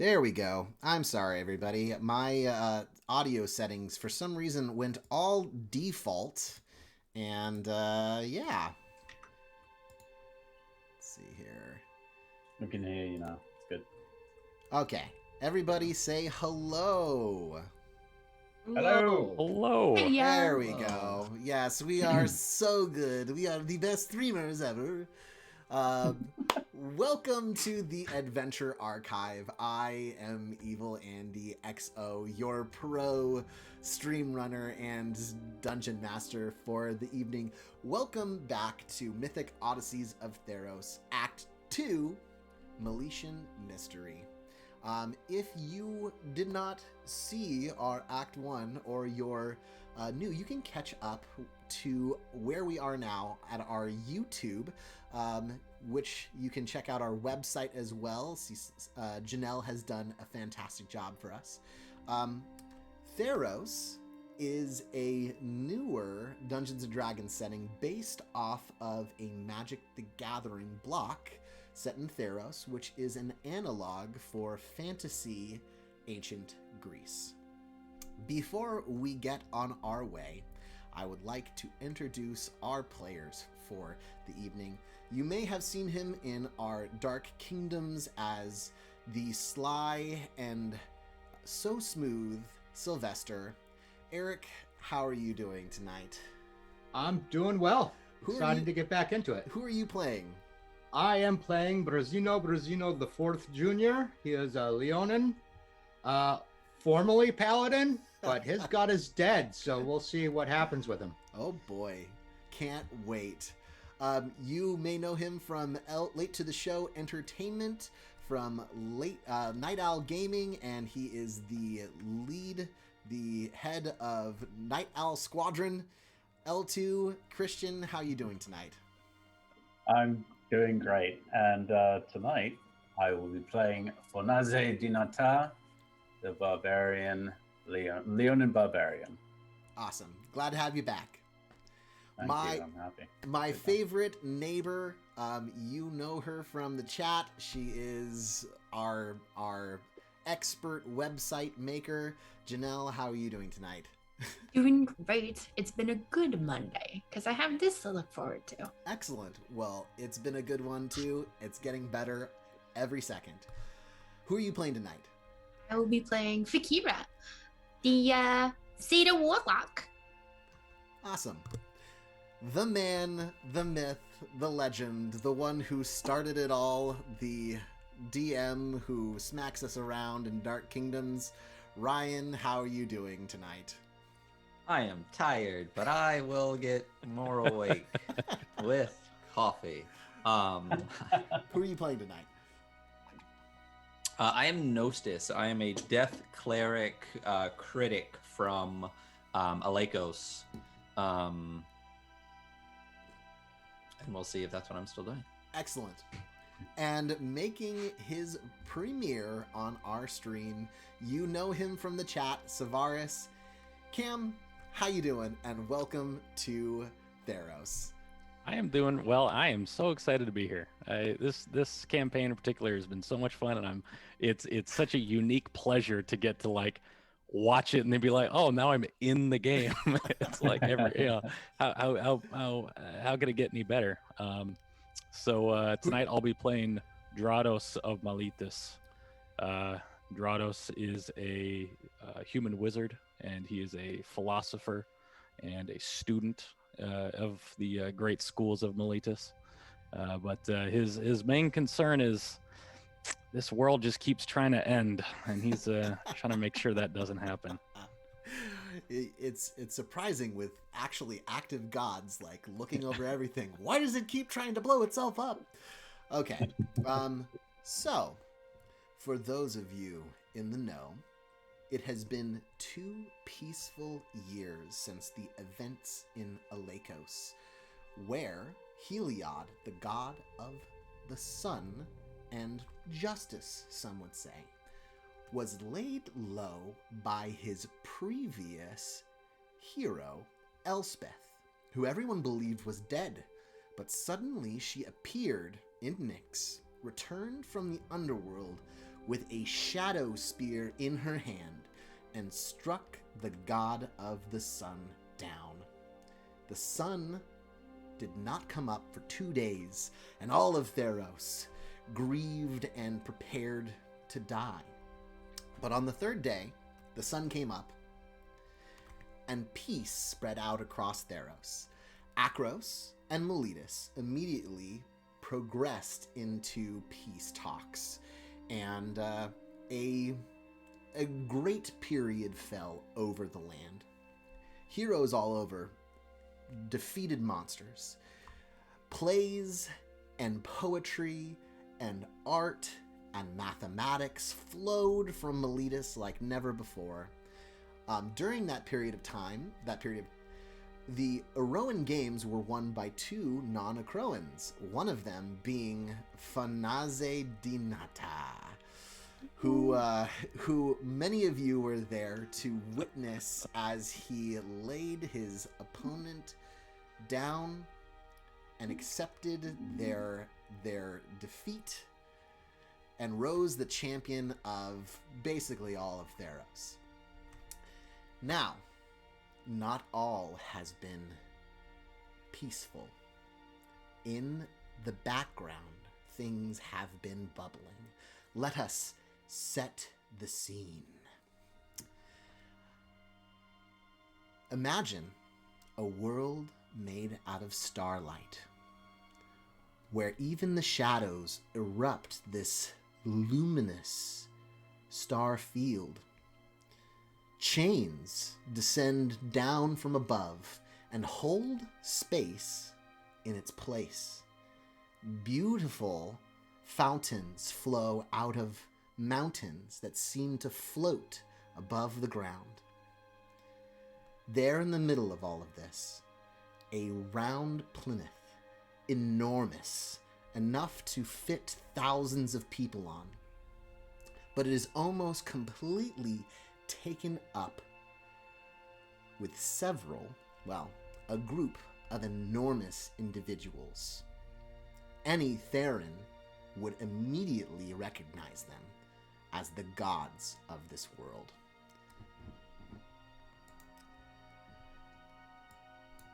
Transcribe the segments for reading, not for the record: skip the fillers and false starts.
There we go. I'm sorry, everybody. My audio settings, for some reason, went all default. And, yeah. Let's see here. We can hear you now. It's good. Okay. Everybody say hello. Hello. Hello. There we go. Yes, we are so good. We are the best streamers ever. Welcome to the Adventure Archive. I am Evil Andy XO, your pro stream runner and dungeon master for the evening. Welcome back to Mythic Odysseys of Theros, Act 2, Meletian Mystery. If you did not see our Act 1 or you're new, you can catch up to where we are now at our YouTube, which you can check out our website as well. Janelle has done a fantastic job for us. Theros is a newer Dungeons & Dragons setting based off of a Magic the Gathering block set in Theros, which is an analog for fantasy ancient Greece. Before we get on our way, I would like to introduce our players for the evening. You may have seen him in our Dark Kingdoms as the sly and so smooth Sylvester. Eric, how are you doing tonight? I'm doing well. Excited to get back into it. Who are you playing? I am playing Brazino the Fourth Jr. He is a Leonin, formerly Paladin, but his god is dead, so we'll see what happens with him. Oh boy, can't wait. You may know him from Late to the Show Entertainment, from Night Owl Gaming, and he is the head of Night Owl Squadron. L2, Christian, how are you doing tonight? I'm doing great, and tonight I will be playing Fornaze Dinata, the barbarian, Leonin barbarian. Awesome. Glad to have you back. Thank you, I'm happy. My favorite neighbor, you know her from the chat. She is our expert website maker. Janelle, how are you doing tonight? Doing great. It's been a good Monday because I have this to look forward to. Excellent. Well, it's been a good one too. It's getting better every second. Who are you playing tonight? I will be playing Fakira, the Zeta Warlock. Awesome. The man, the myth, the legend, the one who started it all, the DM who smacks us around in Dark Kingdoms. Ryan, how are you doing tonight? I am tired, but I will get more awake with coffee. Who are you playing tonight? I am Nostis. I am a death cleric critic from Alekos. And we'll see if that's what I'm still doing. Excellent. And making his premiere on our stream, you know him from the chat, Savaris. Cam, how you doing? And welcome to Theros. I am doing well. I am so excited to be here. This campaign in particular has been so much fun, and it's such a unique pleasure to get to like watch it and then be like, oh, now I'm in the game. It's like how could it get any better? So tonight I'll be playing Drados of Miletus. Drados is a human wizard, and he is a philosopher and a student of the great schools of Miletus. But his main concern is this world just keeps trying to end, and he's trying to make sure that doesn't happen. It's surprising with actually active gods like looking over everything. Why does it keep trying to blow itself up? Okay. So for those of you in the know, it has been 2 peaceful years since the events in Alekos, where Heliod, the god of the sun and justice, some would say, was laid low by his previous hero, Elspeth, who everyone believed was dead, but suddenly she appeared in Nyx, returned from the underworld with a shadow spear in her hand and struck the god of the sun down. The sun did not come up for 2 days, and all of Theros grieved and prepared to die. But on the 3rd day, the sun came up, and peace spread out across Theros. Akros and Meletus immediately progressed into peace talks, and a great period fell over the land. Heroes all over defeated monsters. Plays and poetry and art and mathematics flowed from Meletus like never before. During that period of time, the Aroan games were won by 2 non-Acroans, one of them being Phanaze Dinata, who many of you were there to witness as he laid his opponent down and accepted their defeat and rose the champion of basically all of Theros. Now, not all has been peaceful. In the background, things have been bubbling. Let us set the scene. Imagine a world made out of starlight, where even the shadows erupt this luminous star field. Chains descend down from above and hold space in its place. Beautiful fountains flow out of mountains that seem to float above the ground. There in the middle of all of this, a round plinth, enormous, enough to fit thousands of people on. But it is almost completely taken up with a group of enormous individuals. Any Theron would immediately recognize them as the gods of this world.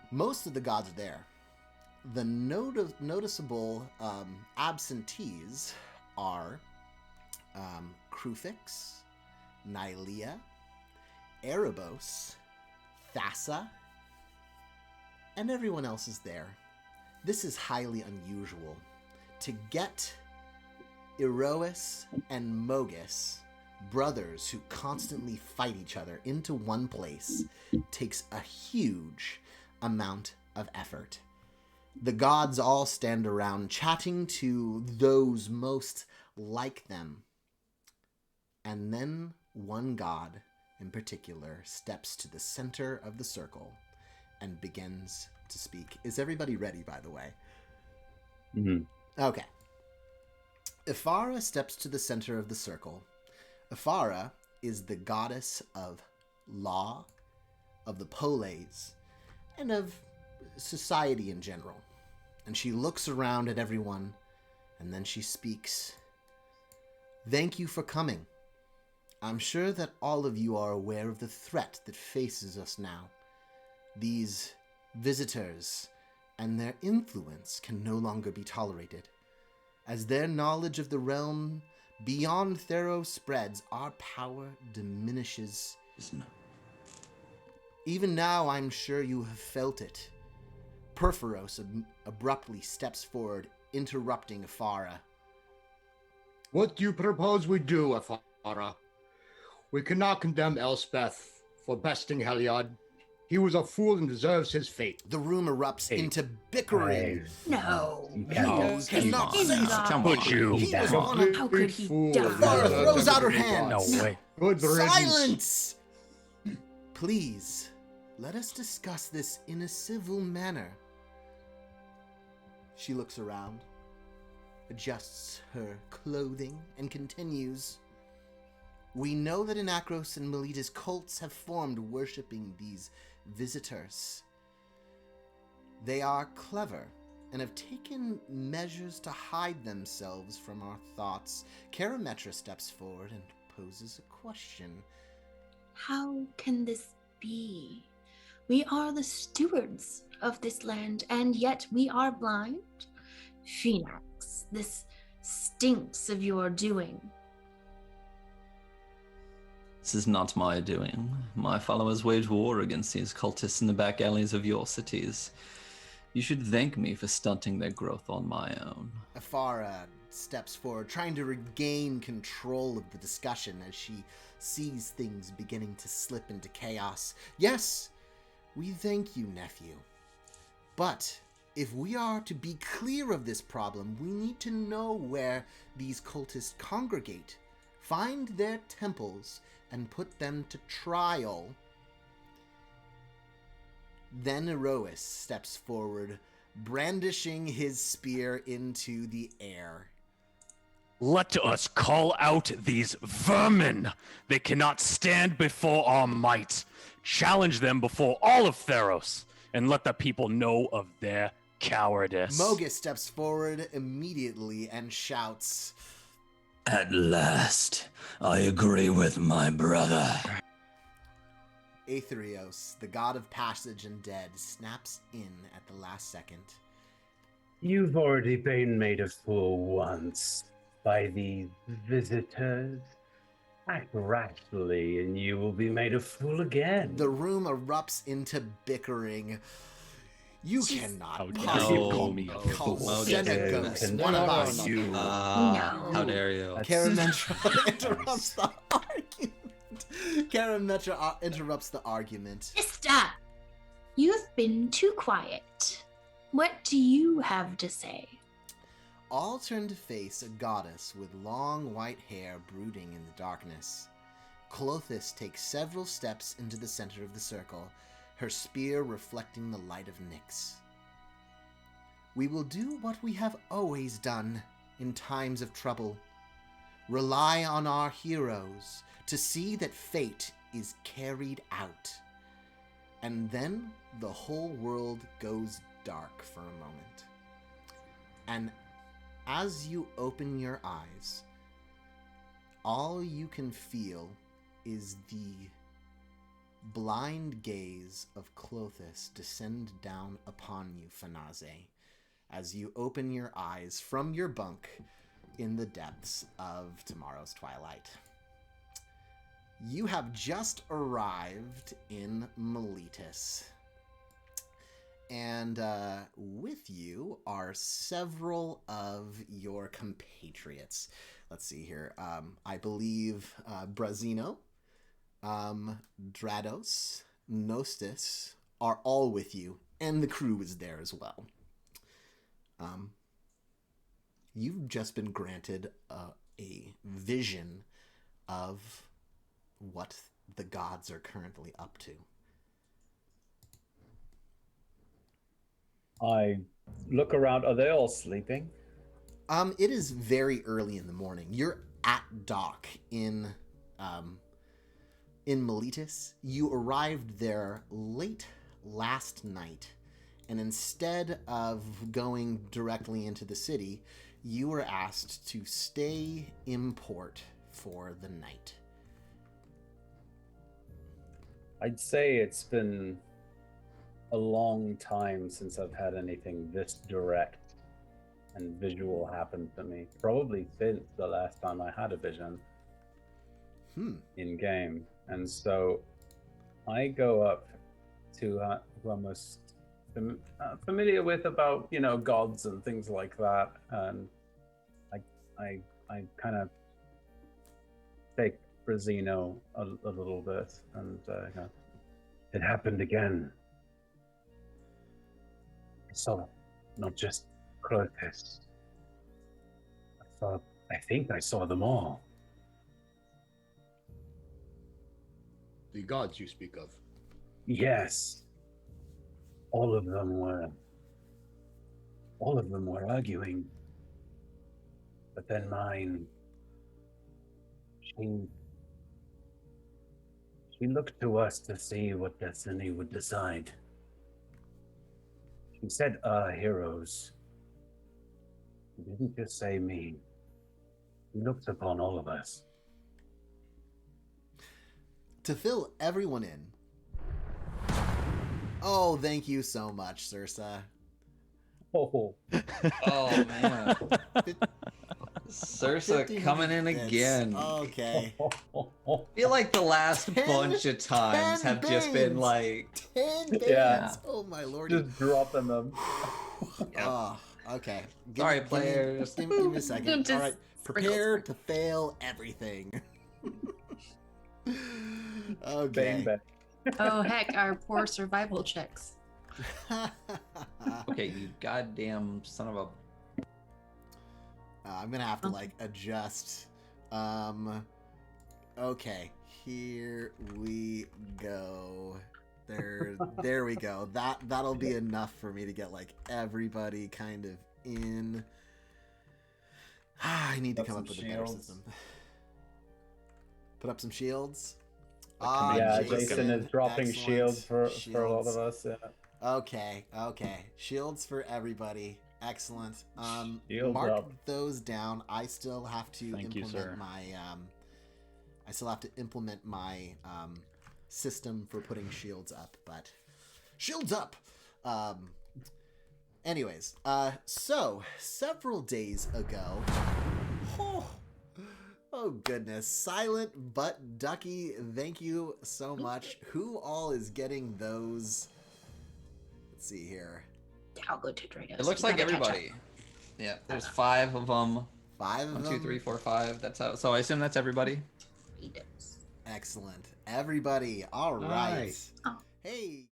Most of the gods are there. The noticeable absentees are Krufix, Nylea, Erebos, Thassa, and everyone else is there. This is highly unusual. To get Erois and Mogus, brothers who constantly fight each other, into one place takes a huge amount of effort. The gods all stand around chatting to those most like them. And then one god in particular steps to the center of the circle and begins to speak. Is everybody ready, by the way? Mm-hmm. Okay. Ifara steps to the center of the circle. Ifara is the goddess of law, of the poleis, and of society in general. And she looks around at everyone, and then she speaks. Thank you for coming. I'm sure that all of you are aware of the threat that faces us now. These visitors and their influence can no longer be tolerated. As their knowledge of the realm beyond Theros spreads, our power diminishes. Even now, I'm sure you have felt it. Perforos abruptly steps forward, interrupting Ifara. What do you propose we do, Ifara? We cannot condemn Elspeth for besting Heliod. He was a fool and deserves his fate. The room erupts into bickering. No. You cannot say that. Come Would on. you? He was one of... How could he Fool. die? Ifara throws out her hand. No way. Good riddance. Silence! Please, let us discuss this in a civil manner. She looks around, adjusts her clothing, and continues. We know that in Akros and Meletus cults have formed worshipping these visitors. They are clever and have taken measures to hide themselves from our thoughts. Karametra steps forward and poses a question. How can this be? We are the stewards of this land, and yet we are blind? Phoenix, this stinks of your doing. This is not my doing. My followers wage war against these cultists in the back alleys of your cities. You should thank me for stunting their growth on my own. Afara steps forward, trying to regain control of the discussion as she sees things beginning to slip into chaos. Yes, we thank you, nephew. But if we are to be clear of this problem, we need to know where these cultists congregate, find their temples, and put them to trial. Then Erois steps forward, brandishing his spear into the air. Let us call out these vermin. They cannot stand before our might. Challenge them before all of Theros, and let the people know of their cowardice. Mogus steps forward immediately and shouts, At last, I agree with my brother. Aetherios, the god of passage and dead, snaps in at the last second. You've already been made a fool once by these visitors. Act rashly, and you will be made a fool again. The room erupts into bickering. You cannot How dare possibly you call me a call fool? Senegos No, one of no, us. no. You. How dare you? Karametra interrupts the argument. Karametra interrupts the argument. Mister, you've been too quiet. What do you have to say? All turn to face a goddess with long white hair brooding in the darkness. Clothis takes several steps into the center of the circle, her spear reflecting the light of Nyx. We will do what we have always done in times of trouble. Rely on our heroes to see that fate is carried out. And then the whole world goes dark for a moment. And as you open your eyes, all you can feel is the blind gaze of Clothis descend down upon you, Fanaze, as you open your eyes from your bunk in the depths of tomorrow's twilight. You have just arrived in Miletus. And with you are several of your compatriots. Let's see here. I believe Brazino, Drados, Nostis are all with you, and the crew is there as well. You've just been granted a vision of what the gods are currently up to. I look around. Are they all sleeping? It is very early in the morning. You're at dock in Miletus. You arrived there late last night, and instead of going directly into the city, you were asked to stay in port for the night. I'd say it's been a long time since I've had anything this direct and visual happen to me. Probably since the last time I had a vision in game. And so I go up to who I'm most familiar with about, gods and things like that. And I kind of take Brazino a little bit and it happened again. I saw not just Clothis. I think I saw them all. The gods you speak of. Yes. All of them were arguing. But then mine, she looked to us to see what destiny would decide. She said our heroes He didn't just say me. He looked upon all of us. To fill everyone in. Oh, thank you so much, Sursa. Oh, Oh man, Sursa 50 coming in bits. again. Okay. I feel like the last 10 bunch of times 10 have just been bins. like 10 bands. Yeah. Oh my lordy. just dropping them. Oh, okay. Sorry, players. Give me a second. Just All right. Prepare to sprinkle. fail everything. Bang, Okay. bang. Oh heck, our poor survival checks. okay, you goddamn son of a. I'm gonna have to Okay. like adjust. Okay, here we go. There we go. That'll be enough for me to get like everybody kind of in. I need to Put come some up with a better shields. system. Put up some shields. Yeah, Jason Jason is dropping excellent. shields for a lot Shields. of us. Yeah. Okay. Shields for everybody. Excellent. Shields Mark up. those down. I still have to Thank you, implement sir. my I still have to implement my system for putting shields up, but shields up. Anyways, so several days ago. Oh goodness, Silent but Ducky, thank you so much. Who all is getting those? Let's see here. I'll go to Drados. It looks like everybody. Yeah, there's 5 of them. 5 of 1, them. 2, 3, 4, 5. That's how. So I assume that's everybody. Excellent, everybody. All right. Nice. Oh. Hey.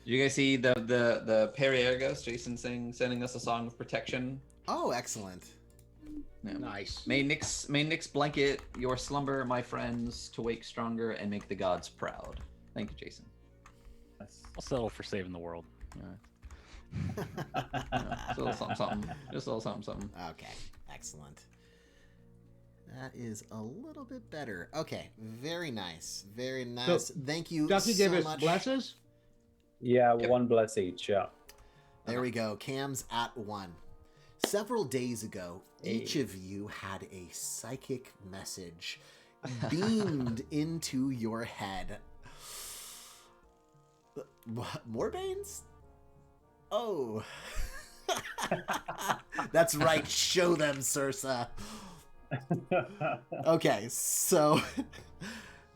You guys see the Periergos, Jason sending us a song of protection. Oh, excellent. Yeah. Nice. May Nyx blanket your slumber, my friends, to wake stronger and make the gods proud. Thank you, Jason. I'll settle for saving the world. Yeah, just a little something, something. Just a little something, something. Okay, excellent. That is a little bit better. Okay, very nice. Very nice. Thank you Ducky so gave us much. blesses. Yeah, Yep. 1 bless each. Yeah. There we go. Cam's at 1. Several days ago, each Hey. of you had a psychic message beamed into your head. What? More Banes? Oh. That's right. Show them, Sursa. Okay, so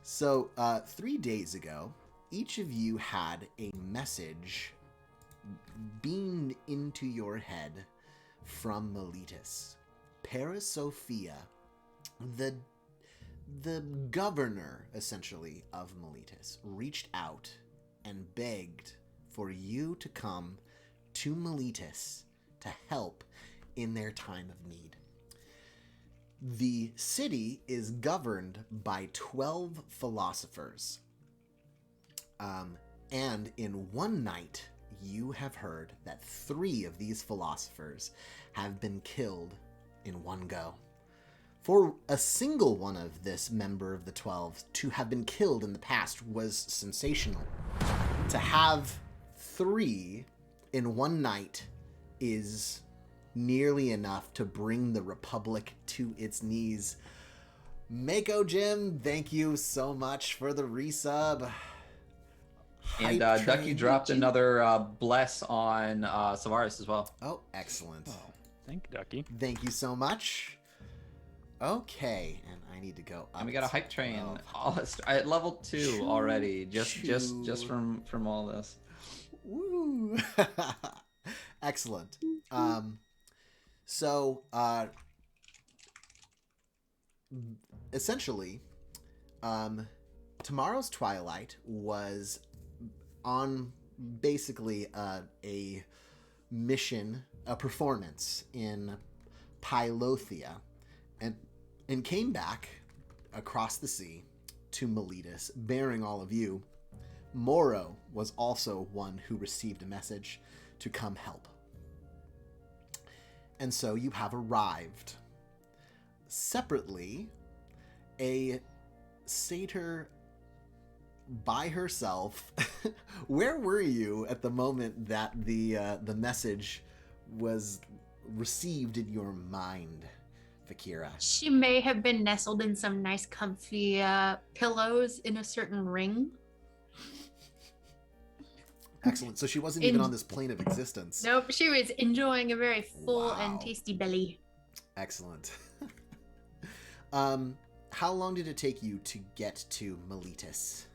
3 days ago, each of you had a message beamed into your head from Meletus. Parasophia, the governor, essentially, of Meletus, reached out and begged for you to come to Meletus to help in their time of need. The city is governed by 12 philosophers. And in one night, you have heard that 3 of these philosophers have been killed in one go. For a single one of this member of the 12 to have been killed in the past was sensational. To have 3 in one night is nearly enough to bring the Republic to its knees. Mako Jim, thank you so much for the resub. And Hype Ducky train. dropped another bless on Savaris as well. Oh, excellent. Oh, thank you, Ducky. Thank you so much. Okay, and I need to go up. And we got a to hype train 12. at level 2 already. Just Choo. from all this. Woo! Excellent. So, essentially, tomorrow's Twilight was on basically a mission, a performance in Pylothea, and came back across the sea to Meletus, bearing all of you. Moro was also one who received a message to come help. And so you have arrived. Separately, a satyr by herself. Where were you at the moment that the message was received in your mind, Fakira? She may have been nestled in some nice comfy pillows in a certain ring. Excellent. So she wasn't even on this plane of existence. Nope, she was enjoying a very full Wow. and tasty belly. Excellent. How long did it take you to get to Meletis?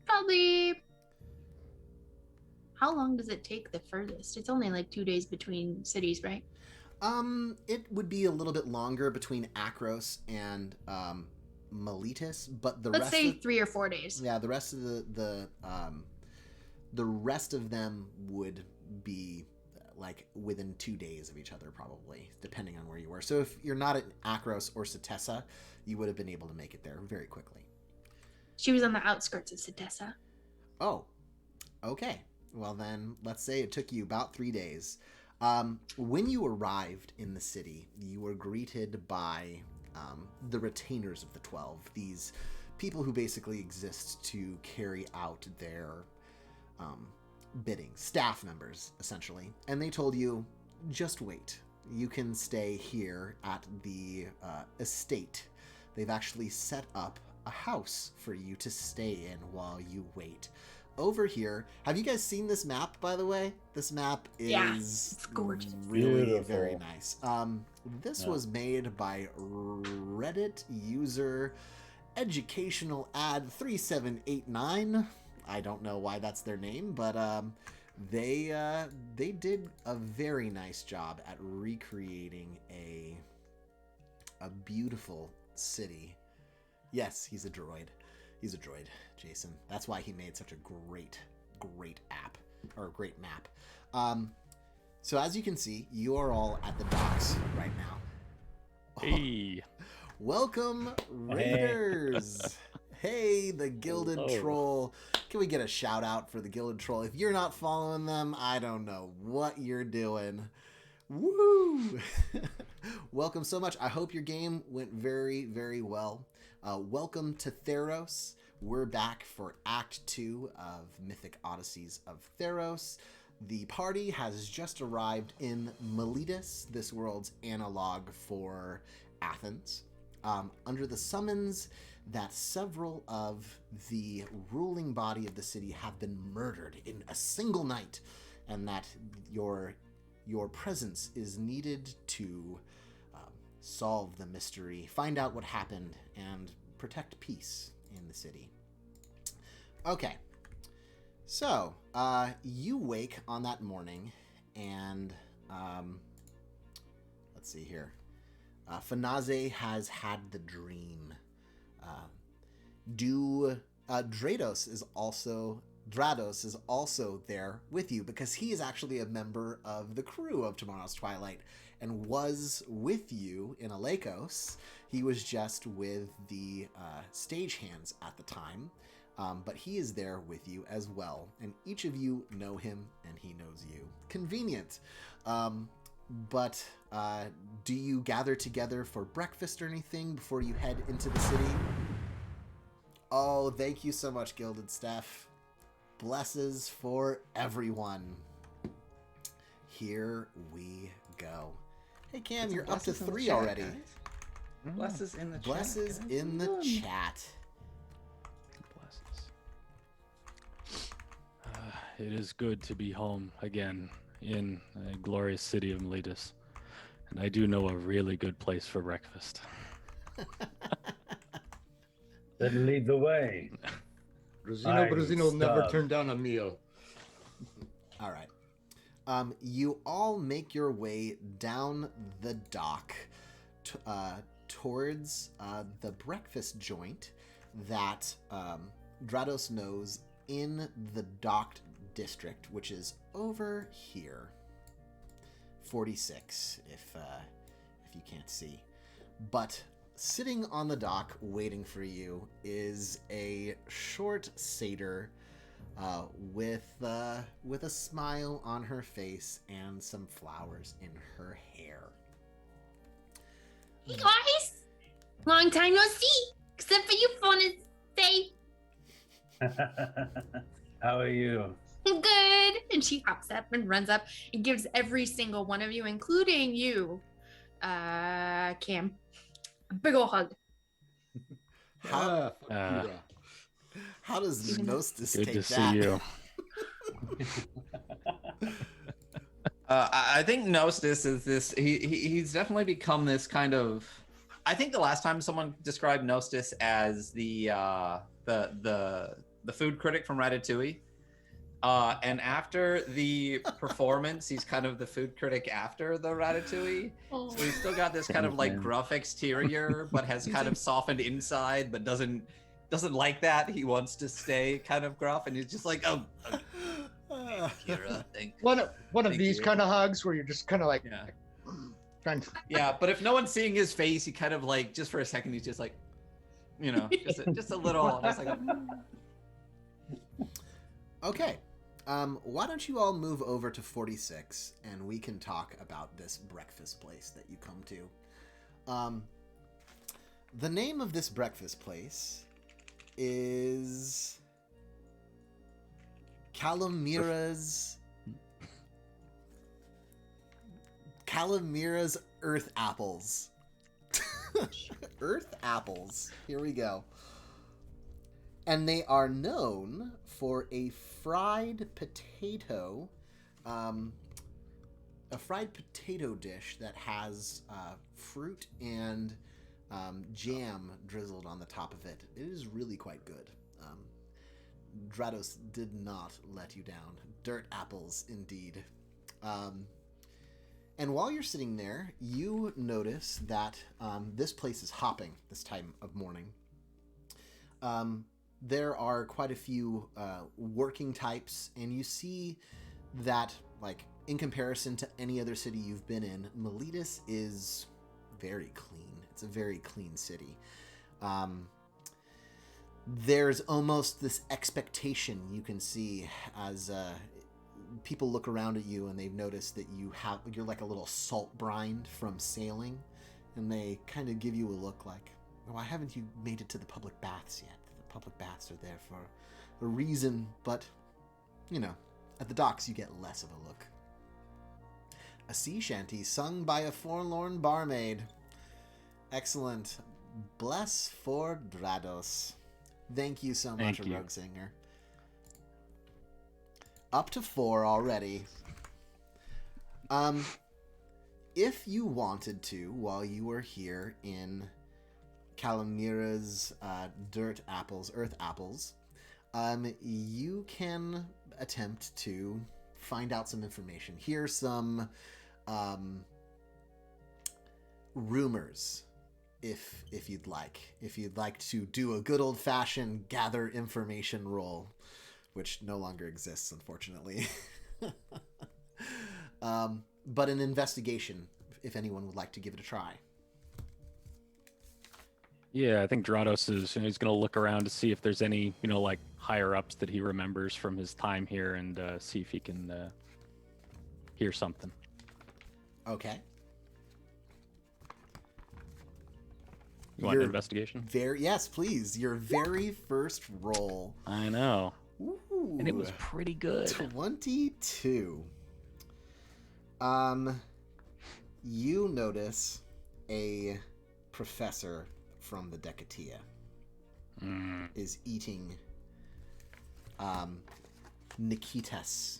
Probably. How long does it take the furthest? It's only like 2 days between cities, right? It would be a little bit longer between Akros and Meletis, but Let's say 3 or 4 days. Yeah, the rest of the rest of them would be like within 2 days of each other, probably, depending on where you were. So if you're not at Akros or Satessa, you would have been able to make it there very quickly. She was on the outskirts of Satessa. Oh, okay. Well then, let's say it took you about 3 days. When you arrived in the city, you were greeted by the retainers of the 12, these people who basically exist to carry out their bidding, staff members, essentially. And they told you, just wait. You can stay here at the estate. They've actually set up a house for you to stay in while you wait. Over here, have you guys seen this map, by the way? This map is it's gorgeous. Really Beautiful. very nice. This was made by Reddit user educational ad 3789. I don't know why that's their name, but they did a very nice job at recreating a beautiful city. Yes, he's a droid. He's a droid, Jason. That's why he made such a great app, or great map. So as you can see, you are all at the docks right now. Hey. Welcome, Raiders. Hey, the Gilded Hello. Troll. Can we get a shout out for the Gilded Troll? If you're not following them, I don't know what you're doing. Woo! Welcome so much. I hope your game went very, very well. Welcome to Theros. We're back for Act 2 of Mythic Odysseys of Theros. The party has just arrived in Meletis, this world's analog for Athens, under the summons that several of the ruling body of the city have been murdered in a single night, and that your presence is needed to solve the mystery, find out what happened, and protect peace in the city. Okay, so you wake on that morning, and let's see here. Fanaze has had the dream. Drados is also there with you, because he is actually a member of the crew of Tomorrow's Twilight and was with you in Alekos. He was just with the stagehands at the time, but he is there with you as well, and each of you know him and he knows you. Convenient. But do you gather together for breakfast or anything before you head into the city? Oh, thank you so much, Gilded Steph. Blesses for everyone. Here we go. Hey, Cam, you're up to 3 already. Blesses in the chat. Blesses guys. in the chat. It is good to be home again in a glorious city of Meletis. And I do know a really good place for breakfast. Then lead the way. Bruzino never Stop. turned down a meal. All right. You all make your way down the dock towards the breakfast joint that Drados knows in the docked district, which is over here. 46, if you can't see. But sitting on the dock waiting for you is a short satyr with a smile on her face and some flowers in her hair. Hey guys! Long time no see! Except for you, phone is safe. How are you? Good. And she hops up and runs up and gives every single one of you, including you, Cam, a big ol' hug. How, Yeah. how does Even- Gnostis Good take to see that? you. I think Gnostis is this. He's definitely become this kind of. I think the last time someone described Gnostis as the food critic from Ratatouille, and after the performance, he's kind of the food critic after the Ratatouille. Oh. So he's still got this kind of like Man. gruff exterior, but has kind of softened inside, but doesn't like that. He wants to stay kind of gruff, and he's just like, oh, Kira, thank One of Thank these you. kind of hugs where you're just kind of like yeah. trying to. Yeah, but if no one's seeing his face, he kind of like just for a second he's just like, just a little. Just like, Okay. Why don't you all move over to 46 and we can talk about this breakfast place that you come to. The name of this breakfast place is Calamira's Earth Apples. Earth Apples. Here we go. And they are known for a fried potato, dish that has fruit and jam drizzled on the top of it. It is really quite good. Drados did not let you down. Dirt apples, indeed. And while you're sitting there, you notice that this place is hopping this time of morning. There are quite a few working types, and you see that, like, in comparison to any other city you've been in, Miletus is very clean. It's a very clean city. There's almost this expectation you can see as people look around at you and they've noticed that you're like a little salt brine from sailing, and they kind of give you a look like, why haven't you made it to the public baths yet? The public baths are there for a reason, but, at the docks you get less of a look. A sea shanty sung by a forlorn barmaid. Excellent. Bless for Drados. Thank you so much, Thank you. Rogue Singer. Up to 4 already. If you wanted to, while you were here in Calamira's Earth Apples, you can attempt to find out some information. Here's some rumors, if you'd like. If you'd like to do a good old-fashioned gather information roll, which no longer exists, unfortunately. But an investigation, if anyone would like to give it a try. Yeah, I think Drados is, he's going to look around to see if there's any, like higher ups that he remembers from his time here, and see if he can hear something. Okay. You want an investigation? Yes, please. Your very first roll. I know. Ooh, And it was pretty good. 22. You notice a professor from the Decatia is eating Nikitas.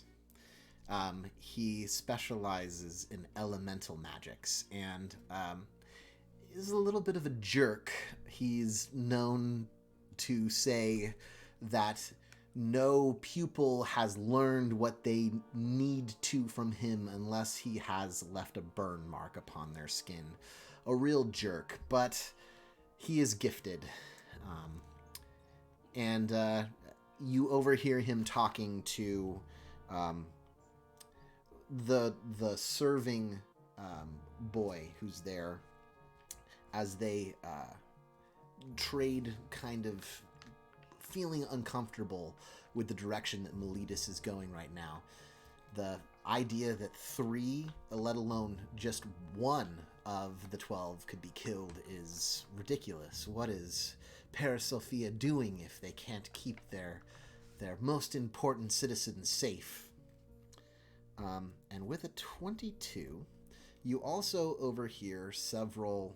He specializes in elemental magics and is a little bit of a jerk. He's known to say that no pupil has learned what they need to from him unless he has left a burn mark upon their skin. A real jerk, but he is gifted. And you overhear him talking to the serving boy who's there as they trade, kind of feeling uncomfortable with the direction that Miletus is going right now. The idea that 3, let alone just one of the 12 could be killed is ridiculous. What is Paris Sophia doing if they can't keep their most important citizens safe? And with a 22, you also overhear several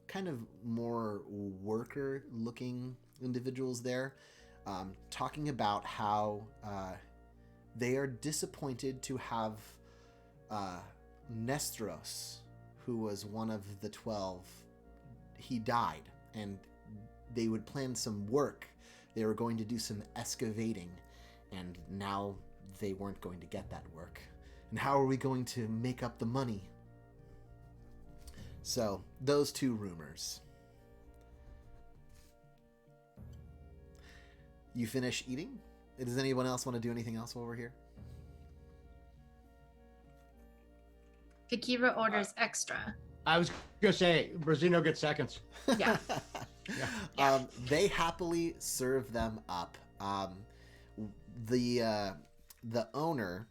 kind of more worker-looking individuals there talking about how they are disappointed to have Nestros, who was one of the 12, he died, and they would plan some work. They were going to do some excavating, and now they weren't going to get that work. And how are we going to make up the money? So, those two rumors. You finish eating? Does anyone else want to do anything else while we're here? Akira orders extra. I was gonna say Brazino gets seconds. Yeah. They happily serve them up. The owner,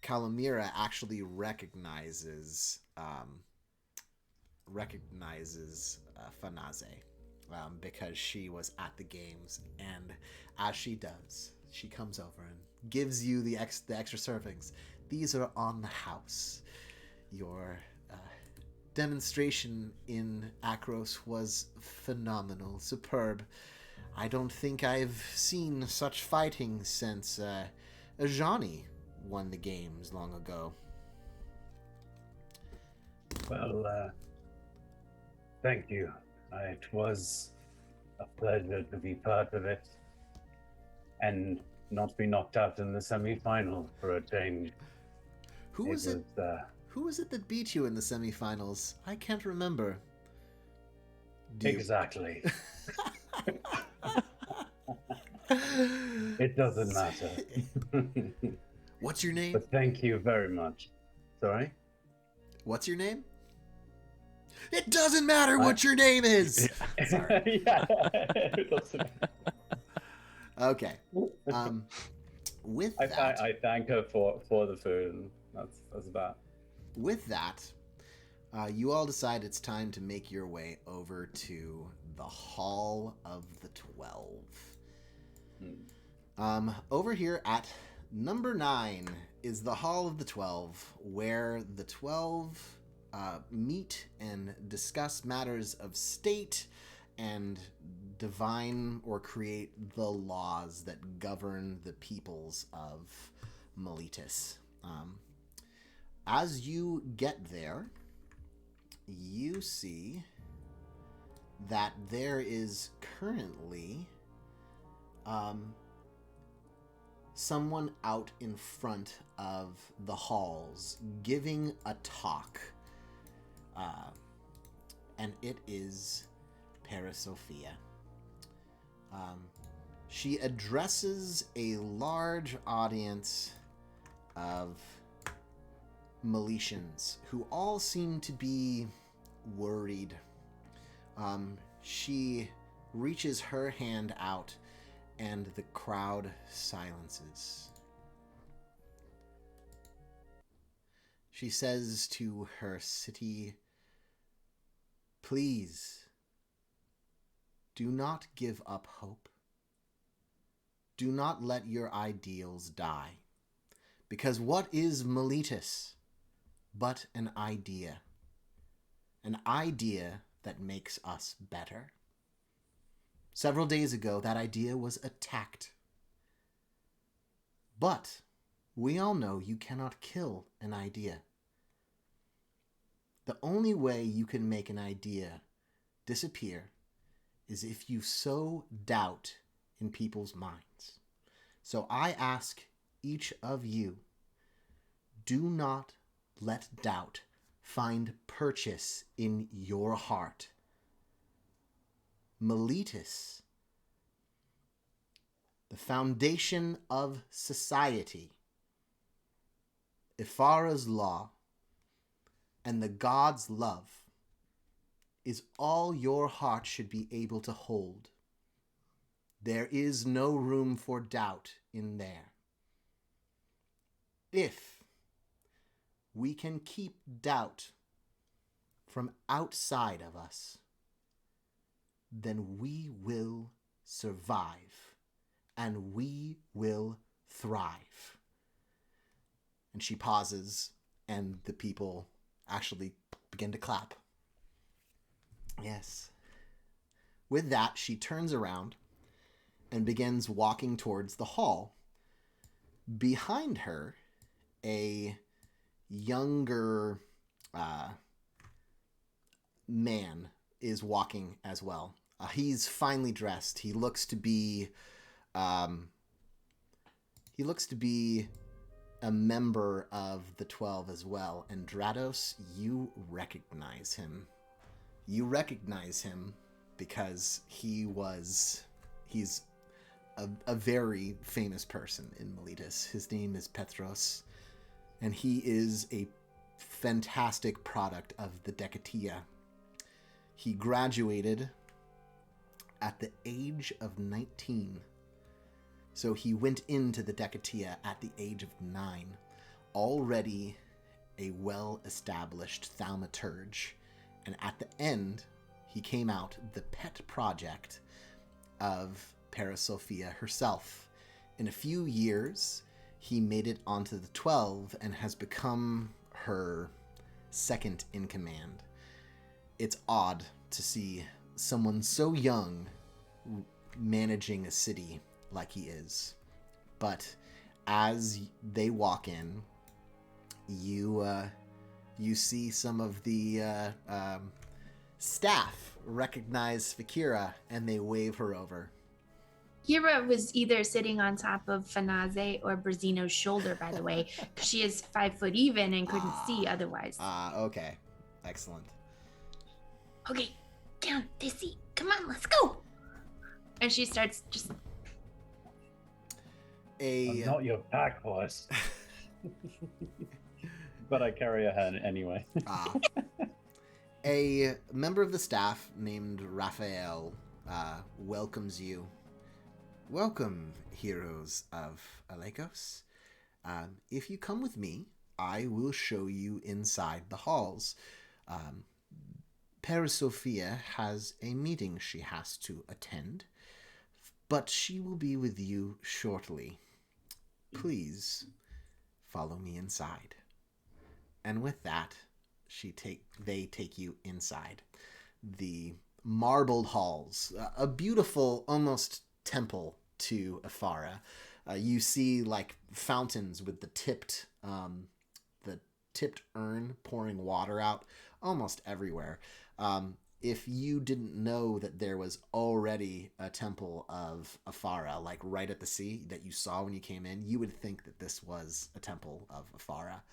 Calamira, actually recognizes Fanaze because she was at the games, and as she does, she comes over and gives you the extra servings. These are on the house. Your demonstration in Akros was phenomenal, superb. I don't think I've seen such fighting since Ajani won the games long ago. Well, thank you. It was a pleasure to be part of it and not be knocked out in the semi-final for a change. Who was it that beat you in the semifinals? I can't remember. Exactly. It doesn't matter. What's your name? But thank you very much. Sorry? What's your name? It doesn't matter what your name is! Sorry. Yeah, it doesn't. Okay. With that... I thank her for the food. That's about. With that, you all decide it's time to make your way over to the Hall of the 12. Over here at number 9 is the Hall of the 12, where the 12 meet and discuss matters of state and divine or create the laws that govern the peoples of Miletus. As you get there, you see that there is currently someone out in front of the halls giving a talk. And it is Parasophia. She addresses a large audience of Meletians who all seem to be worried. She reaches her hand out and the crowd silences. She says to her city, "Please, do not give up hope. Do not let your ideals die. Because what is Miletus but an idea? An idea that makes us better. Several days ago, that idea was attacked. But we all know you cannot kill an idea. The only way you can make an idea disappear is if you sow doubt in people's minds. So I ask each of you, do not let doubt find purchase in your heart. Miletus, the foundation of society, Ifara's law, and the God's love is all your heart should be able to hold. There is no room for doubt in there. If we can keep doubt from outside of us, then we will survive and we will thrive. And she pauses, and the people actually begin to clap. Yes. With that, she turns around and begins walking towards the hall. Behind her, a younger man is walking as well. He's finely dressed. He looks to be a member of the 12 as well. And Drados, you recognize him. You recognize him because he's a very famous person in Miletus. His name is Petros, and he is a fantastic product of the Decatia. He graduated at the age of 19. So he went into the Decatia at the age of 9, already a well-established thaumaturge. And at the end, he came out the pet project of Parasophia herself. In a few years, he made it onto the 12 and has become her second in command. It's odd to see someone so young managing a city like he is. But as they walk in, you see some of the staff recognize Fakira, and they wave her over. Kira was either sitting on top of Fanaze or Brazino's shoulder, by the way, because she is 5 foot even and couldn't see otherwise. Okay. Excellent. Okay, down, Dissy. Come on, let's go. And she starts just... I'm not your pack horse. But I carry a hand anyway. A member of the staff named Raphael welcomes you. Welcome, heroes of Alekos. If you come with me, I will show you inside the halls. Parasophia has a meeting she has to attend, but she will be with you shortly. Please follow me inside. And with that, they take you inside the marbled halls, a beautiful, almost temple to Afara. You see like fountains with the tipped urn pouring water out almost everywhere. If you didn't know that there was already a temple of Afara, like right at the sea that you saw when you came in, you would think that this was a temple of Afara.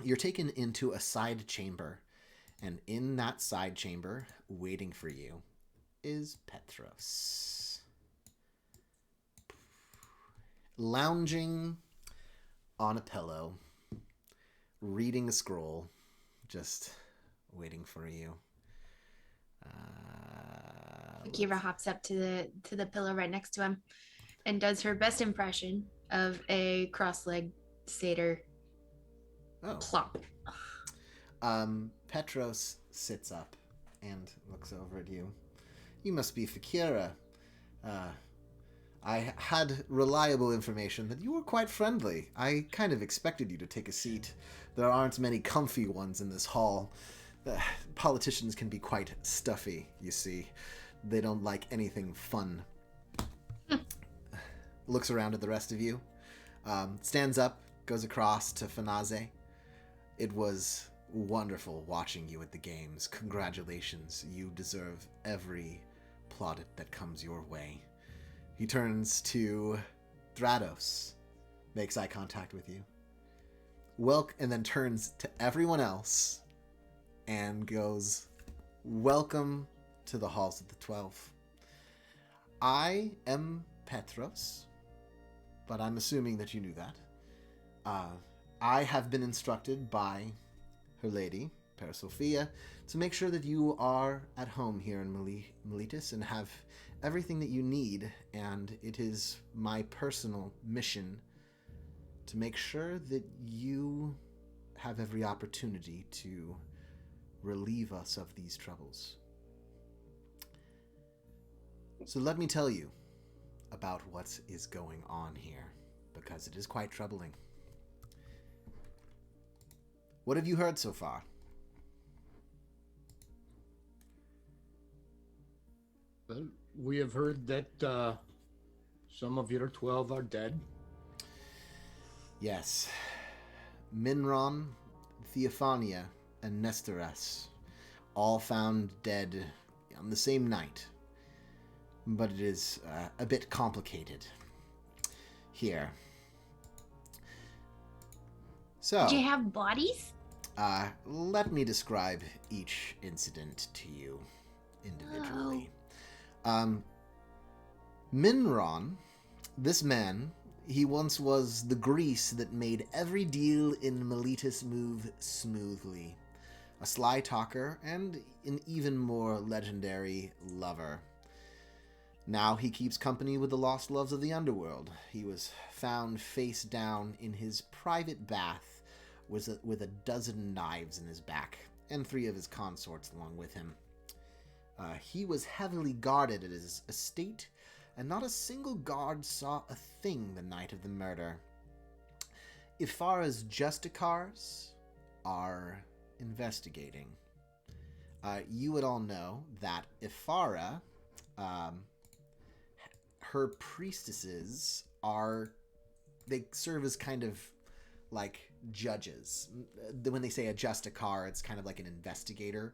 You're taken into a side chamber, and in that side chamber, waiting for you, is Petros. Lounging on a pillow, reading a scroll, just waiting for you. Kira hops up to the pillow right next to him and does her best impression of a cross-legged satyr. Plop. Petros sits up and looks over at you. You must be Fakira. I had reliable information that you were quite friendly. I kind of expected you to take a seat. There aren't many comfy ones in this hall. Politicians can be quite stuffy, you see. They don't like anything fun. Looks around at the rest of you. Stands up, goes across to Fanaze. It was wonderful watching you at the games. Congratulations. You deserve every plaudit that comes your way. He turns to Drados, makes eye contact with you, and then turns to everyone else and goes, "Welcome to the halls of the 12. I am Petros, but I'm assuming that you knew that. I have been instructed by Her Lady, Parasophia, to make sure that you are at home here in Miletus and have everything that you need, and it is my personal mission to make sure that you have every opportunity to relieve us of these troubles. So let me tell you about what is going on here, because it is quite troubling. What have you heard so far? Well, we have heard that some of your 12 are dead. Yes. Minron, Theophania, and Nestoras, all found dead on the same night. But it is a bit complicated here. So, Do you have bodies? let me describe each incident to you individually. Minron, this man, he once was the grease that made every deal in Meletis move smoothly. A sly talker and an even more legendary lover. Now he keeps company with the lost loves of the underworld. He was found face down in his private bath with a dozen knives in his back, and 3 of his consorts along with him. He was heavily guarded at his estate, and not a single guard saw a thing the night of the murder. Ifara's Justicars are investigating. You would all know that Ifara, her priestesses they serve as kind of like judges. When they say a Justicar, it's kind of like an investigator.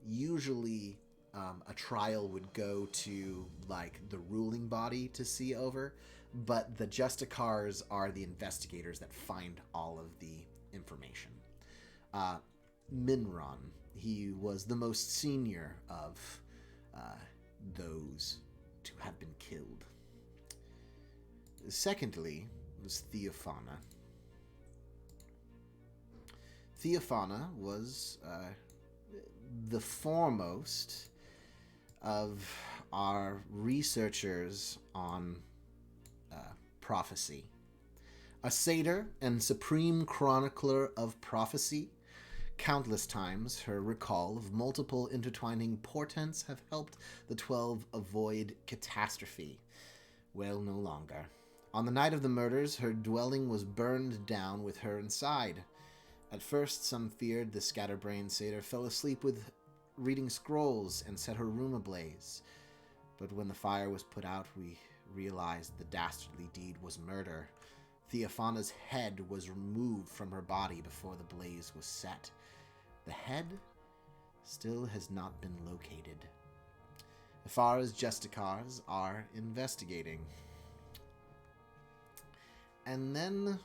Usually a trial would go to like the ruling body to see over, but the Justicars are the investigators that find all of the information. Minron, he was the most senior of those to have been killed. Secondly was Theophana. Theophana was the foremost of our researchers on prophecy. A satyr and supreme chronicler of prophecy, countless times her recall of multiple intertwining portents have helped the 12 avoid catastrophe. Well, no longer. On the night of the murders, her dwelling was burned down with her inside. At first, some feared the scatterbrained satyr fell asleep with reading scrolls and set her room ablaze. But when the fire was put out, we realized the dastardly deed was murder. Theophana's head was removed from her body before the blaze was set. The head still has not been located. Ifara's Justicars are investigating. And then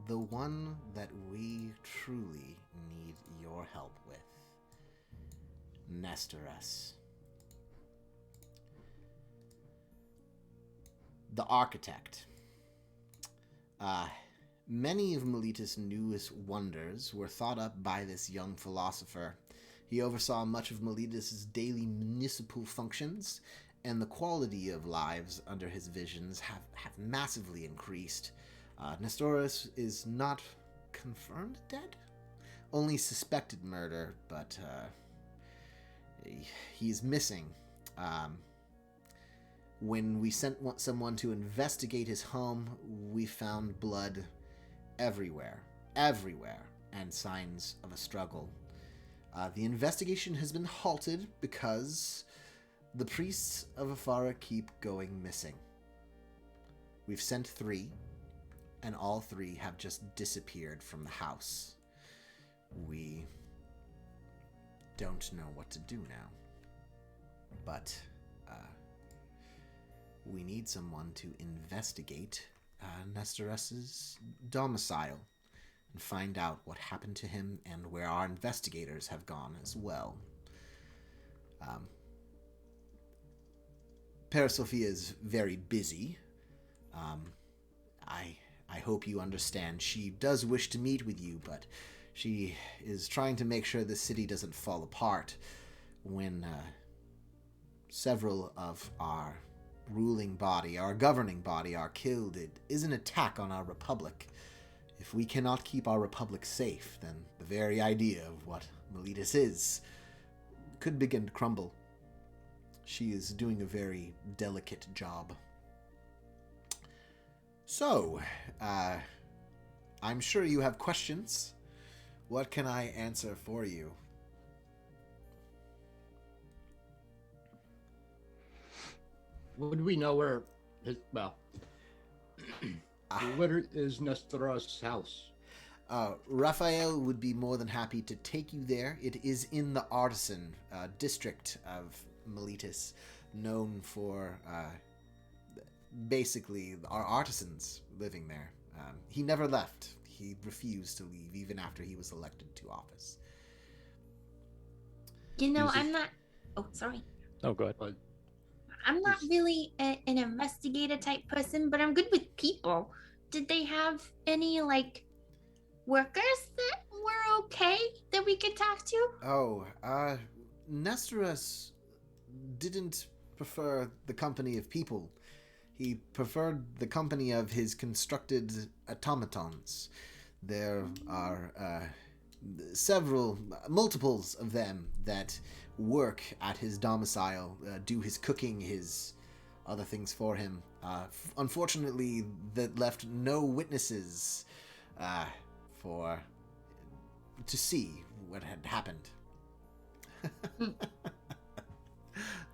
the one that we truly need your help with. Nestoras. The architect. Many of Meletis' newest wonders were thought up by this young philosopher. He oversaw much of Meletis' daily municipal functions, and the quality of lives under his visions have massively increased. Nestoras is not confirmed dead, only suspected murder, but he's missing. When we sent someone to investigate his home, we found blood everywhere, and signs of a struggle. The investigation has been halted because the priests of Ifara keep going missing. We've sent 3, and all 3 have just disappeared from the house. We don't know what to do now. But we need someone to investigate Nestoras's domicile and find out what happened to him and where our investigators have gone as well. Parasophia is very busy. I hope you understand. She does wish to meet with you, but she is trying to make sure the city doesn't fall apart when several of our ruling body, our governing body, are killed. It is an attack on our republic. If we cannot keep our republic safe, then the very idea of what Meletis is could begin to crumble. She is doing a very delicate job. So, I'm sure you have questions. What can I answer for you? Would we know where his, where is Nestor's house? Raphael would be more than happy to take you there. It is in the artisan district of Meletis, known for basically our artisans living there. He never left. He refused to leave even after he was elected to office. You know, I'm not... Oh, sorry. Oh, go ahead. I'm not really an investigator type person, but I'm good with people. Did they have any, like, workers that were okay that we could talk to? Oh, Nestorus didn't prefer the company of people. He preferred the company of his constructed automatons. There are multiples of them that work at his domicile, do his cooking, his other things for him. Unfortunately, that left no witnesses to see what had happened.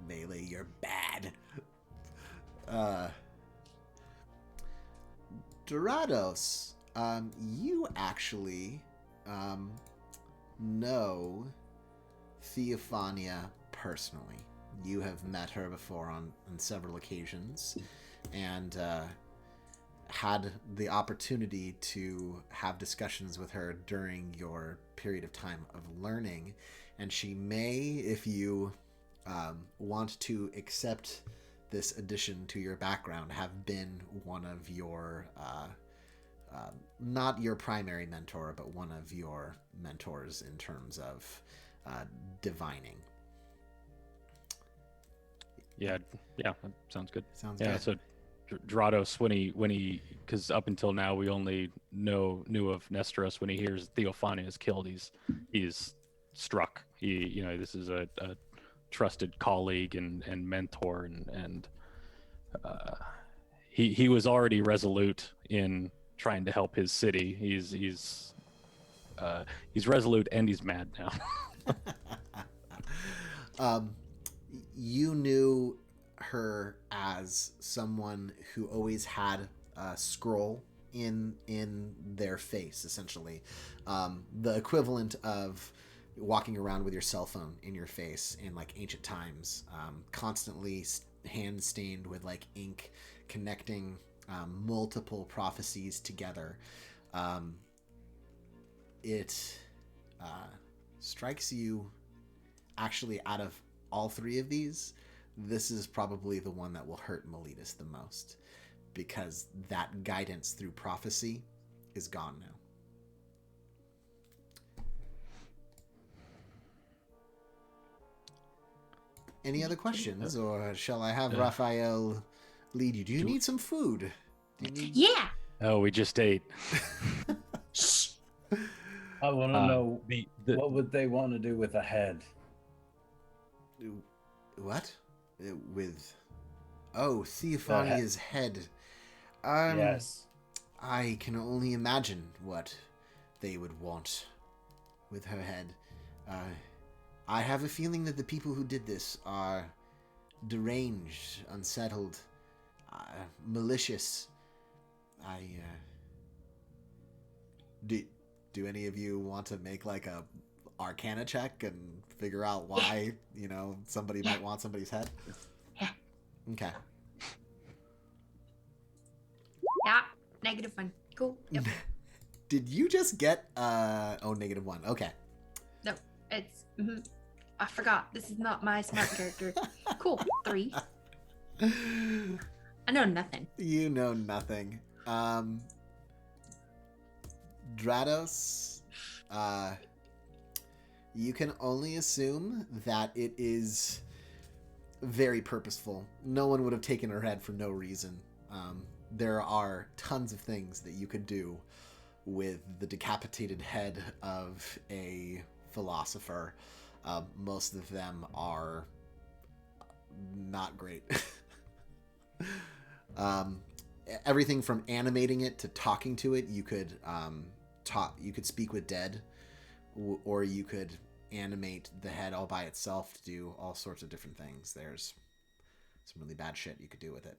Melee, you're bad. Dorados, you actually know Theophania personally. You have met her before on several occasions, and had the opportunity to have discussions with her during your period of time of learning, and she may, if you want to accept this addition to your background, have been one of your not your primary mentor, but one of your mentors in terms of divining. Yeah, that sounds good. Sounds yeah, good. So Drados, when he, because up until now we only knew of Nestorus. When he hears Theophania is killed, he's struck. This is a trusted colleague and mentor, and he was already resolute in trying to help his city. He's resolute and he's mad now. You knew her as someone who always had a scroll in their face, essentially. The equivalent of walking around with your cell phone in your face in like ancient times, constantly hand stained with like ink, connecting multiple prophecies together. It strikes you, actually, out of all three of these, this is probably the one that will hurt Meletis the most, because that guidance through prophecy is gone now. Any other questions, or shall I have Raphael lead you? Do you need some food? Yeah. Oh, we just ate. I want to know what would they want to do with a head? What? With... Oh, Theophania's head. Yes. I can only imagine what they would want with her head. I have a feeling that the people who did this are deranged, unsettled, malicious. Do any of you want to make like a Arcana check and figure out why, somebody might want somebody's head? Yeah. Okay. Yeah. -1. Cool. Yep. Did you just get -1? Okay. No, it's I forgot. This is not my smart character. Cool. 3. I know nothing. You know nothing. Drados, you can only assume that it is very purposeful. No one would have taken her head for no reason. There are tons of things that you could do with the decapitated head of a philosopher. Most of them are not great. Everything from animating it to talking to it, you could speak with dead, or you could animate the head all by itself to do all sorts of different things. There's some really bad shit you could do with it.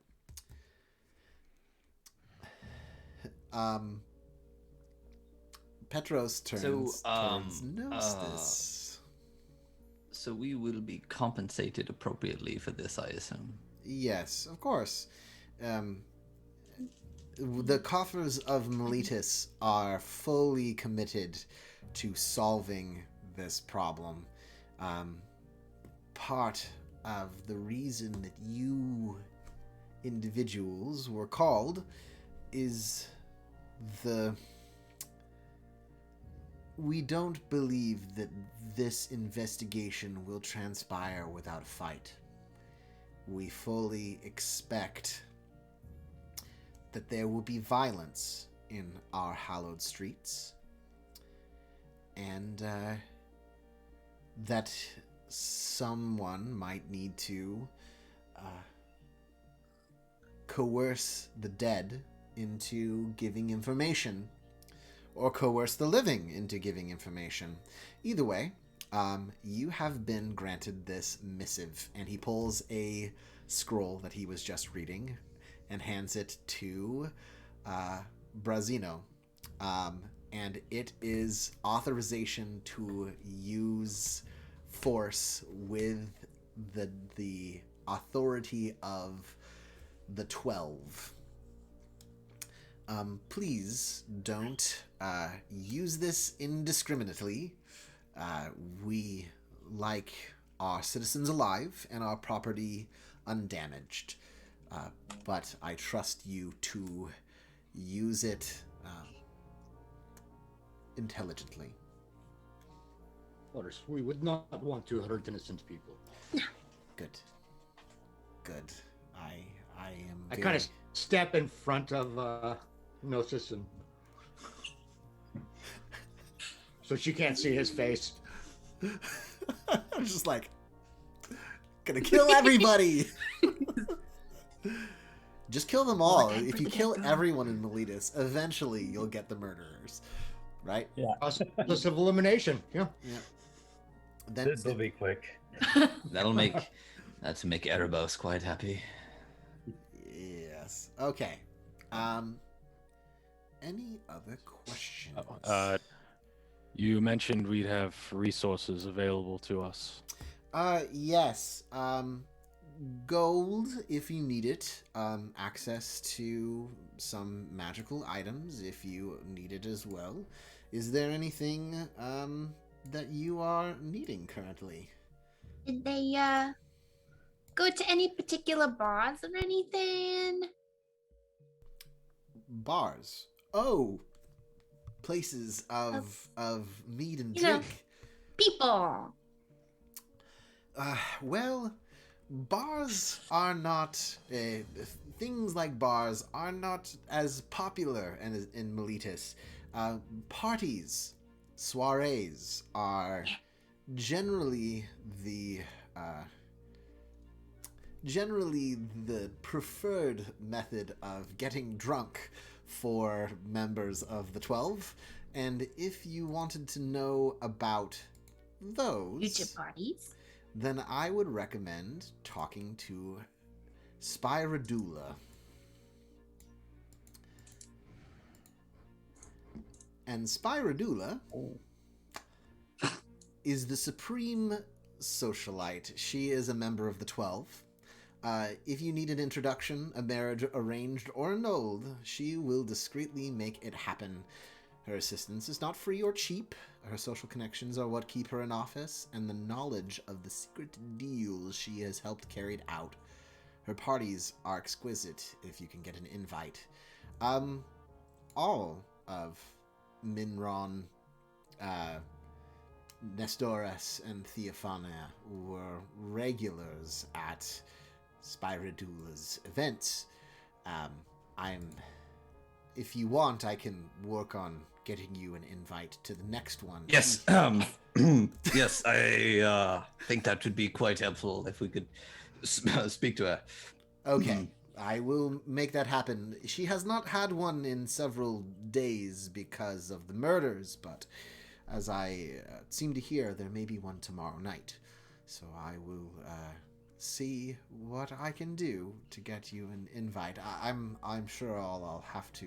Petros turns towards Gnosis. So we will be compensated appropriately for this, I assume. Yes, of course. The coffers of Meletis are fully committed to solving this problem. Part of the reason that you individuals were called is we don't believe that this investigation will transpire without a fight. We fully expect that there will be violence in our hallowed streets, and that someone might need to coerce the dead into giving information, or coerce the living into giving information. Either way, you have been granted this missive, and he pulls a scroll that he was just reading and hands it to Brazino. And it is authorization to use force with the authority of the 12. Please don't use this indiscriminately. We like our citizens alive and our property undamaged. But I trust you to use it intelligently. Orders. We would not want to hurt innocent people. Good. I am. I kind of step in front of Gnosis, and so she can't see his face. I'm just like, gonna kill everybody. Just kill them all. If you kill everyone in Meletis, eventually you'll get the murderers, right? Yeah. Process of elimination. Yeah. This will be quick. That'll make Erebos quite happy. Yes. Okay. Any other questions? You mentioned we'd have resources available to us. Yes. Gold, if you need it. Access to some magical items, if you need it as well. Is there anything that you are needing currently? Did they go to any particular bars or anything? Bars. Oh, places of meat and You know, drink. People. Well, bars are not things like bars are not as popular in Meletis. Parties, soirees are generally the preferred method of getting drunk for members of the 12. And if you wanted to know about those Future parties. then I would recommend talking to Spyradula. And Spyradula is the supreme socialite. She is a member of the 12. If you need an introduction, a marriage arranged or annulled, she will discreetly make it happen. Her assistance is not free or cheap. Her social connections are what keep her in office, and the knowledge of the secret deals she has helped carried out. Her parties are exquisite if you can get an invite. All of Minron, Nestorus, and Theophania were regulars at if you want, I can work on getting you an invite to the next one. Yes. Yes, I think that would be quite helpful if we could speak to her. Okay, I will make that happen. She has not had one in several days because of the murders, but as I seem to hear, there may be one tomorrow night. So I will see what I can do to get you an invite. I'm sure all I'll have to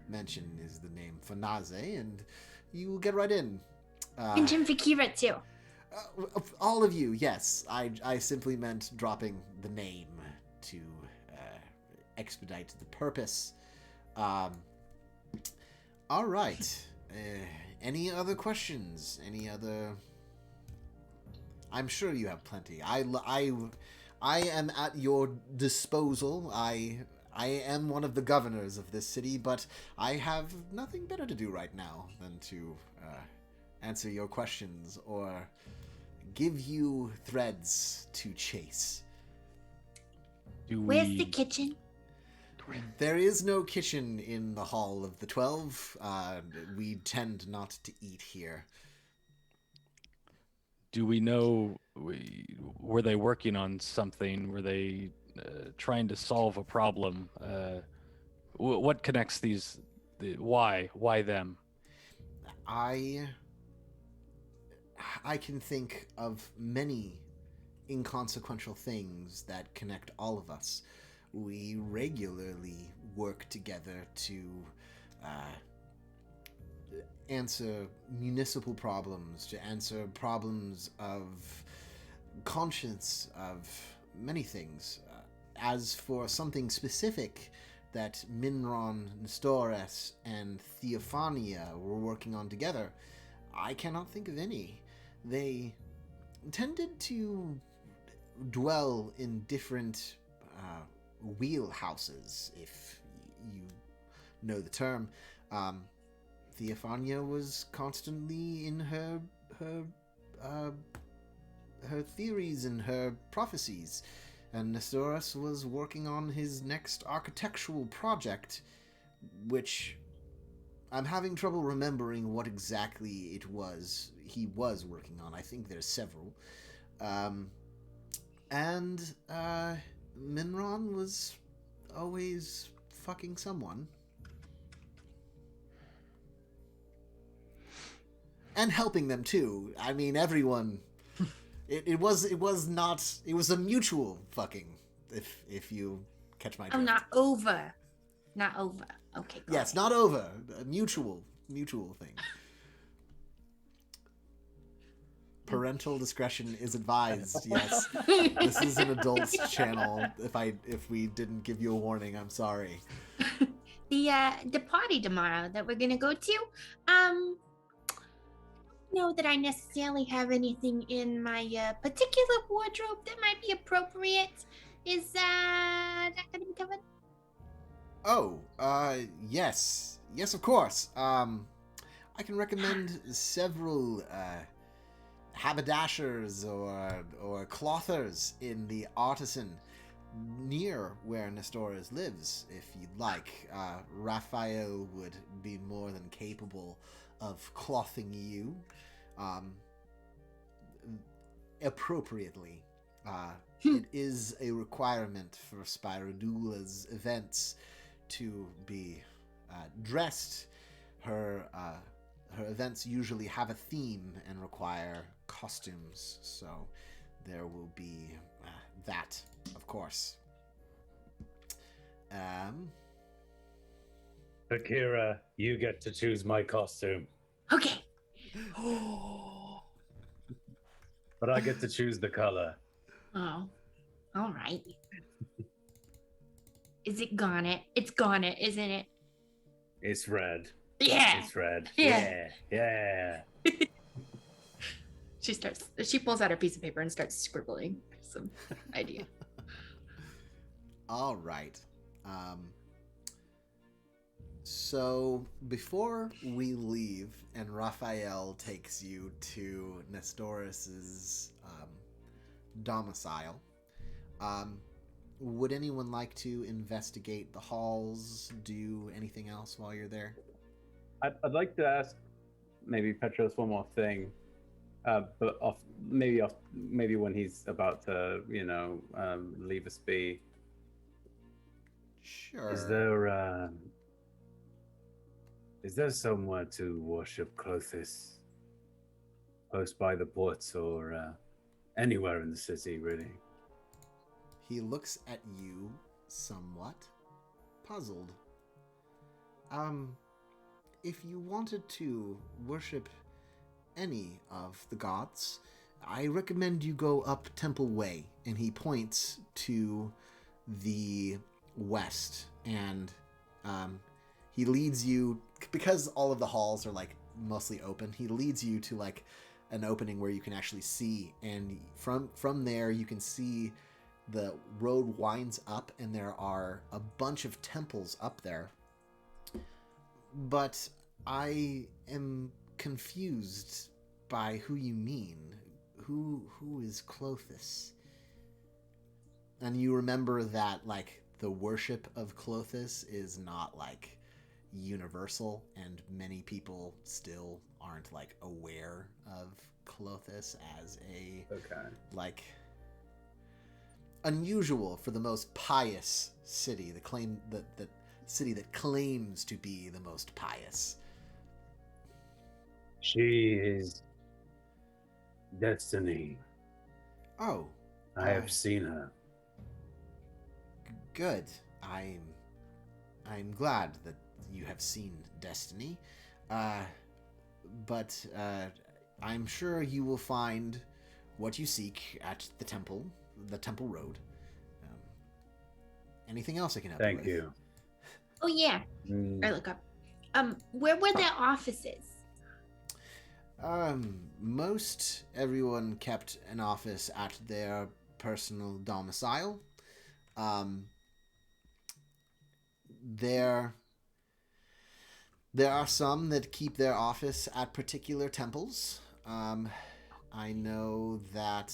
mention is the name Fanaze, and you will get right in. Mention Vikira too. All of you, yes. I simply meant dropping the name to expedite the purpose. All right. Any other questions? Any other? I'm sure you have plenty. I am at your disposal. I am one of the governors of this city, but I have nothing better to do right now than to answer your questions or give you threads to chase. Where's the kitchen? There is no kitchen in the Hall of the 12. We tend not to eat here. Do we know, were they working on something? Were they trying to solve a problem? What connects these? Why them? I can think of many inconsequential things that connect all of us. We regularly work together to answer municipal problems, to answer problems of conscience, of many things. As for something specific that Minron, Nestores, and Theophania were working on together, I cannot think of any. They tended to dwell in different wheelhouses, if you know the term. Theophania was constantly in her theories and her prophecies, and Nestores was working on his next architectural project, which I'm having trouble remembering what exactly it was he was working on. I think there's several. And Minron was always fucking someone. And helping them too. I mean, everyone. It was a mutual fucking. If you catch my drift. Oh, not over. Not over. Okay. Yes, not over. A mutual thing. Parental discretion is advised. Yes, this is an adults channel. If we didn't give you a warning, I'm sorry. The party tomorrow that we're gonna go to. Know that I necessarily have anything in my particular wardrobe that might be appropriate. Is that gonna be covered? Oh, yes, of course. I can recommend several haberdashers or clothers in the artisan near where Nestores lives, if you'd like. Raphael would be more than capable of clothing you appropriately. It is a requirement for Spyrodula's events to be dressed. Her events usually have a theme and require costumes, so there will be that, of course. Akira, you get to choose my costume. Okay. But I get to choose the color. Oh, all right. Is it Garnet? It's Garnet, isn't it? It's red. Yeah. It's red. Yeah. Yeah. She pulls out a piece of paper and starts scribbling some idea. All right. So before we leave and Raphael takes you to Nestoris's domicile, would anyone like to investigate the halls? Do anything else while you're there? I'd like to ask maybe Petros one more thing, but maybe when he's about to, leave us be. Sure. Is there somewhere to worship Clothis? Close by the ports or anywhere in the city, really? He looks at you somewhat puzzled. If you wanted to worship any of the gods, I recommend you go up Temple Way. And he points to the west, and he leads you, because all of the halls are like mostly open, he leads you to like an opening where you can actually see, and from there you can see the road winds up, and there are a bunch of temples up there. But I am confused by who you mean. Who is Clothis? And you remember that like the worship of Clothis is not like universal, and many people still aren't like aware of Clothis as a like unusual for the most pious city, the city that claims to be the most pious. She is Destiny. Oh, I have seen her. Good. I'm glad that you have seen Destiny. But I'm sure you will find what you seek at the Temple Road. Anything else I can help you with? Thank you. Oh yeah. I look up. Where were their offices? Most everyone kept an office at their personal domicile. There are some that keep their office at particular temples. I know that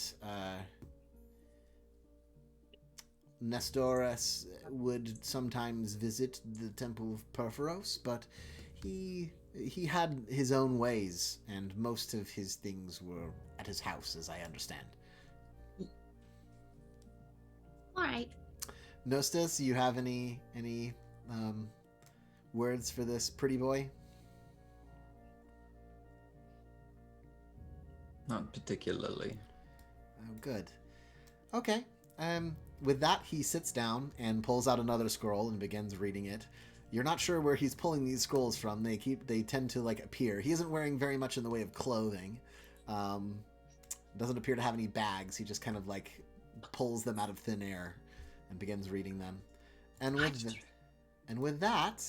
Nestorus would sometimes visit the Temple of Perforos, but he had his own ways, and most of his things were at his house, as I understand. All right. Nostos, you have any words for this pretty boy? Not particularly. Oh, good. Okay. With that, he sits down and pulls out another scroll and begins reading it. You're not sure where he's pulling these scrolls from. They tend to like appear. He isn't wearing very much in the way of clothing. Doesn't appear to have any bags. He just kind of like pulls them out of thin air and begins reading them. And with that,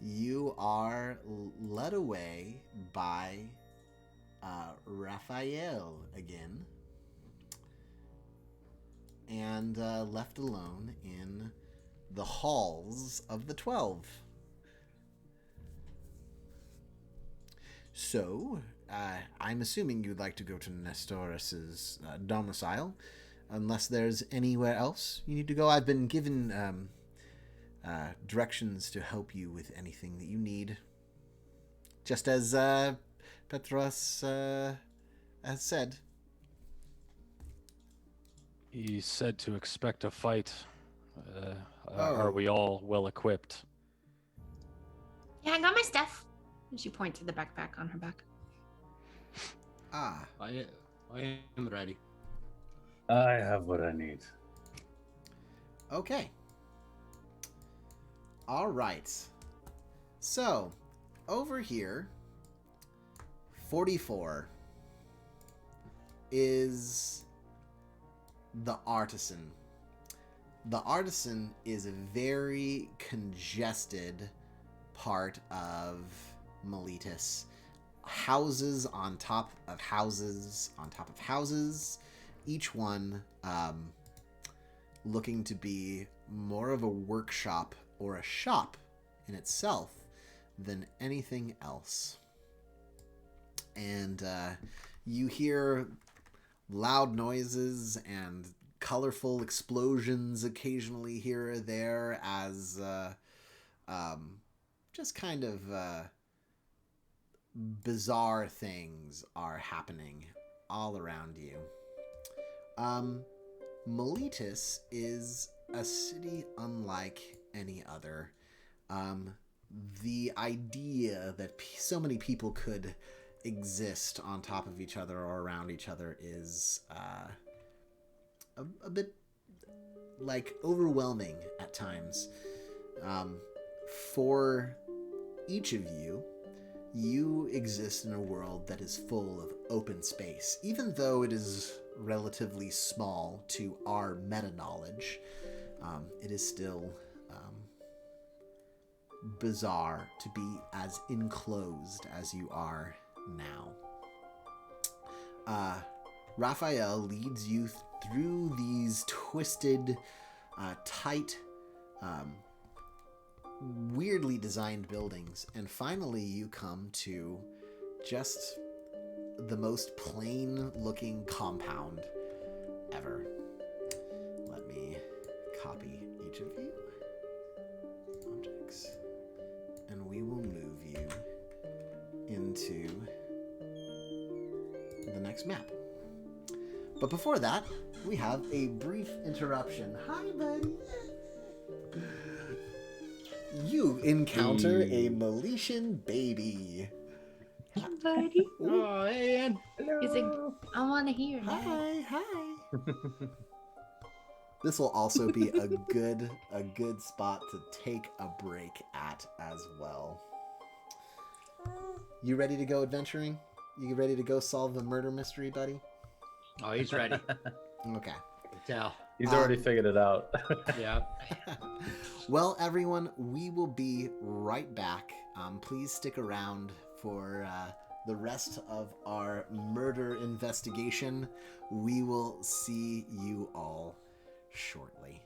you are led away by Raphael again, and left alone in the halls of the 12. So, I'm assuming you'd like to go to Nestorus's domicile, unless there's anywhere else you need to go. I've been given directions to help you with anything that you need, just as Petros has said. He said to expect a fight. Are we all well equipped? Yeah, I got my stuff. And she points to the backpack on her back. Ah. I am ready. I have what I need. Okay. All right. So, over here, 44 is the artisan. The artisan is a very congested part of Meletis. Houses on top of houses on top of houses, each one looking to be more of a workshop or a shop in itself than anything else. And you hear loud noises and colorful explosions occasionally here or there as just kind of bizarre things are happening all around you. Meletus is a city unlike any other. The idea that so many people could exist on top of each other or around each other is a bit like overwhelming at times. For each of you, you exist in a world that is full of open space. Even though it is relatively small to our meta-knowledge, it is still bizarre to be as enclosed as you are now. Raphael leads you through these twisted, tight, weirdly designed buildings, and finally you come to just the most plain looking compound ever. Let me copy each of you objects, and we will move you into the next map. But before that, we have a brief interruption. Hi, buddy. You encounter a Meletian baby. Hey, buddy. Oh, hey, Ann. He's like, I want to hear. Hi, hi. This will also be a good spot to take a break at as well. You ready to go adventuring? You ready to go solve the murder mystery, buddy? Oh, he's ready. Okay. I can tell. He's already figured it out. Yeah. Well, everyone, we will be right back. Please stick around for the rest of our murder investigation. We will see you all shortly.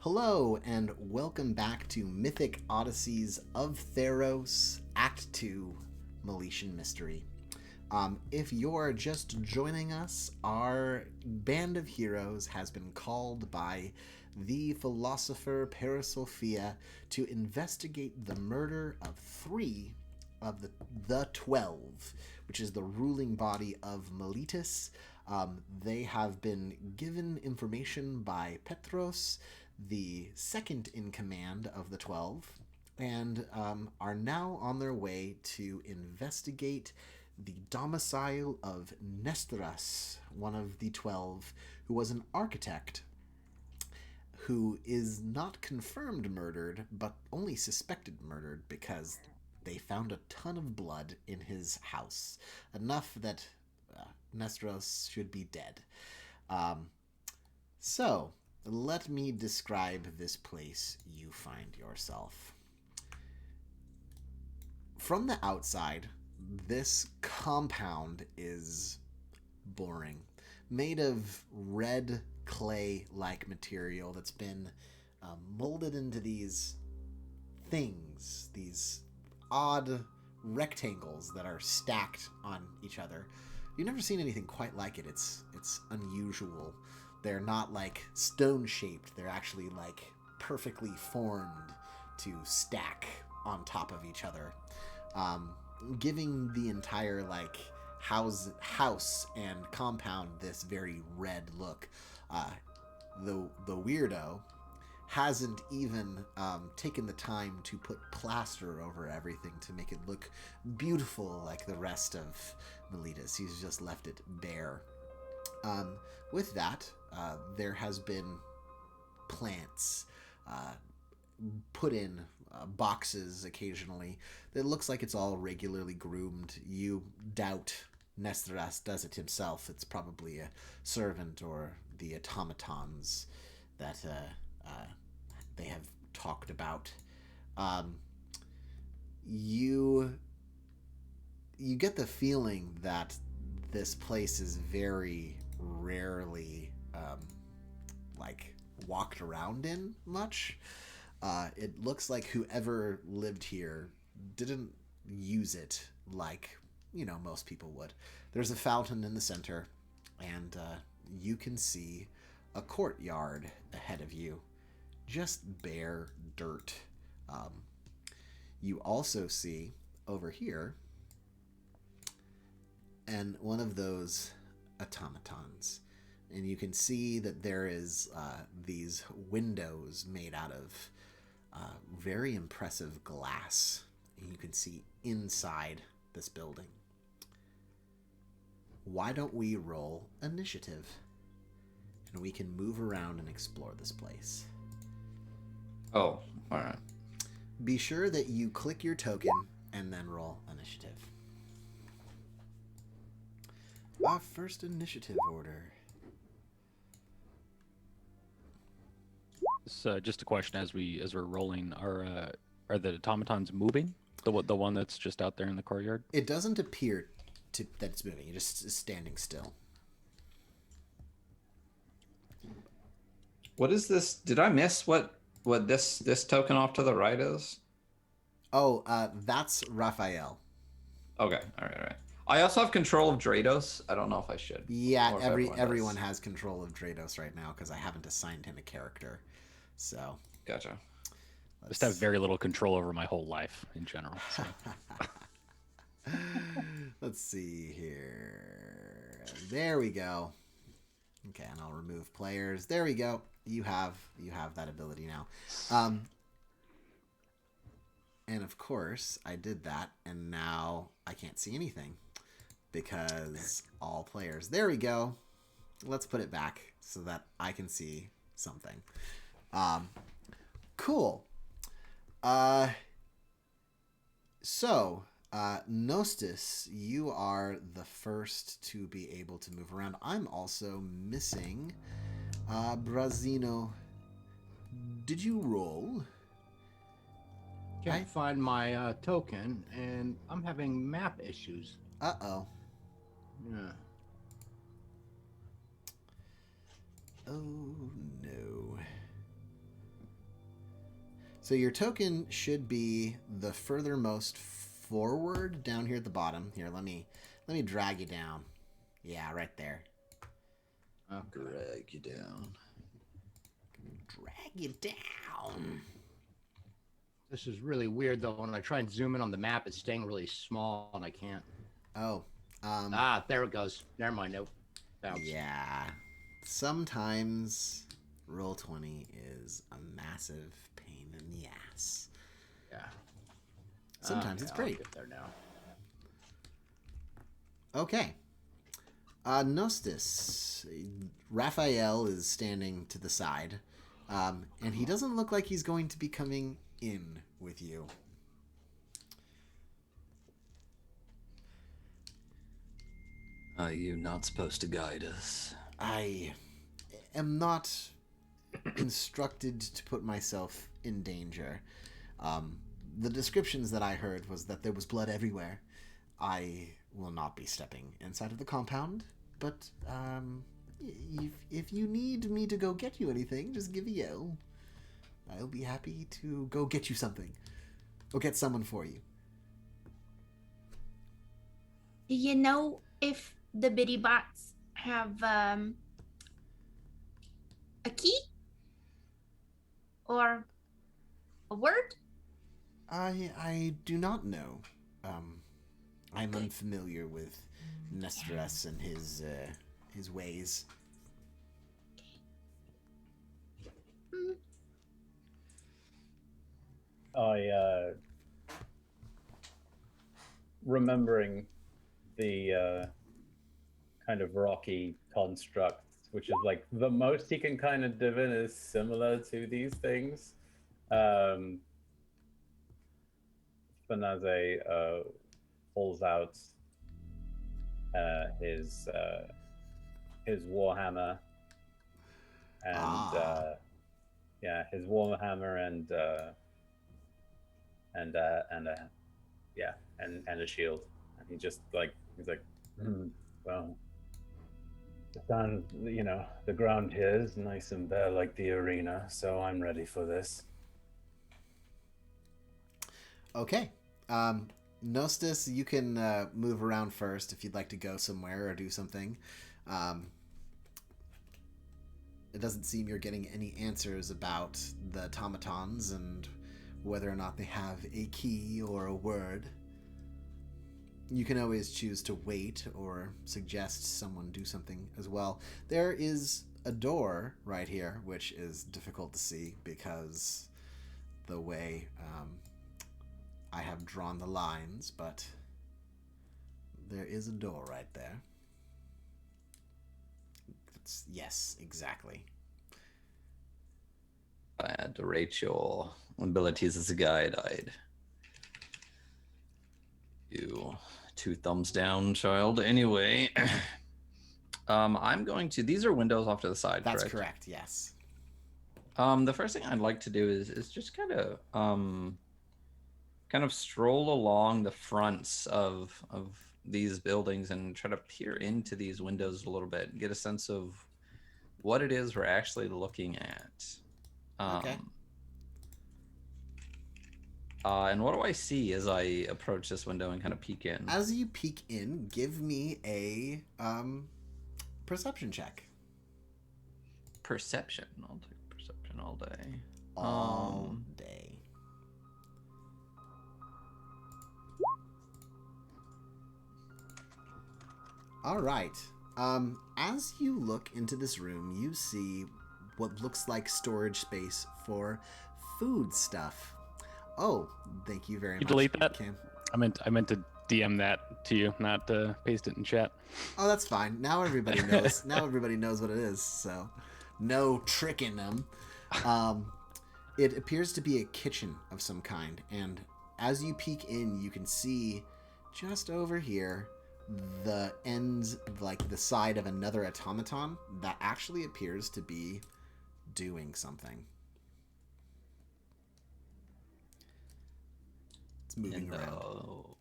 Hello, and welcome back to Mythic Odysseys of Theros, Act 2, Meletian Mystery. If you're just joining us, our band of heroes has been called by the philosopher Parasophia to investigate the murder of 3 of the 12, which is the ruling body of Meletis. They have been given information by Petros, the second in command of the 12, and are now on their way to investigate the domicile of Nestoras, one of the 12, who was an architect who is not confirmed murdered, but only suspected murdered because they found a ton of blood in his house, enough that Nestoras should be dead. So, let me describe this place you find yourself. From the outside, this compound is boring, made of red clay-like material that's been molded into these things, these odd rectangles that are stacked on each other. You've never seen anything quite like it. It's unusual. They're not like stone-shaped. They're actually like perfectly formed to stack on top of each other, giving the entire like house and compound this very red look. The weirdo hasn't even taken the time to put plaster over everything to make it look beautiful like the rest of Meletis. He's just left it bare. With that, there has been plants put in boxes occasionally. It looks like it's all regularly groomed. You doubt Nestoras does it himself. It's probably a servant or the automatons that they have talked about. You get the feeling that this place is very rarely like walked around in much. It looks like whoever lived here didn't use it like, most people would. There's a fountain in the center, and you can see a courtyard ahead of you. Just bare dirt. You also see over here and one of those automatons, and you can see that there is these windows made out of very impressive glass, and you can see inside this building. Why don't we roll initiative, and we can move around and explore this place. Oh, all right. Be sure that you click your token and then roll initiative. Our first initiative order. So just a question as we're rolling: are the automatons moving? The one that's just out there in the courtyard? It doesn't appear that it's moving. It just is standing still. What is this? Did I miss what this token off to the right is? Oh, that's Raphael. Okay, all right. I also have control of Drados. I don't know if I should. Yeah, or if everyone does. has control of Drados right now because I haven't assigned him a character. So Gotcha. Just have very little control over my whole life in general. So. Let's see here. There we go. Okay, and I'll remove players. There we go. You have that ability now. And of course, I did that, and now I can't see anything because all players. There we go. Let's put it back so that I can see something. Cool. So, Nostis, you are the first to be able to move around. I'm also missing Brazino. Did you roll? Can't find my token, and I'm having map issues. Uh-oh. Yeah. Oh, no. So your token should be the furthermost forward down here at the bottom. Here, let me drag you down. Yeah, right there. Drag you down. Drag you down. This is really weird though. When I try and zoom in on the map, it's staying really small and I can't. Oh. There it goes. Never mind. Nope. Bounce. Yeah. Sometimes Roll20 is a massive pain in the ass. Yeah. Sometimes it's I'll great. get there now. Okay. Nostis. Raphael is standing to the side. And he doesn't look like he's going to be coming in with you. Are you not supposed to guide us? I am not instructed to put myself in danger. The descriptions that I heard was that there was blood everywhere. I will not be stepping inside of the compound, but if you need me to go get you anything, just give a yell. I'll be happy to go get you something. Or get someone for you. Do you know if the bitty bots have a key? Or a word? I do not know. I'm unfamiliar with Nestras and his ways. Remembering the kind of rocky construct, which is like the most he can kind of divin is similar to these things. Spinaze pulls out his warhammer and his warhammer and a shield, and he's like, well, the ground here is nice and bare like the arena, so I'm ready for this. Okay. Nostis, you can move around first if you'd like to go somewhere or do something. It doesn't seem you're getting any answers about the automatons and whether or not they have a key or a word. You can always choose to wait or suggest someone do something as well. There is a door right here, which is difficult to see because the way I have drawn the lines, but there is a door right there. Yes, exactly. If I had to rate your abilities as a guide, I'd you 2 thumbs down, child. Anyway, I'm going to. These are windows off to the side. That's correct? correct. Yes. The first thing I'd like to do is just kind of stroll along the fronts of these buildings and try to peer into these windows a little bit and get a sense of what it is we're actually looking at. Okay. And what do I see as I approach this window and kind of peek in? As you peek in, give me a perception check. Perception. I'll take perception all day. All day. All right. As you look into this room, you see what looks like storage space for food stuff. Oh, thank you very much. Delete that. Kim. I meant to DM that to you, not paste it in chat. Oh, that's fine. Now everybody knows. Now everybody knows what it is. So, no tricking them. It appears to be a kitchen of some kind, and as you peek in, you can see just over here the ends, like the side of another automaton that actually appears to be doing something. It's moving around.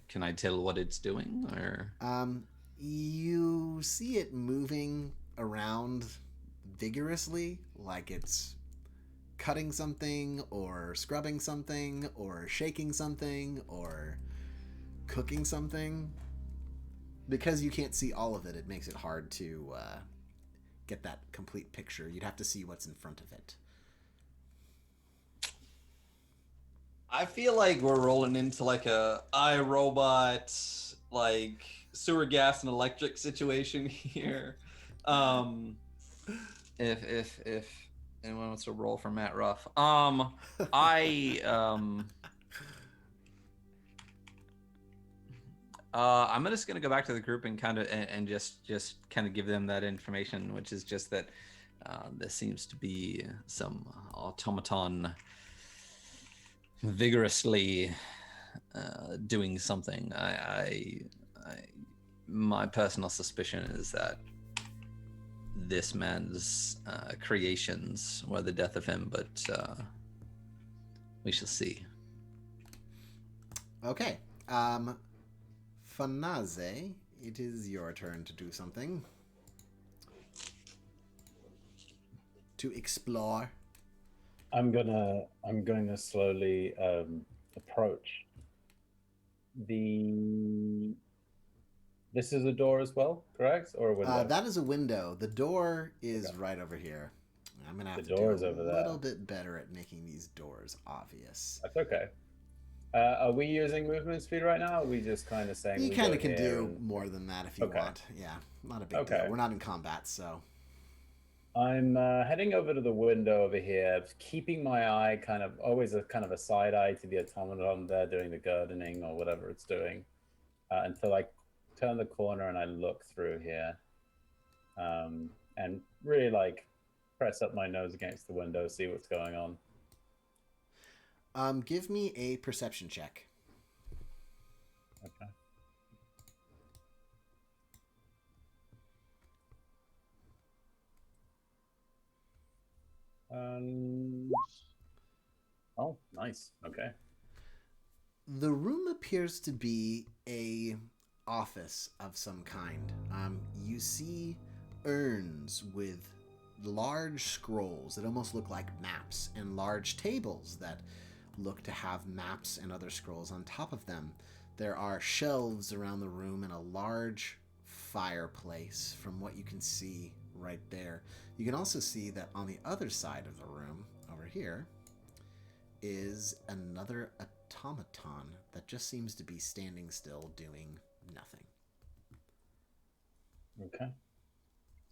Can I tell what it's doing, or? You see it moving around vigorously, like it's cutting something or scrubbing something or shaking something or cooking something. Because you can't see all of it, it makes it hard to get that complete picture. You'd have to see what's in front of it. I feel like we're rolling into like a iRobot, like sewer gas and electric situation here. If anyone wants to roll for Matt Ruff, I'm just gonna go back to the group and kind of and just kind of give them that information, which is just that there seems to be some automaton vigorously doing something. My personal suspicion is that this man's creations were the death of him, but we shall see. Okay. Fanaze, it is your turn to do something. To explore. I'm going to slowly approach the. This is a door as well, correct? Or a window? That is a window. The door is right over here. I'm gonna have to do a little bit better at making these doors obvious. That's okay. Are we using movement speed right now? Or are we just kind of saying you kind of can do more than that if you want. Yeah, not a big deal. We're not in combat, so. I'm heading over to the window over here, keeping my eye kind of always a kind of a side eye to the automaton there doing the gardening or whatever it's doing, until I turn the corner and I look through here, and really like press up my nose against the window, see what's going on. Give me a perception check. Okay. Oh, nice. Okay. The room appears to be a office of some kind. You see urns with large scrolls that almost look like maps, and large tables that look to have maps and other scrolls on top of them. There are shelves around the room and a large fireplace from what you can see right there. You can also see that on the other side of the room, over here, is another automaton that just seems to be standing still doing nothing. Okay.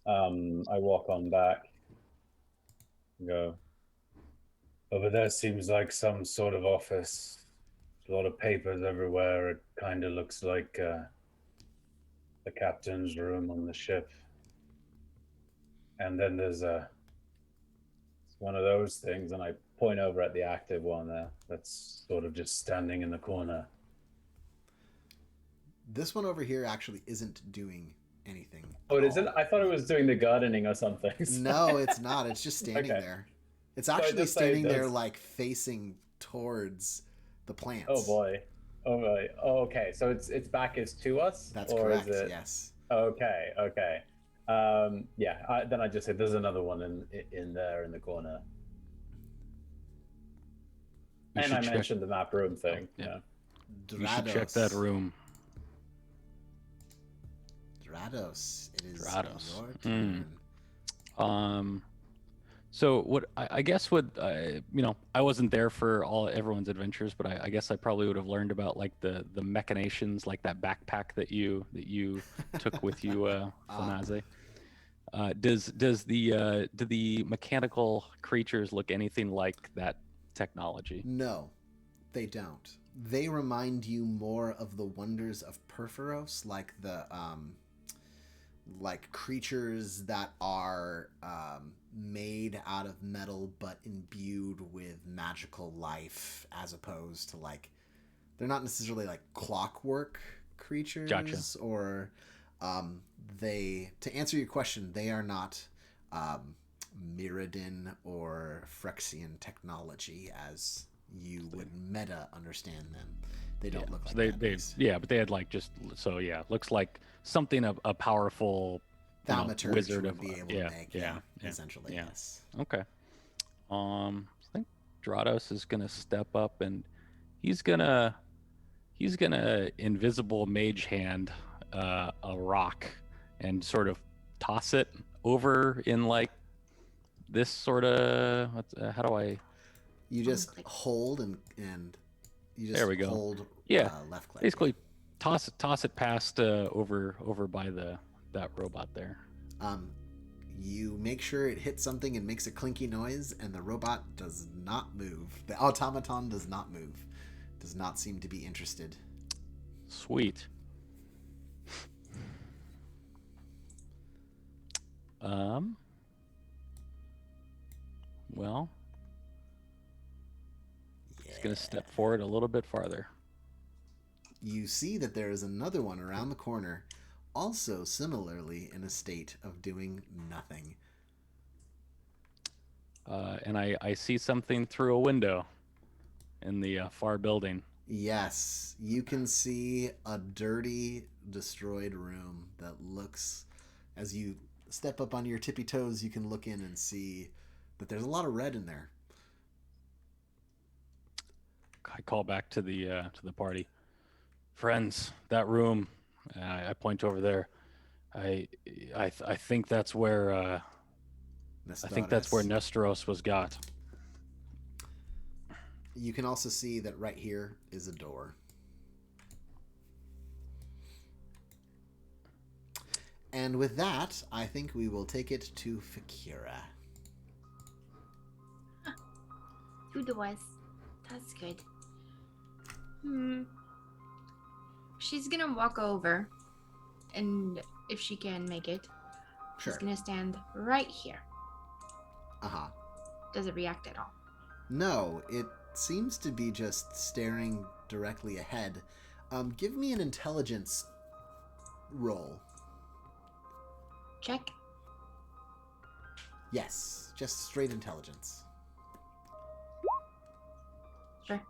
I walk on back. Go. Over there seems like some sort of office. A lot of papers everywhere. It kind of looks like the captain's room on the ship. And then there's one of those things, and I point over at the active one there that's sort of just standing in the corner. This one over here actually isn't doing anything. Oh, it isn't? I thought it was doing the gardening or something. No, it's not. It's just standing there. It's actually standing there, like, facing towards the plants. Oh, boy. Oh, boy. Oh, okay. So its back is to us? That's correct, yes. Okay. Then I just said there's another one in there in the corner. And I mentioned the map room thing. Yeah. You should check that room. Drados. It is your turn. So what I guess what I wasn't there for everyone's adventures, but I guess I probably would have learned about like the machinations, like that backpack that you took with you, Fanaze. Do the mechanical creatures look anything like that technology? No, they don't. They remind you more of the wonders of Perforos, like the like creatures that are made out of metal but imbued with magical life, as opposed to like they're not necessarily like clockwork creatures. Gotcha. Or to answer your question, they are not Mirrodin or Phyrexian technology as you would meta understand them. They don't look like that. But they had like looks like something a powerful thaumaturge wizard would be able to make. Essentially, yes. Okay. Drados is gonna step up and he's gonna invisible mage hand a rock and sort of toss it over in like this sort of how do I? You just hold and you just There we go. hold Yeah, left click. basically toss it past over by that robot there. You make sure it hits something and makes a clinky noise, and the robot does not move. The automaton does not move. Does not seem to be interested. Sweet. Well, he's gonna step forward a little bit farther. You see that there is another one around the corner, also similarly in a state of doing nothing. And I see something through a window in the far building. Yes, you can see a dirty, destroyed room that looks, as you step up on your tippy toes, you can look in and see that there's a lot of red in there. I call back to the party. Friends, that room. I point over there. I think that's where Nesteros was got. You can also see that right here is a door. And with that, I think we will take it to Fakira. Two doors. That's good. She's gonna walk over, and if she can make it, Sure. she's gonna stand right here. Uh-huh. Does it react at all? No, it seems to be just staring directly ahead. Give me an intelligence roll. Check. Yes, just straight intelligence. Sure.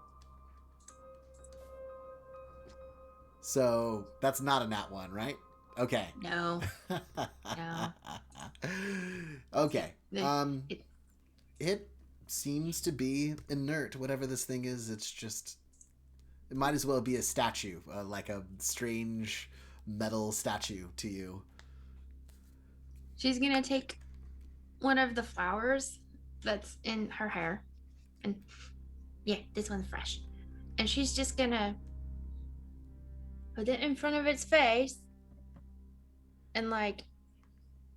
So that's not a nat one, right? Okay. No. No. Okay. It seems to be inert, whatever this thing is. It's just, it might as well be a statue, like a strange metal statue to you. She's gonna take one of the flowers that's in her hair, and yeah, this one's fresh, and she's just gonna put it in front of its face, and like,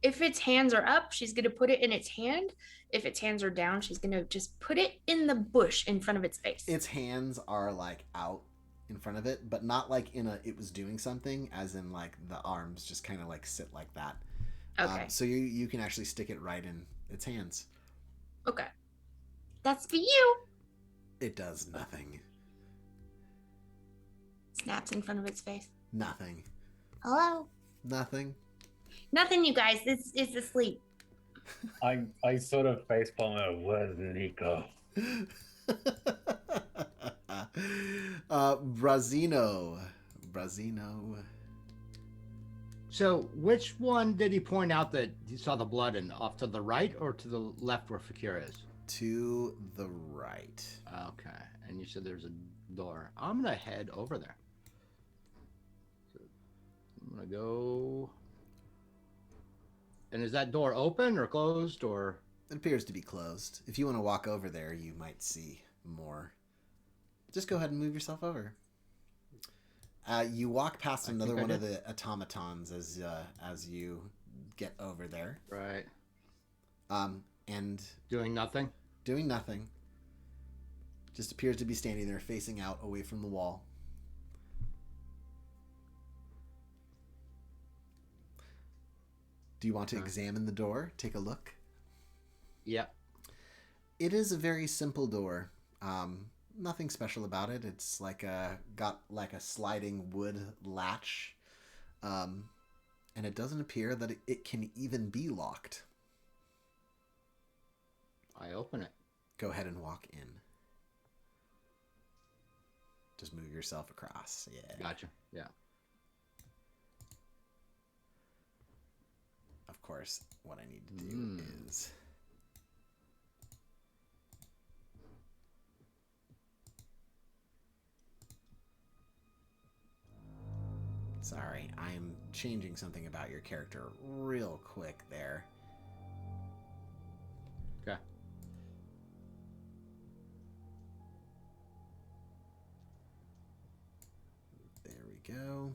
if its hands are up, she's gonna put it in its hand. If its hands are down, she's gonna just put it in the bush in front of its face. Its hands are like out in front of it, but not like in a it was doing something, as in like the arms just kind of like sit like that. Okay. So you can actually stick it right in its hands. Okay. That's for you. It does nothing. Snaps in front of its face. Nothing. Hello. Nothing. Nothing, you guys. This is asleep. I sort of facepalm out. Where's Nico? Brazino. So, which one did he point out that he saw the blood in? Off to the right or to the left where Fakira is? To the right. Okay. And you said there's a door. I'm going to head over there. So, I'm going to go... And is that door open or closed or? It appears to be closed. If you want to walk over there, you might see more. Just go ahead and move yourself over. You walk past another one of the automatons as you get over there. Right. And doing nothing? Doing nothing. Just appears to be standing there facing out away from the wall. Do you want to examine the door? Take a look? Yep. It is a very simple door. Nothing special about it. It's like got like a sliding wood latch. And it doesn't appear that it can even be locked. I open it. Go ahead and walk in. Just move yourself across. Yeah. Gotcha. Yeah. Of course, what I need to do is Sorry, I'm changing something about your character real quick there. Okay. There we go.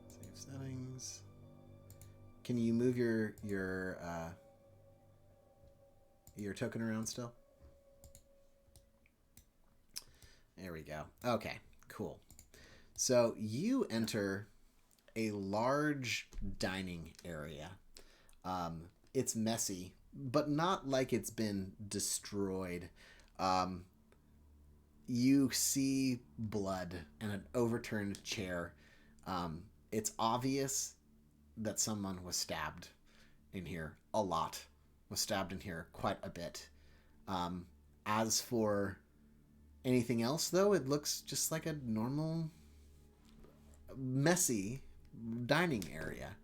Save settings. Can you move your token around still? There we go. Okay, cool. So you enter a large dining area. It's messy, but not like it's been destroyed. You see blood and an overturned chair. It's obvious that someone was stabbed in here a lot. Was stabbed in here quite a bit. As for anything else, though, it looks just like a normal, messy dining area.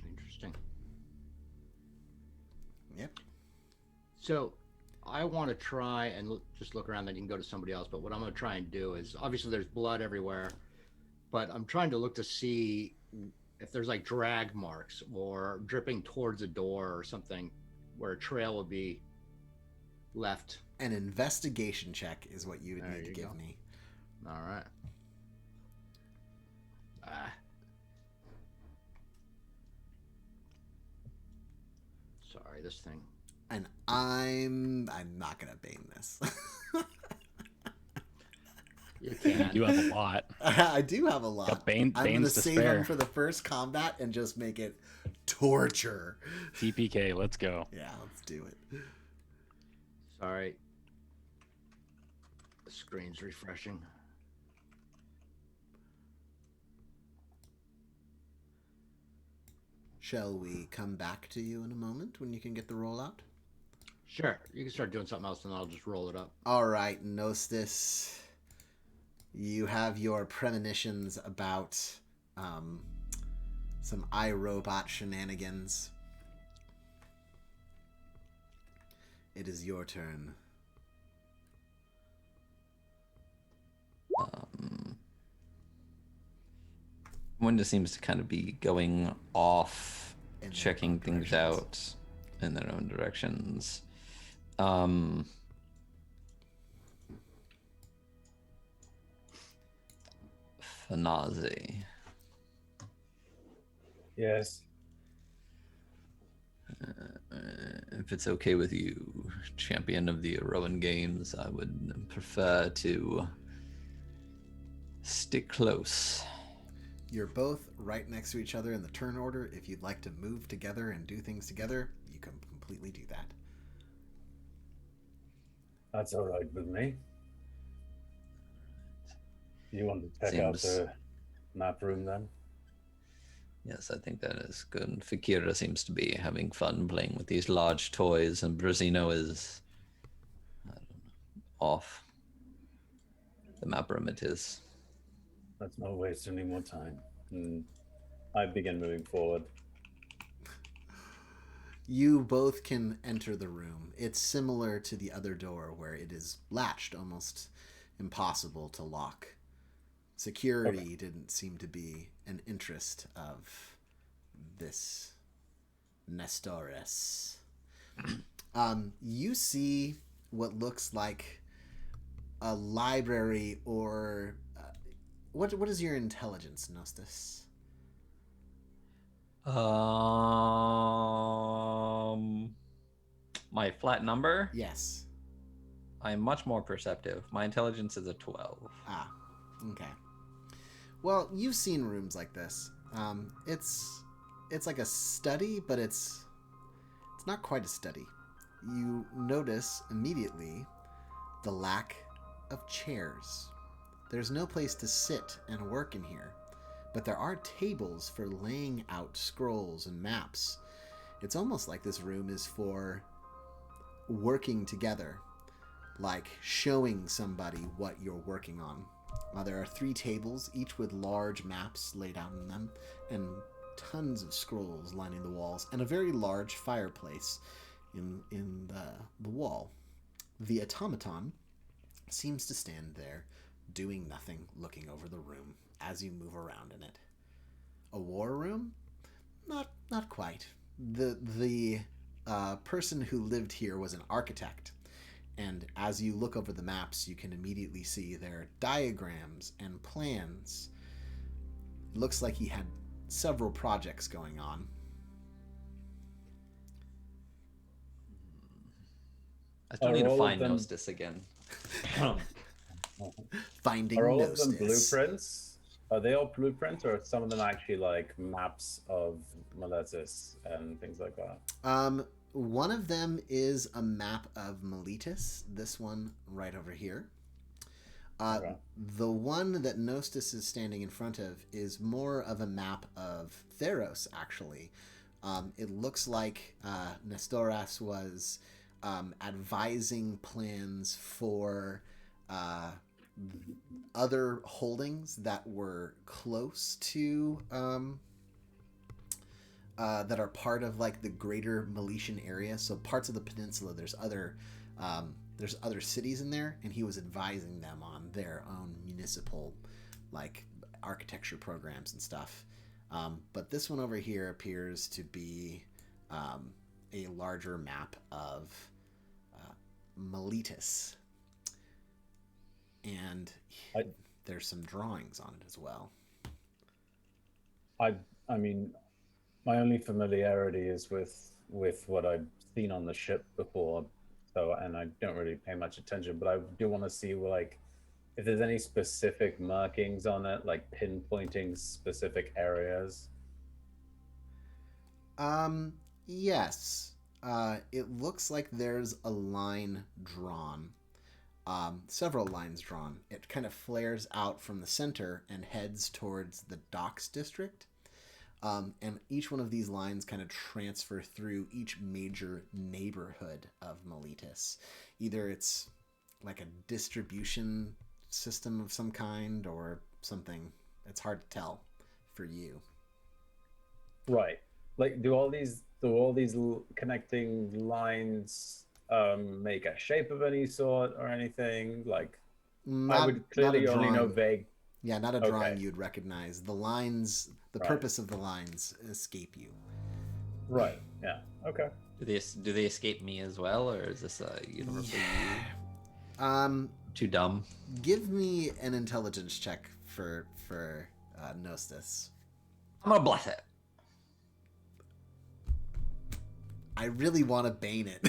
Interesting. Yep. So I want to try and just look around, then you can go to somebody else. But what I'm going to try and do is, obviously there's blood everywhere, but I'm trying to look to see if there's like drag marks or dripping towards a door or something where a trail would be left. An investigation check is what you would There need to you give go. me. All right. Sorry, this thing. And I'm not gonna bane this. You can. You have a lot. I do have a lot. Got Bane, I'm gonna Bane's to save spare. them for the first combat and just make it torture. TPK, let's go. Yeah, let's do it. Sorry. The screen's refreshing. Shall we come back to you in a moment when you can get the roll out? Sure. You can start doing something else and I'll just roll it up. All right, Gnostis. You have your premonitions about some iRobot shenanigans. It is your turn. One just seems to kind of be going off, In their checking own things directions. out in their own directions. Fanazi. Yes. If it's okay with you, champion of the Rowan Games, I would prefer to stick close. You're both right next to each other in the turn order. If you'd like to move together and do things together, you can completely do that. That's all right with me. You want to check out Seems- the map room then? Yes, I think that is good. Fakira seems to be having fun playing with these large toys, and Brazino is, I don't know, off. The map room it is. Let's not waste any more time. I begin moving forward. You both can enter the room. It's similar to the other door where it is latched, almost impossible to lock. Security didn't seem to be an interest of this Nestorus. You see what looks like a library or... what is your intelligence, Gnostis? My flat number? Yes. I'm much more perceptive. My intelligence is a 12. Ah, okay. Well, you've seen rooms like this. It's like a study, but it's not quite a study. You notice immediately the lack of chairs. There's no place to sit and work in here, but there are tables for laying out scrolls and maps. It's almost like this room is for working together, like showing somebody what you're working on. There are 3 tables, each with large maps laid out on them, and tons of scrolls lining the walls, and a very large fireplace in the wall. The automaton seems to stand there, doing nothing, looking over the room as you move around in it. A war room? Not quite. The person who lived here was an architect, and as you look over the maps, you can immediately see their diagrams and plans. It looks like he had several projects going on. I still Are need to all of find them- Nostis again. Finding Are all of them Nostis. blueprints? Are they all blueprints, or are some of them actually like maps of Meletis and things like that? One of them is a map of Meletis. This one right over here. Okay. The one that Nostis is standing in front of is more of a map of Theros, actually. It looks like Nestoras was advising plans for other holdings that were close to that are part of like the greater Meletian area. So parts of the peninsula, there's other cities in there, and he was advising them on their own municipal like architecture programs and stuff. But this one over here appears to be a larger map of Meletis, and there's some drawings on it as well. I mean, my only familiarity is with what I've seen on the ship before, so, and I don't really pay much attention, but I do want to see like if there's any specific markings on it, like pinpointing specific areas. Yes. It looks like there's a line drawn. Several lines drawn. It kind of flares out from the center and heads towards the docks district. And each one of these lines kind of transfer through each major neighborhood of Meletis. Either it's like a distribution system of some kind or something. It's hard to tell for you. Right. Like, do all these connecting lines make a shape of any sort or anything? Like, I would clearly only know vague. Yeah, not a drawing you'd recognize. The lines, the purpose of the lines escape you. Right. Yeah. Okay. Do they escape me as well, or is this a universal? Too dumb. Give me an intelligence check for Nostis. I'm gonna bluff it. I really want to bane it.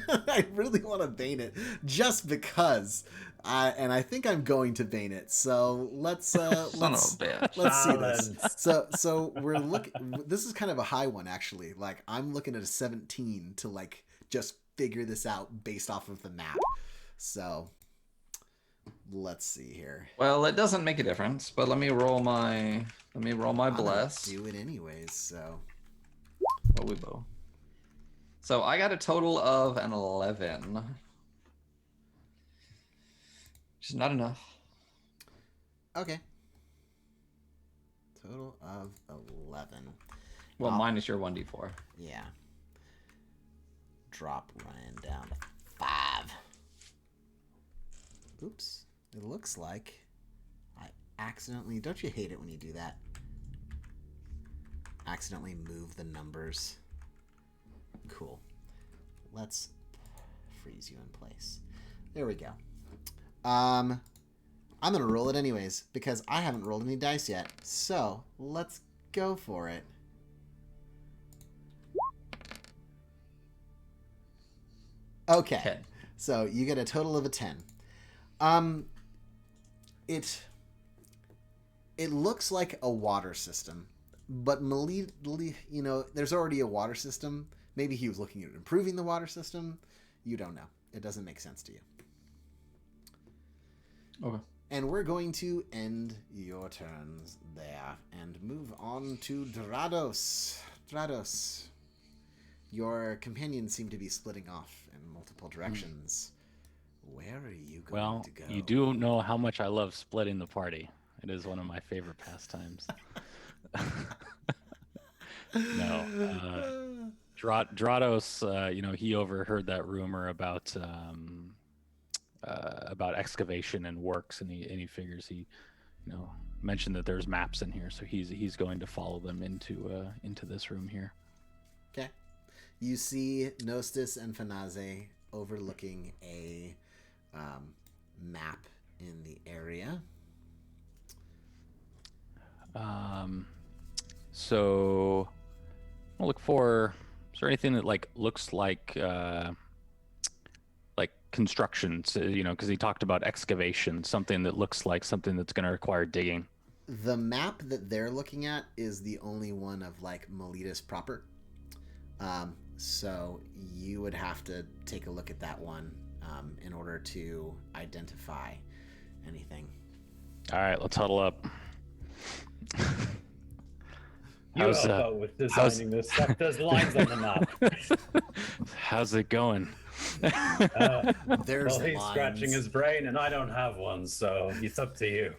I really want to bane it just because. And I think I'm going to bane it. So let's see this. So we're looking. This is kind of a high one, actually. Like, I'm looking at a 17 to like just figure this out based off of the map. So let's see here. Well, it doesn't make a difference, but let me roll my bless. Do it anyways. So. Well, we both. So I got a total of an 11. Which is not enough. Okay. Total of 11. Well, minus your 1d4. Yeah. Drop Ryan down to 5. Oops. It looks like I accidentally... Don't you hate it when you do that? Accidentally move the numbers. Cool. Let's freeze you in place. There we go. I'm going to roll it anyways, because I haven't rolled any dice yet. So, let's go for it. Okay. 10. So, you get a total of a 10. It looks like a water system, but there's already a water system. Maybe he was looking at improving the water system. You don't know. It doesn't make sense to you. Okay. And we're going to end your turns there and move on to Drados. Drados, your companions seem to be splitting off in multiple directions. Where are you going to go? You do know how much I love splitting the party. It is one of my favorite pastimes. No. Drados, he overheard that rumor about excavation and works, and he figures he, mentioned that there's maps in here, so he's going to follow them into this room here. Okay. You see Nostis and Fanaze overlooking a map in the area. So I'll look for. Is there anything that looks like construction? Because he talked about excavation, something that looks like something that's going to require digging. The map that they're looking at is the only one of Meletis proper. So you would have to take a look at that one in order to identify anything. All right, let's huddle up. You help out with designing this stuff. There's lines on the map. How's it going? There's he's lines. scratching his brain, and I don't have one, so it's up to you.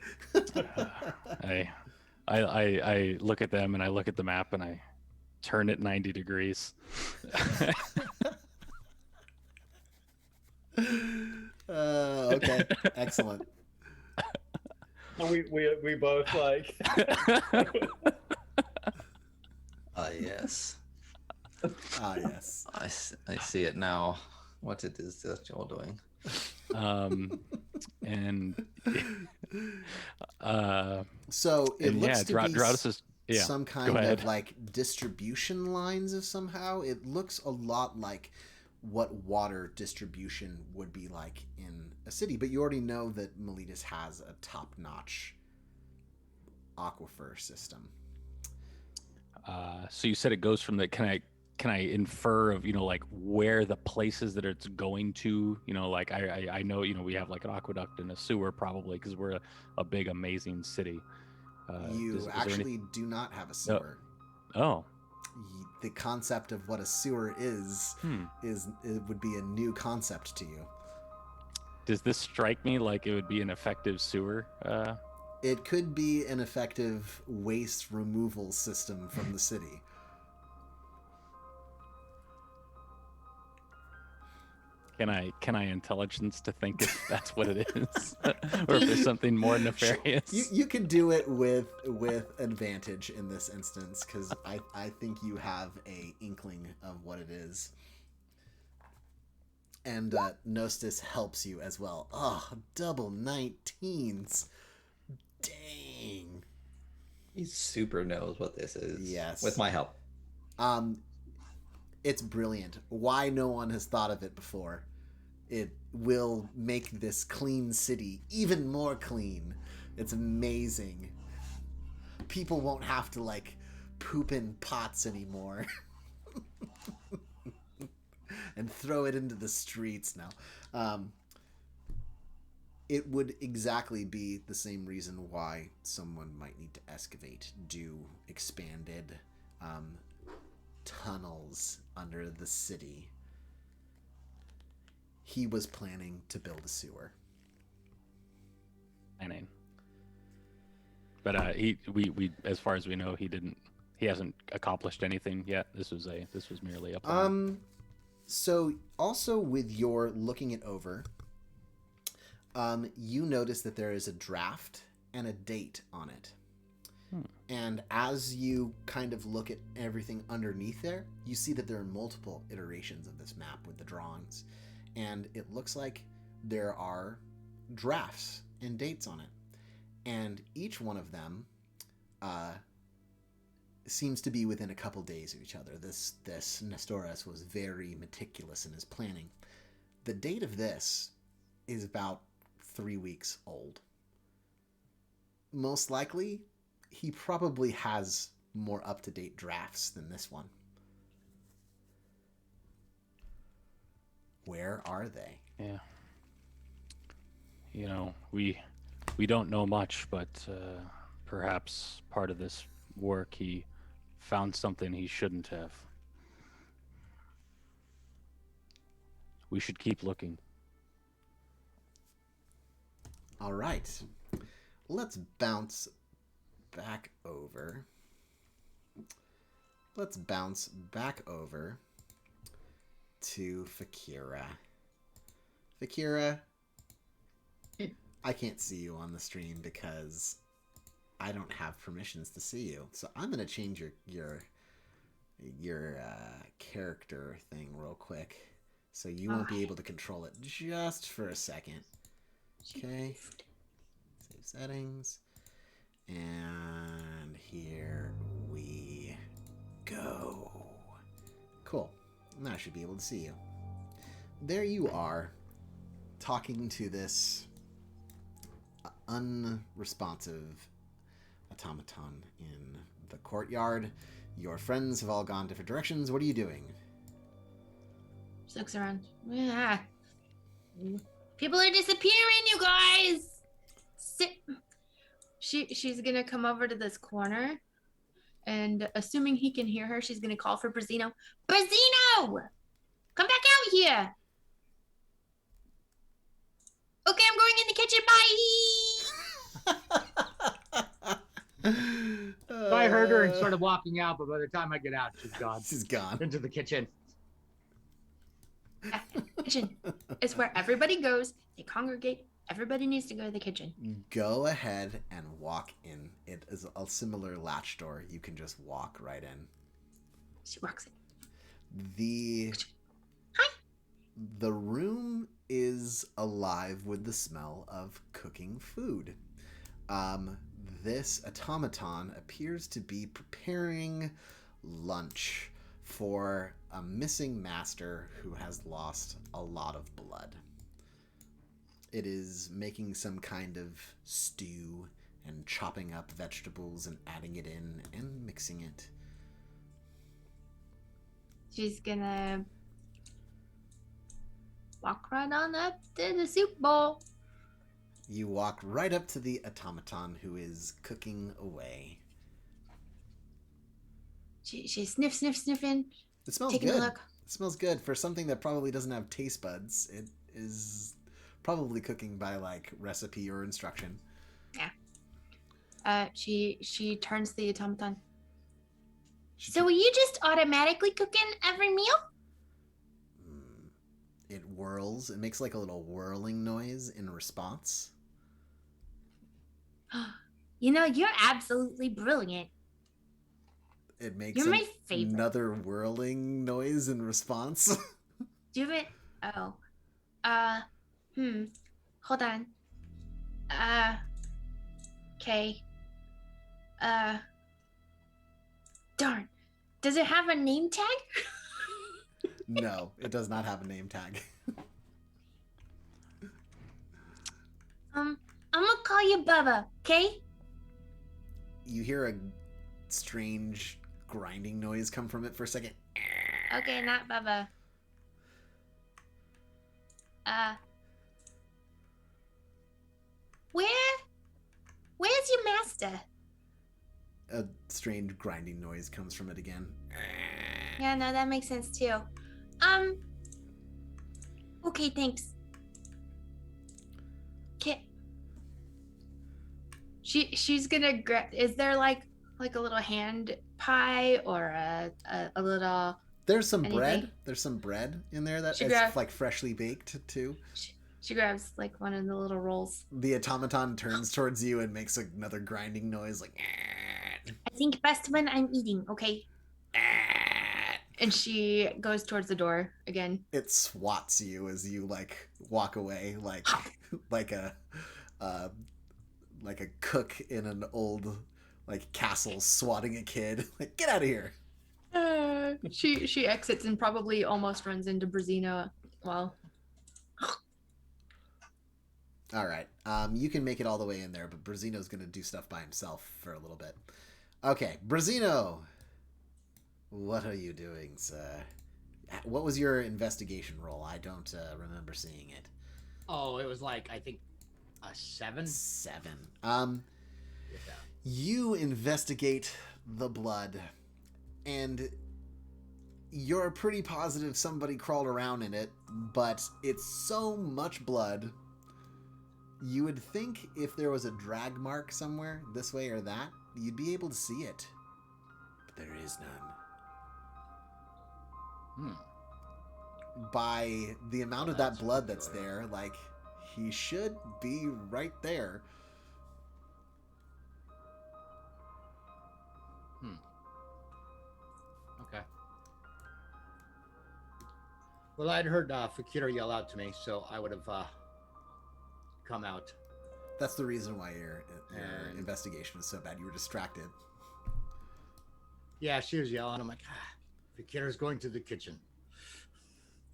I look at them, and I look at the map, and I turn it 90 degrees. Okay, excellent. We both Yes. Yes. I see it now. What it is that you're doing. So it looks to be Drados is, some kind of distribution lines of somehow. It looks a lot like what water distribution would be like in a city, but you already know that Meletis has a top-notch aquifer system. So you said it goes from the. Can I infer of where the places that it's going to? I know we have an aqueduct and a sewer probably because we're a big amazing city. You actually do not have a sewer. Oh. The concept of what a sewer is it would be a new concept to you. Does this strike me like it would be an effective sewer? It could be an effective waste removal system from the city. Can I intelligence to think if that's what it is, or if there's something more nefarious? You can do it with advantage in this instance because I think you have a inkling of what it is. And Nostis helps you as well. Oh, double 19s. Dang. He super knows what this is. Yes. With my help. It's brilliant. Why no one has thought of it before. It will make this clean city even more clean. It's amazing. People won't have to poop in pots anymore. And throw it into the streets now. It would exactly be the same reason why someone might need to excavate, do expanded tunnels under the city. He was planning to build a sewer. Planning. But we as far as we know, he hasn't accomplished anything yet. This was merely a plan. So also with your looking it over, you notice that there is a draft and a date on it. And as you kind of look at everything underneath there, you see that there are multiple iterations of this map with the drawings. And it looks like there are drafts and dates on it. And each one of them seems to be within a couple days of each other. This Nestoras was very meticulous in his planning. The date of this is about 3 weeks old. Most likely, he probably has more up-to-date drafts than this one. Where are they? Yeah. We don't know much, but perhaps part of this work he found something he shouldn't have. We should keep looking. All right. Let's bounce back over. to Fakira. Fakira, I can't see you on the stream because I don't have permissions to see you. So I'm gonna change your character thing real quick, so you won't be able to control it just for a second. Okay. Save settings. And here we go. Cool. Now I should be able to see you. There you are, talking to this unresponsive automaton in the courtyard. Your friends have all gone different directions. What are you doing? She looks around. Yeah. People are disappearing, you guys. She's gonna come over to this corner, and assuming he can hear her, she's gonna call for Brazino. Brazino, come back out here. Okay, I'm going in the kitchen. Bye. So I heard her and started walking out, but by the time I get out, she's gone. She's gone. Into the kitchen. Kitchen is where everybody goes. They congregate. Everybody needs to go to the kitchen. Go ahead and walk in. It is a similar latch door. You can just walk right in. She walks in. The room is alive with the smell of cooking food. This automaton appears to be preparing lunch for a missing master who has lost a lot of blood. It is making some kind of stew and chopping up vegetables and adding it in and mixing it. She's gonna walk right on up to the soup bowl. You walk right up to the automaton who is cooking away. She sniffing. It smells taking good. a look. It smells good for something that probably doesn't have taste buds. It is probably cooking by like recipe or instruction. Yeah. She turns to the automaton. So are you just automatically cooking every meal? It whirls. It makes like a little whirling noise in response. You know, you're absolutely brilliant. It makes You're my favorite. another whirling noise in response. Do you have it? Oh. Hold on. Okay. Darn. Does it have a name tag? No, it does not have a name tag. I'm gonna call you Bubba, okay? You hear a strange grinding noise come from it for a second. Okay, not Bubba. Where's your master? A strange grinding noise comes from it again. Yeah, no, that makes sense too. Okay, thanks. Okay. She's gonna grab. Is there like a little hand pie or a little? There's some anything? bread. There's some bread in there that She is grabs- like freshly baked too. She grabs like one of the little rolls. The automaton turns towards you and makes another grinding noise like. I think best when I'm eating. Okay. And she goes towards the door again. It swats you as you like walk away like like a cook in an old like castle swatting a kid. Like, get out of here. She exits and probably almost runs into Brazino. Well, all right. You can make it all the way in there, but Brazino's gonna do stuff by himself for a little bit. Okay, Brazino. What are you doing, sir? What was your investigation roll? I don't remember seeing it. Oh, it was like, I think, a 7? 7. You investigate the blood, and you're pretty positive somebody crawled around in it, but it's so much blood. You would think if there was a drag mark somewhere, this way or that, you'd be able to see it. But there is none. by the amount of that blood that's there, like, he should be right there. Okay. Well, I'd heard Fakira yell out to me, so I would have come out. That's the reason why your And- investigation was so bad. You were distracted. Yeah, she was yelling. I'm like, Fakira's going to the kitchen.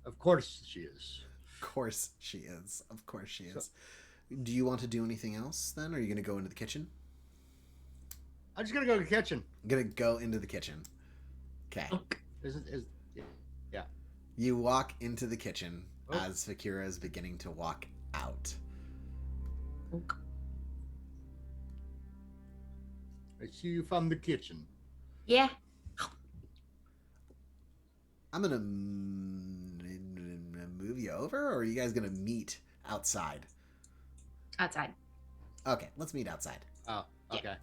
Of course she is. Of course she is. Of course she is. Do you want to do anything else then? Or are you going to go into the kitchen? I'm just gonna go to the kitchen. I'm going to go into the kitchen. Okay. Yeah. You walk into the kitchen Oh. as Fakira is beginning to walk out. I see you from the kitchen. Yeah. I'm going to move you over, or are you guys going to meet outside? Outside. Okay, let's meet outside. Oh, okay.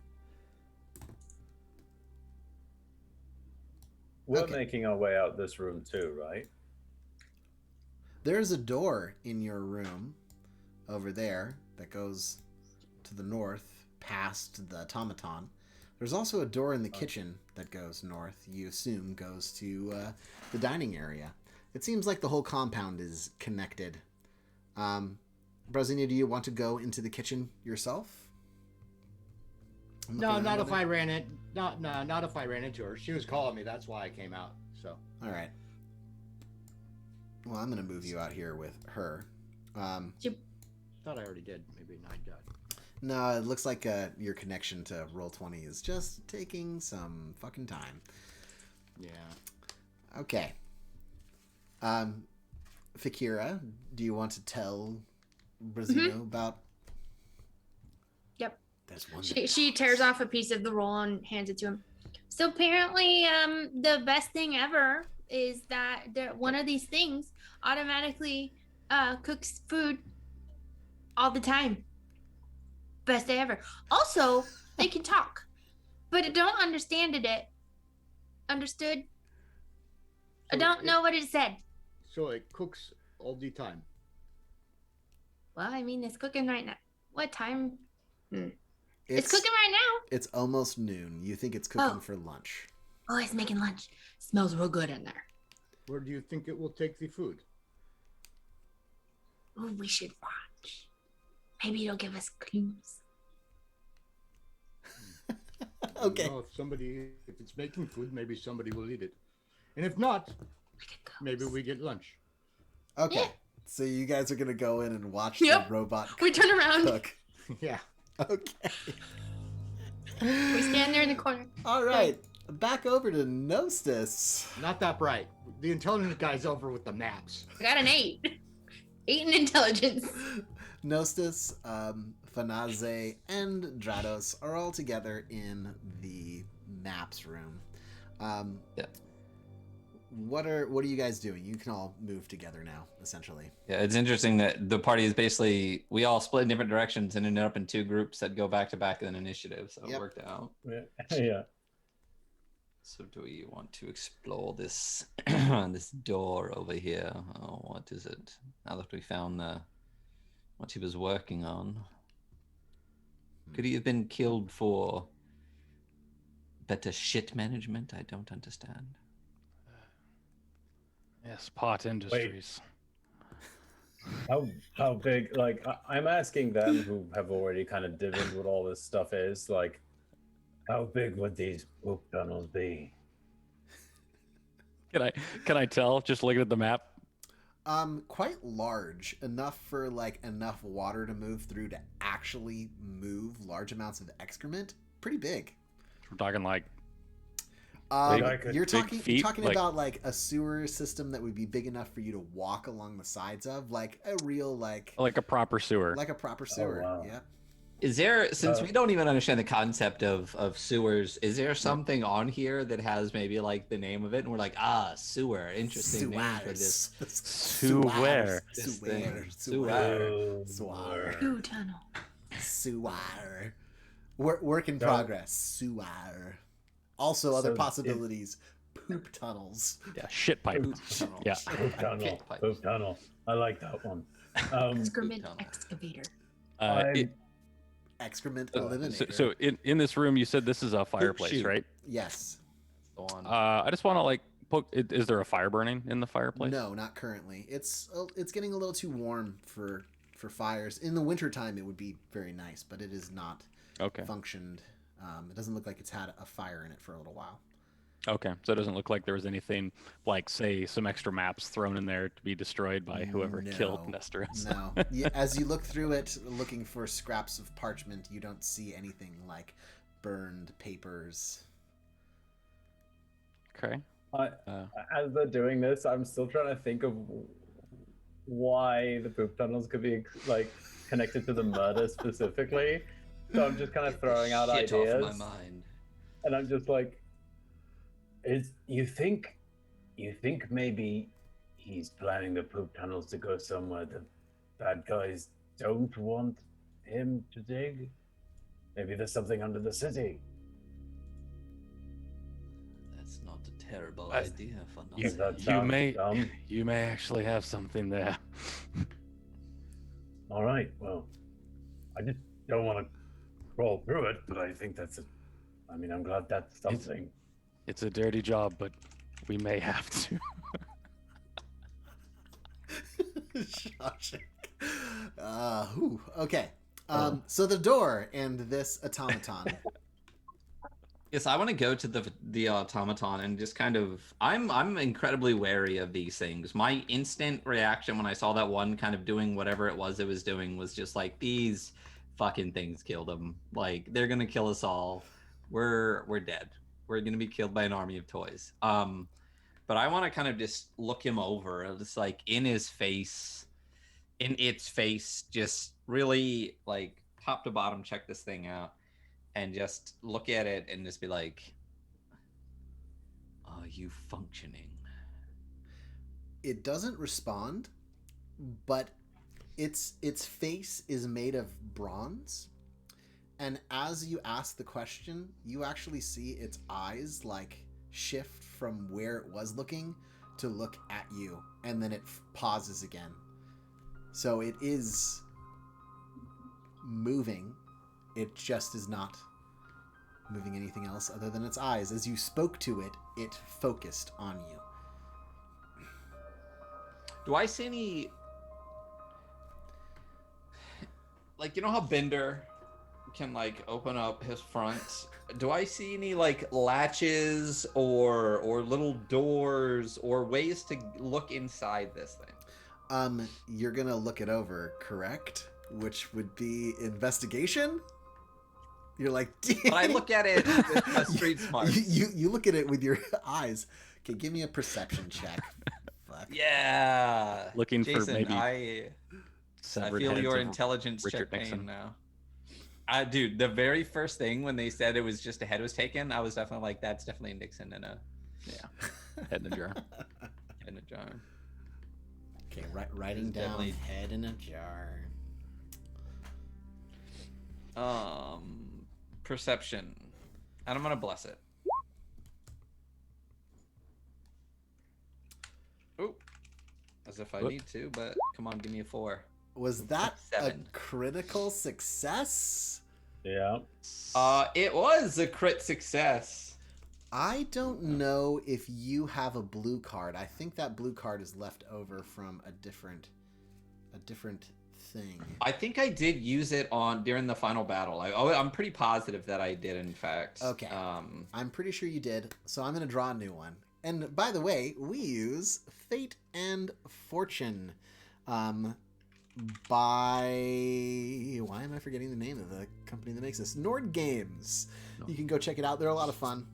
We're Okay. making our way out this room too, right? There's a door in your room over there that goes to the north past the automaton. There's also a door in the kitchen that goes north, you assume goes to the dining area. It seems like the whole compound is connected. Brasinia, do you want to go into the kitchen yourself? No, not if I ran it. Not if I ran into her. She was calling me. That's why I came out. So. All right. Well, I'm going to move you out here with her. Thought I already did. Maybe not done. No, it looks like your connection to Roll20 is just taking some fucking time. Yeah. Okay. Fakira, do you want to tell Brazino about... Yep. There's one. She tears off a piece of the roll and hands it to him. So apparently, the best thing ever is that one of these things automatically cooks food all the time. Best day ever. Also, they can talk, but I don't understand it. Understood? I don't know what it said. So it cooks all the time. Well, I mean, it's cooking right now. What time? It's cooking right now. It's almost noon. You think it's cooking Oh. for lunch. Oh, it's making lunch. Smells real good in there. Where do you think it will take the food? Oh, we should watch. Maybe it'll give us clues. Okay. Well, if it's making food, maybe somebody will eat it. And if not, We could go. maybe we get lunch. Okay. Yeah. So you guys are going to go in and watch Yep. the robot We turn around. cook. Yeah. Okay. We stand there in the corner. All right. Back over to Gnostis. Not that bright. The intelligent guy's over with the maps. I got an 8. 8 in intelligence. Gnostis, Fanaze, and Drados are all together in the maps room. Yeah. What are you guys doing? You can all move together now, essentially. Yeah, it's interesting that the party is basically, we all split in different directions and ended up in two groups that go back to back in an initiative. So Yep. it worked out. Yeah. So do we want to explore this this door over here? Oh, what is it? Now that we found what he was working on. Could he have been killed for better shit management? I don't understand. Yes, pot industries. How big? Like I'm asking them who have already kind of divined what all this stuff is. Like, how big would these poop tunnels be? Can I tell just looking at the map? Quite large, enough for enough water to move through to actually move large amounts of excrement. Pretty big. We're talking like You're big talking feet, about a sewer system that would be big enough for you to walk along the sides of, like a real like a proper sewer. like a proper sewer. wow. Yeah. Is there, since we don't even understand the concept of sewers, is there something on here that has maybe like the name of it, and we're like, sewer, interesting name for this. Sewer. This thing. Sewer. Ooh, tunnel. Sewer. Work in progress. Sewer. Also, other So possibilities. poop tunnels. Yeah, shit pipe. Tunnel. Yeah. Poop tunnel. Pit pipe. Poop tunnel. I like that one. Excrement tunnel. excavator. Excrement So, eliminator. so in this room, you said this is a fireplace, chute. right? Yes. That's the one. I just want to like poke. Is there a fire burning in the fireplace? No, not currently. It's getting a little too warm for fires. In the wintertime, it would be very nice, but it is not Okay. functioned. It doesn't look like it's had a fire in it for a little while. Okay. So it doesn't look like there was anything like, say, some extra maps thrown in there to be destroyed by whoever killed Nestoros. No. As you look through it, looking for scraps of parchment, you don't see anything like burned papers. Okay. As they're doing this, I'm still trying to think of why the poop tunnels could be like connected to the murder specifically. So I'm just kind of throwing out Shit ideas, off my mind. and I'm just like, you think maybe he's planning the poop tunnels to go somewhere the bad guys don't want him to dig? Maybe there's something under the city. That's not a terrible I- idea for You, Does that nothing. you sound may dumb? you may actually have something there. All right, well, I just don't want to crawl through it, but I think I'm glad that's something. It's a dirty job, but we may have to. Shawshank. Okay. So the door and this automaton. Yes, I want to go to the automaton and just kind of. I'm incredibly wary of these things. My instant reaction when I saw that one kind of doing whatever it was doing was just like, these fucking things killed him. Like, they're gonna kill us all. We're dead. We're gonna be killed by an army of toys. But I want to kind of just look him over, just like in its face, just really like top to bottom check this thing out. And just look at it and just be like, are you functioning? It doesn't respond, but its face is made of bronze. And as you ask the question, you actually see its eyes like shift from where it was looking to look at you, and then it pauses again. So it is moving. It just is not moving anything else other than its eyes. As you spoke to it, it focused on you. Do I see any, like, you know how Bender can like open up his front? Do I see any like latches or little doors or ways to look inside this thing? You're gonna look it over, correct? Which would be investigation? You're like, But I look at it with a street smart. You look at it with your eyes. Okay, give me a perception check. Fuck. Yeah. Looking for Jason, maybe I severed feel heads your of intelligence Richard check Nixon. pain now. Dude, the very first thing when they said it was just a head was taken, I was definitely like, that's definitely a Nixon and a Head in a jar. in a jar. Okay, writing It's down definitely- head in a jar. Perception. And I'm gonna bless it. Oh, as if I Whoop. need to, but come on, give me a 4. Was that a 7. critical success? Yeah. It was a crit success. I don't know if you have a blue card. I think that blue card is left over from a different thing. I think I did use it during the final battle. I'm pretty positive that I did, in fact. Okay. I'm pretty sure you did, so I'm going to draw a new one. And by the way, we use Fate and Fortune by... Why am I forgetting the name of the company that makes this? Nord Games. You can go check it out. They're a lot of fun.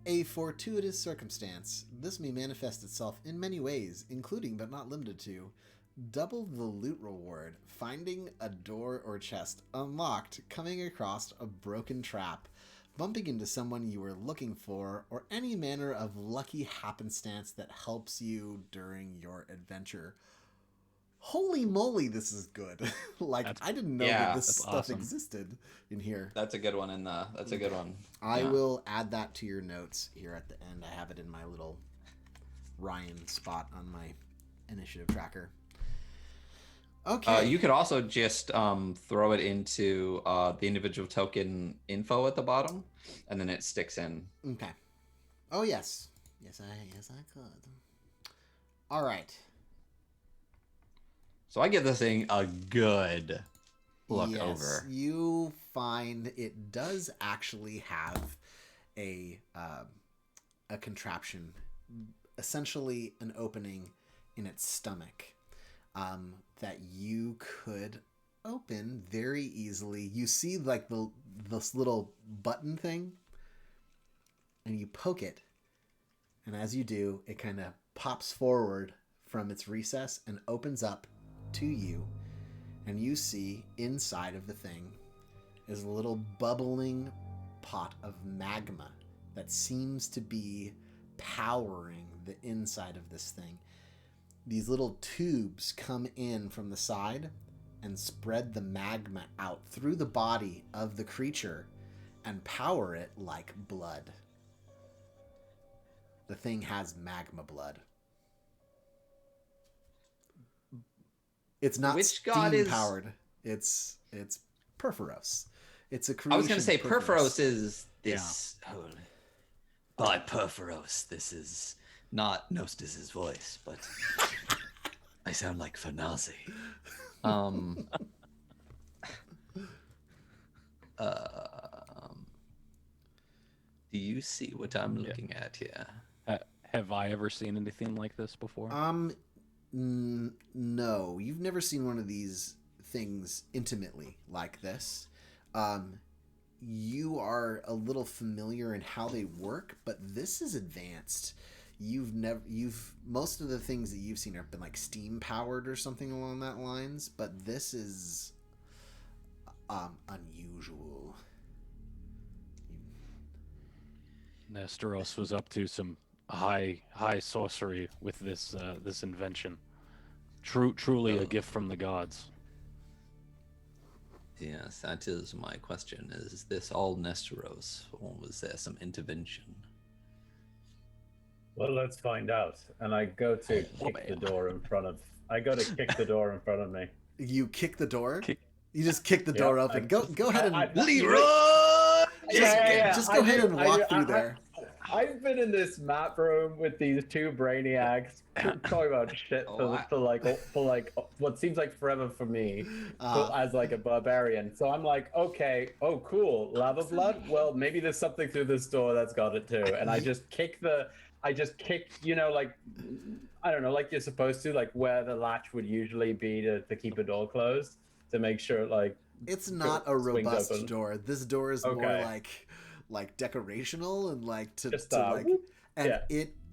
A fortuitous circumstance. This may manifest itself in many ways, including but not limited to double the loot reward, finding a door or chest unlocked, coming across a broken trap, bumping into someone you were looking for, or any manner of lucky happenstance that helps you during your adventure. Holy moly, this is good. Like, That's- I didn't know yeah, that this that's stuff awesome. existed in here. That's a good one. That's a good one. I Yeah. will add that to your notes here at the end. I have it in my little Ryan spot on my initiative tracker. Okay. You could also just throw it into the individual token info at the bottom, and then it sticks in. Okay. Oh yes. Yes, I could. All right. So I give this thing a good look Yes, over. You find it does actually have a contraption, essentially an opening in its stomach, that you could open very easily. You see like this little button thing, and you poke it, and as you do, it kind of pops forward from its recess and opens up to you, and you see inside of the thing is a little bubbling pot of magma that seems to be powering the inside of this thing. These little tubes come in from the side and spread the magma out through the body of the creature and power it like blood. The thing has magma blood. It's not Which god steam is- powered. It's Perforos. It's a creation. I was going to say of Perforos is this. Holy. By Perforos, this is not Nostis's voice, but I sound like Fanazi. Do you see what I'm looking at here? Have I ever seen anything like this before? No, you've never seen one of these things intimately like this. You are a little familiar in how they work, but this is advanced. Most of the things that you've seen have been like steam powered or something along that lines, but this is unusual. Nesteros was up to some high sorcery with this this invention. Truly a gift from the gods. Yes, that is my question. Is this all Nesteros, or was there some intervention? Well, let's find out. And I go to kick the door in front of. I go to kick the door in front of me. You kick the door. You just kick the door open. Go ahead and Leroy! just go ahead and walk through there. I've been in this map room with these two brainiacs talking about shit for like what seems like forever for me as like a barbarian. So I'm like, okay, oh cool, lava blood. Well, maybe there's something through this door that's got it too. And I just kick, you know, like I don't know, like you're supposed to, like where the latch would usually be to keep a door closed to make sure like it's not a robust open. door. This door is more like decorational and like to like, and yeah.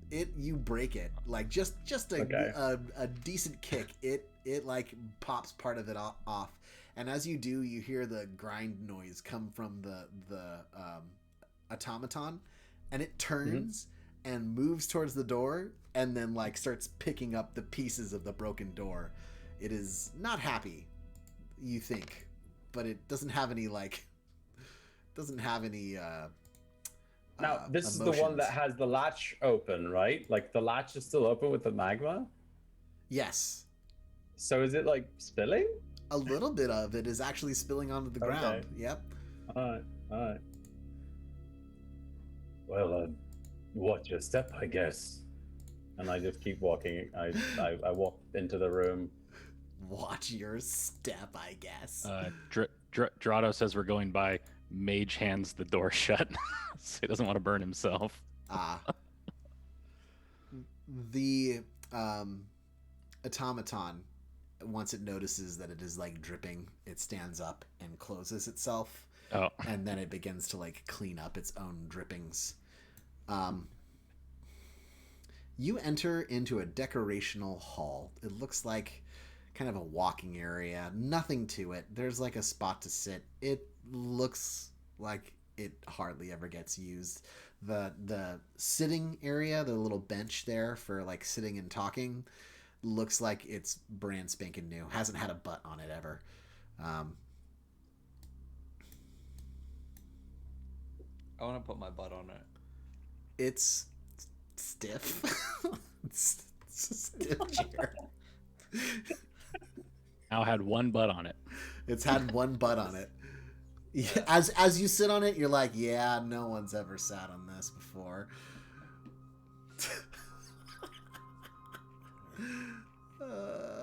it you break it like just a decent kick. It like pops part of it off, and as you do, you hear the grind noise come from the automaton, and it turns and moves towards the door, and then like starts picking up the pieces of the broken door. It is not happy, you think, but it doesn't have any now this is the one that has the latch open, right? Like the latch is still open with the magma? Yes. So is it like spilling? A little bit of it is actually spilling onto the ground. Yep. Alright. Well, watch your step, I guess. And I just keep walking. I walk into the room. Watch your step, I guess. Drados, says we're going by, mage hands the door shut. So he doesn't want to burn himself. The automaton, once it notices that it is like dripping, it stands up and closes itself. Oh. And then it begins to like clean up its own drippings. You enter into a decorational hall. It looks like kind of a walking area. Nothing to it. There's like a spot to sit. It looks like it hardly ever gets used. The sitting area, the little bench there for like sitting and talking, looks like it's brand spanking new. Hasn't had a butt on it ever. I want to put my butt on it. It's stiff. It's a stiff chair. Now had one butt on it. It's had one butt on it. Yeah, as you sit on it, you're like, yeah, no one's ever sat on this before.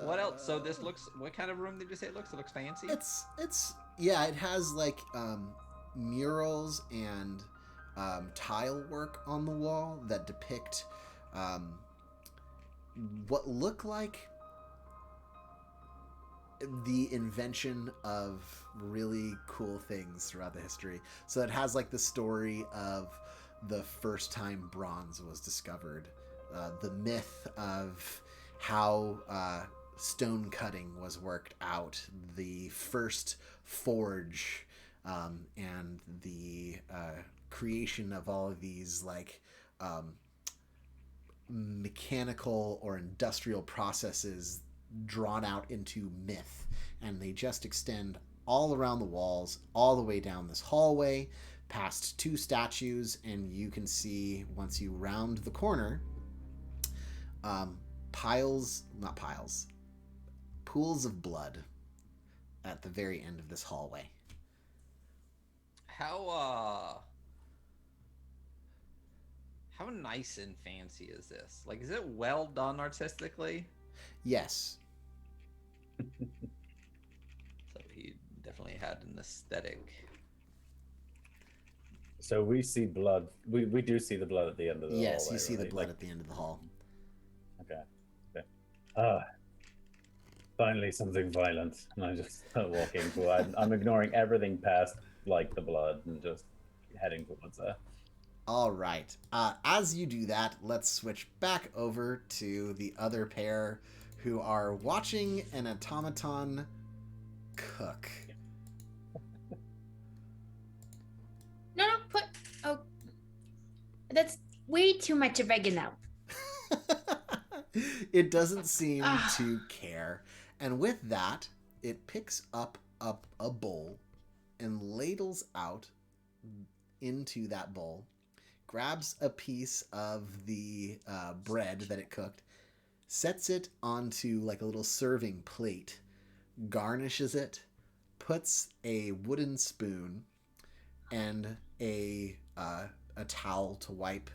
What else? So this looks. What kind of room did you say it looks? It looks fancy. It's yeah. It has like murals and tile work on the wall that depict what look like the invention of really cool things throughout the history. So it has like the story of the first time bronze was discovered, the myth of how stone cutting was worked out, the first forge, and the creation of all of these like mechanical or industrial processes drawn out into myth, and they just extend all around the walls, all the way down this hallway, past two statues, and you can see once you round the corner, pools of blood at the very end of this hallway. How nice and fancy is this? Like, is it well done artistically? Yes. So he definitely had an aesthetic. So we see blood. We do see the blood at the end of the hallway. Yes, you see the right? blood Like, at the end of the hall. okay. Finally something violent. And I'm just walking toward. I'm ignoring everything past like the blood and just heading towards there. All right. As you do that, let's switch back over to the other pair who are watching an automaton cook. No, put. Oh, that's way too much oregano. It doesn't seem to care. And with that, it picks up a bowl and ladles out into that bowl, grabs a piece of the bread that it cooked, sets it onto like a little serving plate, garnishes it, puts a wooden spoon and a towel to wipe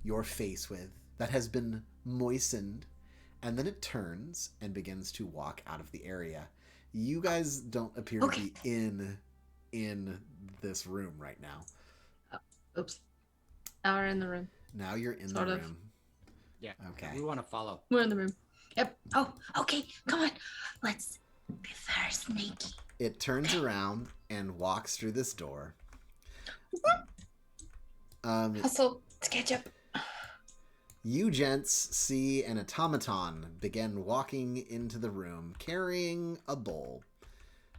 your face with that has been moistened, and then it turns and begins to walk out of the area. You guys don't appear to be in this room right now. Oops. Now we're in the room. Now you're in Sort the of. room. Yeah. Okay. We want to follow. We're in the room. Yep. Oh, okay. Come on. Let's be very sneaky. It turns around and walks through this door. Hustle to catch up. You gents see an automaton begin walking into the room carrying a bowl.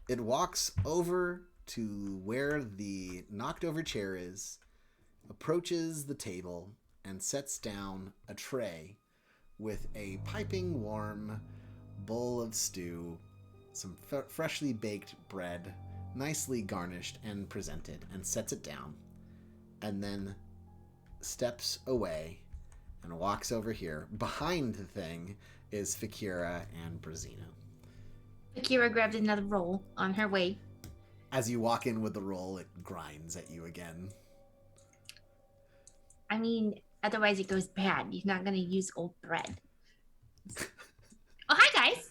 It walks over to where the knocked over chair is, approaches the table, and sets down a tray with a piping warm bowl of stew, some freshly baked bread, nicely garnished and presented, and sets it down, and then steps away and walks over here. Behind the thing is Fakira and Brazino. Akira grabbed another roll on her way. As you walk in with the roll, it grinds at you again. I mean, otherwise it goes bad. He's not going to use old bread. Oh, hi, guys.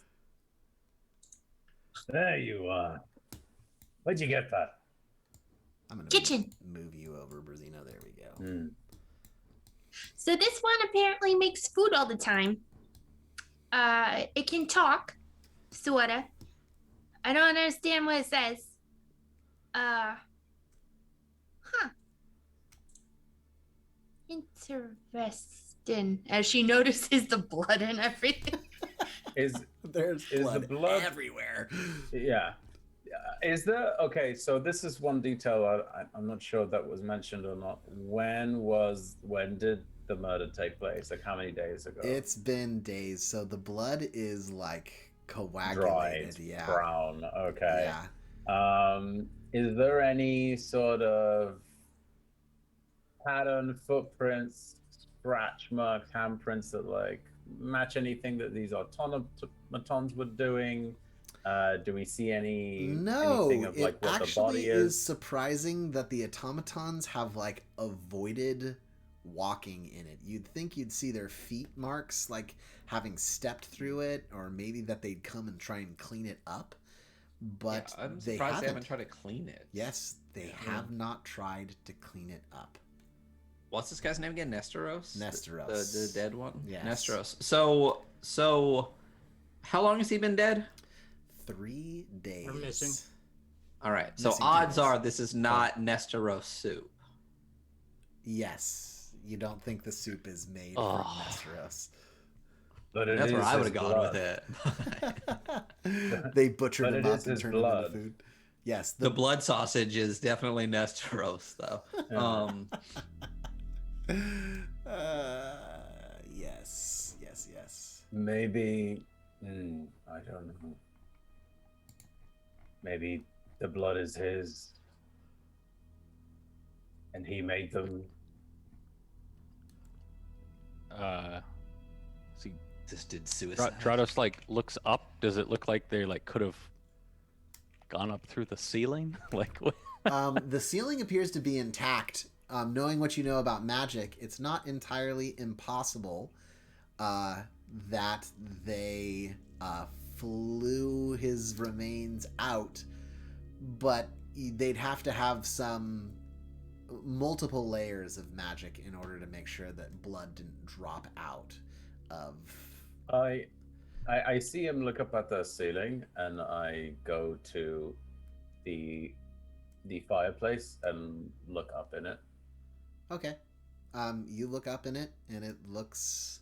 There you are. What'd you get, Pat? I'm going Kitchen. move you over, Brazino. There we go. So this one apparently makes food all the time. It can talk, sorta. I don't understand what it says. Interesting. As she notices the blood and everything. There's the blood everywhere. Yeah. Is there okay? So this is one detail I'm not sure that was mentioned or not. When did the murder take place? Like how many days ago? It's been days, so the blood is like coagulated. Dried, Yeah. brown. Okay. Yeah. Is there any sort of pattern, footprints, scratch marks, handprints that like match anything that these automatons were doing? Do we see anything of it like what the actually body is surprising that the automatons have like avoided walking in it. You'd think you'd see their feet marks, like having stepped through it, or maybe that they'd come and try and clean it up. But Yeah, I'm they surprised they haven't haven't tried to clean it. Yes, they have not tried to clean it up. What's this guy's name again? Nesteros? Nesteros. The dead one? Yes. Nesteros. So how long has he been dead? 3 days. We're missing. All right. So Missing odds 2 days. are this is not Nesteros soup. Yes. You don't think the soup is made Oh. from Nesteros. But it That's is where I would his have gone blood. with it. They butchered But him it up is and his turned him blood. into food. Yes. The blood sausage is definitely Nesteros, though. Yeah. Yes. Maybe I don't know. Maybe the blood is his, and he made them. See, Just did suicide. Drados like looks up. Does it look like they like could have gone up through the ceiling? Like what? The ceiling appears to be intact. Knowing what you know about magic, it's not entirely impossible that they flew his remains out, but they'd have to have some multiple layers of magic in order to make sure that blood didn't drop out of. I see him look up at the ceiling, and I go to the fireplace and look up in it. Okay. You look up in it, and it looks,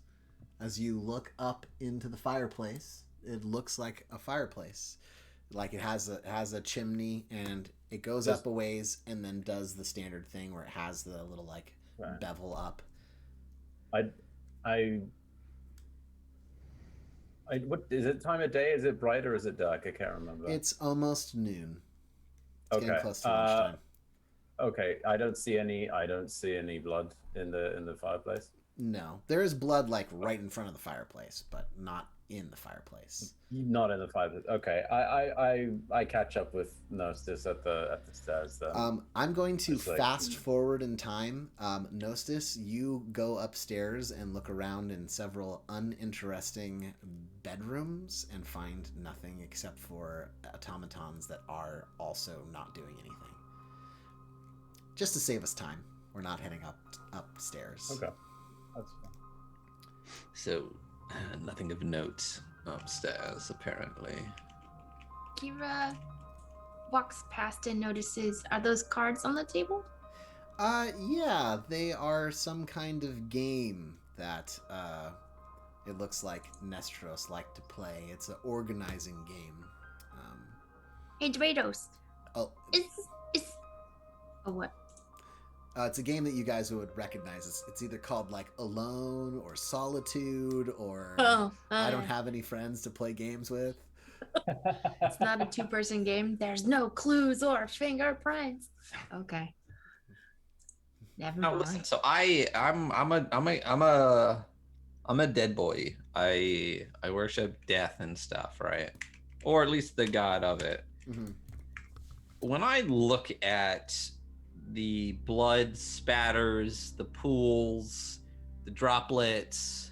as you look up into the fireplace, it looks like a fireplace. Like it has a chimney, and it goes up a ways, and then does the standard thing where it has the little like bevel up. What is it? Time of day? Is it bright or is it dark? I can't remember. It's almost noon. It's Okay. getting close to lunchtime. Okay. I don't see any blood in the fireplace. No, there is blood like right in front of the fireplace, but not in the fireplace. Not in the fireplace. Okay. I catch up with Nostis at the stairs then. I'm going to It's like- fast forward in time. Nostis, you go upstairs and look around in several uninteresting bedrooms and find nothing except for automatons that are also not doing anything. Just to save us time, we're not heading upstairs. Okay. That's fine. So, nothing of note upstairs, apparently. Kira walks past and notices, are those cards on the table? Yeah, they are some kind of game that it looks like Nestros like to play. It's an organizing game. Hey, Drados. Oh, Oh, what? it's a game that you guys would recognize. It's either called like Alone or Solitude or I don't have any friends to play games with. It's not a two-person game. There's no clues or fingerprints. Okay. Never No, mind. listen. So I'm a dead boy. I worship death and stuff, right? Or at least the god of it. Mm-hmm. When I look at the blood spatters, the pools, the droplets,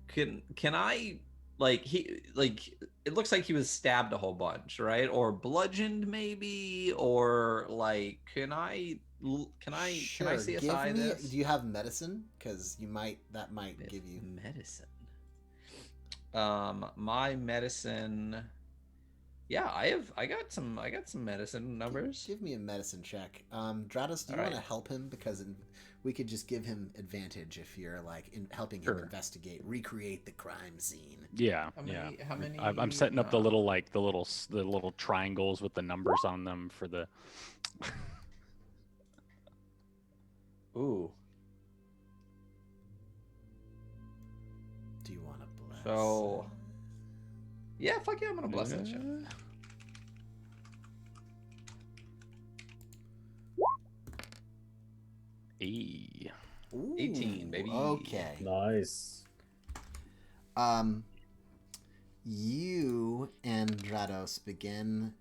can I it looks like he was stabbed a whole bunch, right? Or bludgeoned maybe, or like can I see a Give side me. of this? Do you have medicine? Because that might give you medicine. My medicine. Yeah, I got some medicine numbers. Give me a medicine check. Drados, do you want to help him? Because we could just give him advantage if you're like helping him investigate, recreate the crime scene. Yeah, How many? I'm setting up the little triangles with the numbers on them for the. Ooh. So, yeah, fuck yeah, I'm gonna bless that shit. E. Ooh, 18, baby. Okay. Nice. You and Drados begin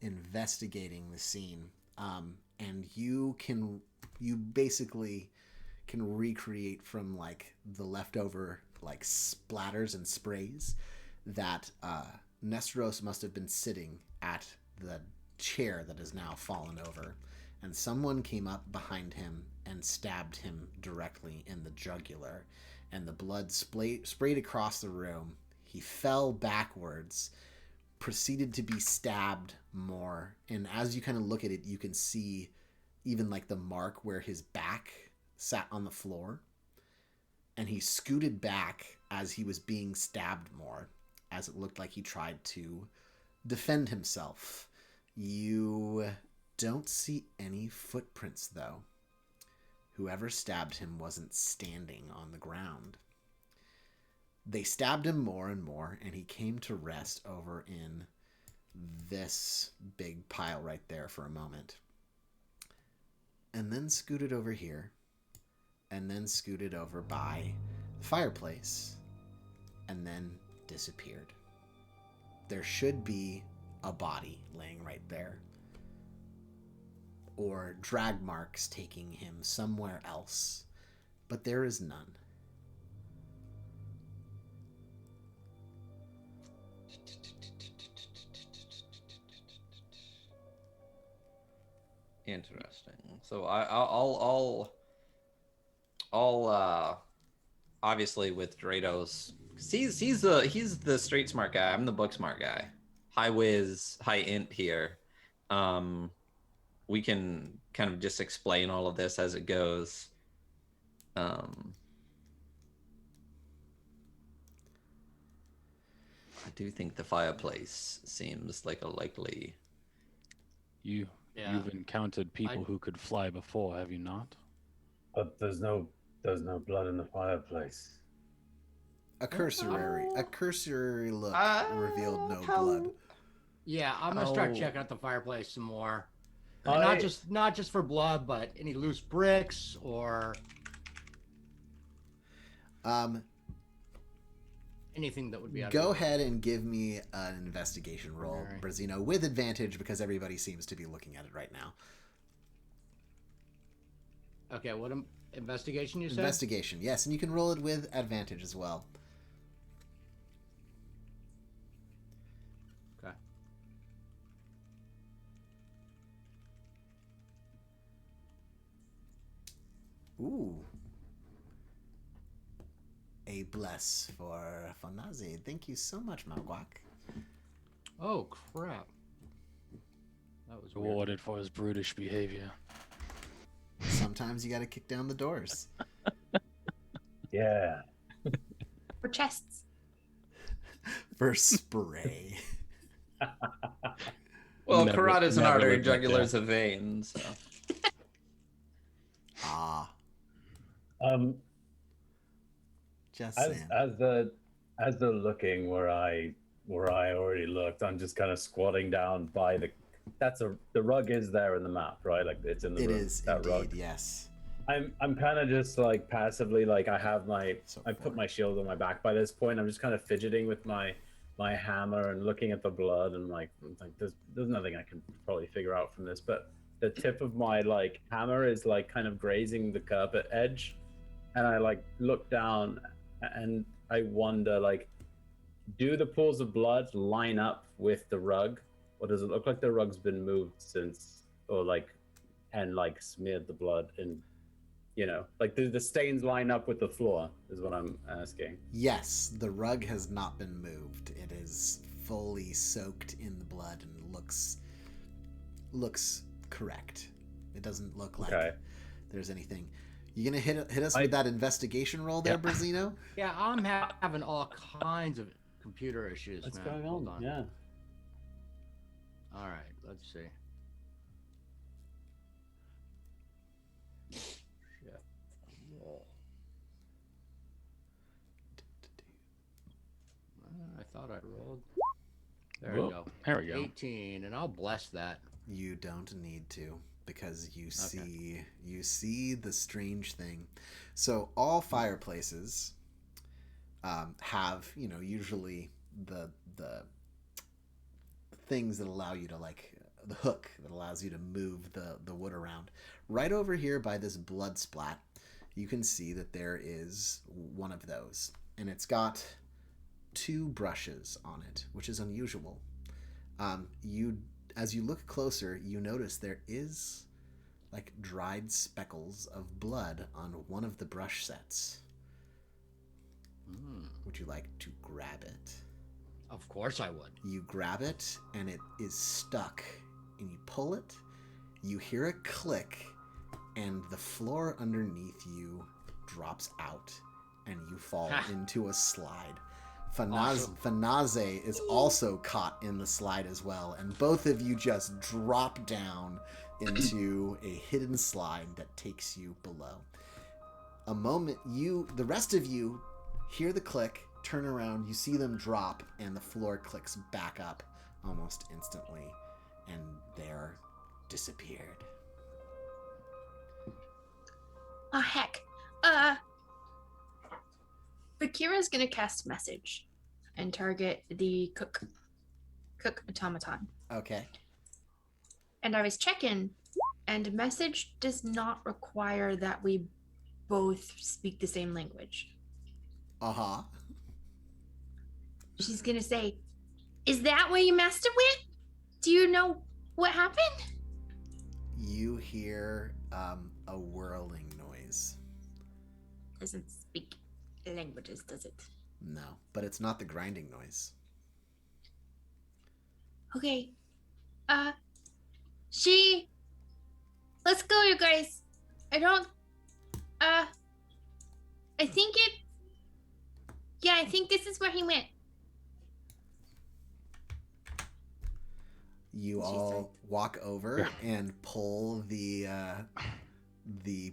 investigating the scene, and you basically can recreate from like the leftover like splatters and sprays that Nesteros must have been sitting at the chair that has now fallen over, and someone came up behind him and stabbed him directly in the jugular, and the blood sprayed across the room. He fell backwards, proceeded to be stabbed more, and as you kind of look at it, you can see even like the mark where his back sat on the floor, and he scooted back as he was being stabbed more, as it looked like he tried to defend himself. You don't see any footprints, though. Whoever stabbed him wasn't standing on the ground. They stabbed him more and more, and he came to rest over in this big pile right there for a moment. And then scooted over here, and then scooted over by the fireplace, and then disappeared. There should be a body laying right there, or drag marks taking him somewhere else, but there is none. Interesting. So I'll obviously with Drados, 'cause he's the street smart guy. I'm the book smart guy. High whiz, high int here. We can kind of just explain all of this as it goes. I do think the fireplace seems like a likely. You've encountered people who could fly before, have you not? But there's no blood in the fireplace. A cursory look revealed no blood. Yeah, I'm gonna start checking out the fireplace some more. Not just for blood, but any loose bricks or anything that would be. Go ahead and give me an investigation roll, Brazino, with advantage because everybody seems to be looking at it right now. Okay, what investigation you said? Investigation, yes, and you can roll it with advantage as well. Okay. Ooh. A bless for Fonazi. Thank you so much, Malguak. Oh, crap. That was weird. Rewarded for his brutish behavior. Sometimes you gotta kick down the doors. Yeah. For chests. For spray. Well, Never- carotid is an never artery, looked like jugular that. is a vein. So Just As saying. they're looking where I already looked, I'm just kind of squatting down by the rug is there in the map, right? Like it's in the It room. is that indeed, rug. yes. I'm kind of just like passively like I So put my shield on my back by this point. I'm just kind of fidgeting with my hammer and looking at the blood and like there's nothing I can probably figure out from this, but the tip of my like hammer is like kind of grazing the carpet edge, and I like look down and I wonder like, do the pools of blood line up with the rug, or does it look like the rug's been moved since, or like, and like smeared the blood in, you know, like do the stains line up with the floor is what I'm asking. Yes, the rug has not been moved. It is fully soaked in the blood and looks correct. It doesn't look like there's anything. You gonna hit us with that investigation roll there, Brazino? Yeah, I'm having all kinds of computer issues, What's man. going Hold on? Yeah. All right, let's see. Shit. There we go. 18, and I'll bless that. You don't need to, because you see the strange thing. So all fireplaces have, usually the things that allow you to, like, the hook that allows you to move the wood around. Right over here by this blood splat, you can see that there is one of those, and it's got 2 brushes on it, which is unusual. As you look closer, you notice there is like dried speckles of blood on one of the brush sets. Would you like to grab it? Of course I would. You grab it, and it is stuck, and you pull it, you hear a click, and the floor underneath you drops out, and you fall into a slide. Fanaze is also caught in the slide as well, and both of you just drop down into a hidden slide that takes you below. A moment, the rest of you hear the click, turn around, you see them drop, and the floor clicks back up almost instantly, and they're disappeared. Oh, heck. Bakira's gonna cast message and target the cook automaton. Okay. And I was checking, and message does not require that we both speak the same language. Uh-huh. She's gonna say, "Is that what you messed it with? Do you know what happened?" You hear a whirling noise. Doesn't speak languages, does it? No, but it's not the grinding noise. Okay. Let's go, you guys. I think this is where he went. You all walk over and pull the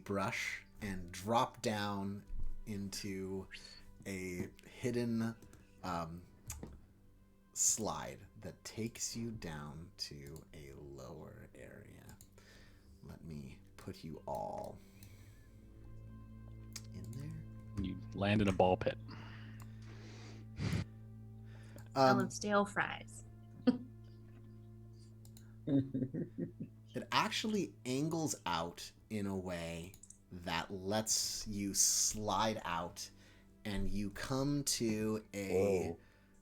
brush and drop down into a hidden slide that takes you down to a lower area. Let me put you all in there. You land in a ball pit. Smell of stale fries. It actually angles out in a way that lets you slide out, and you come to a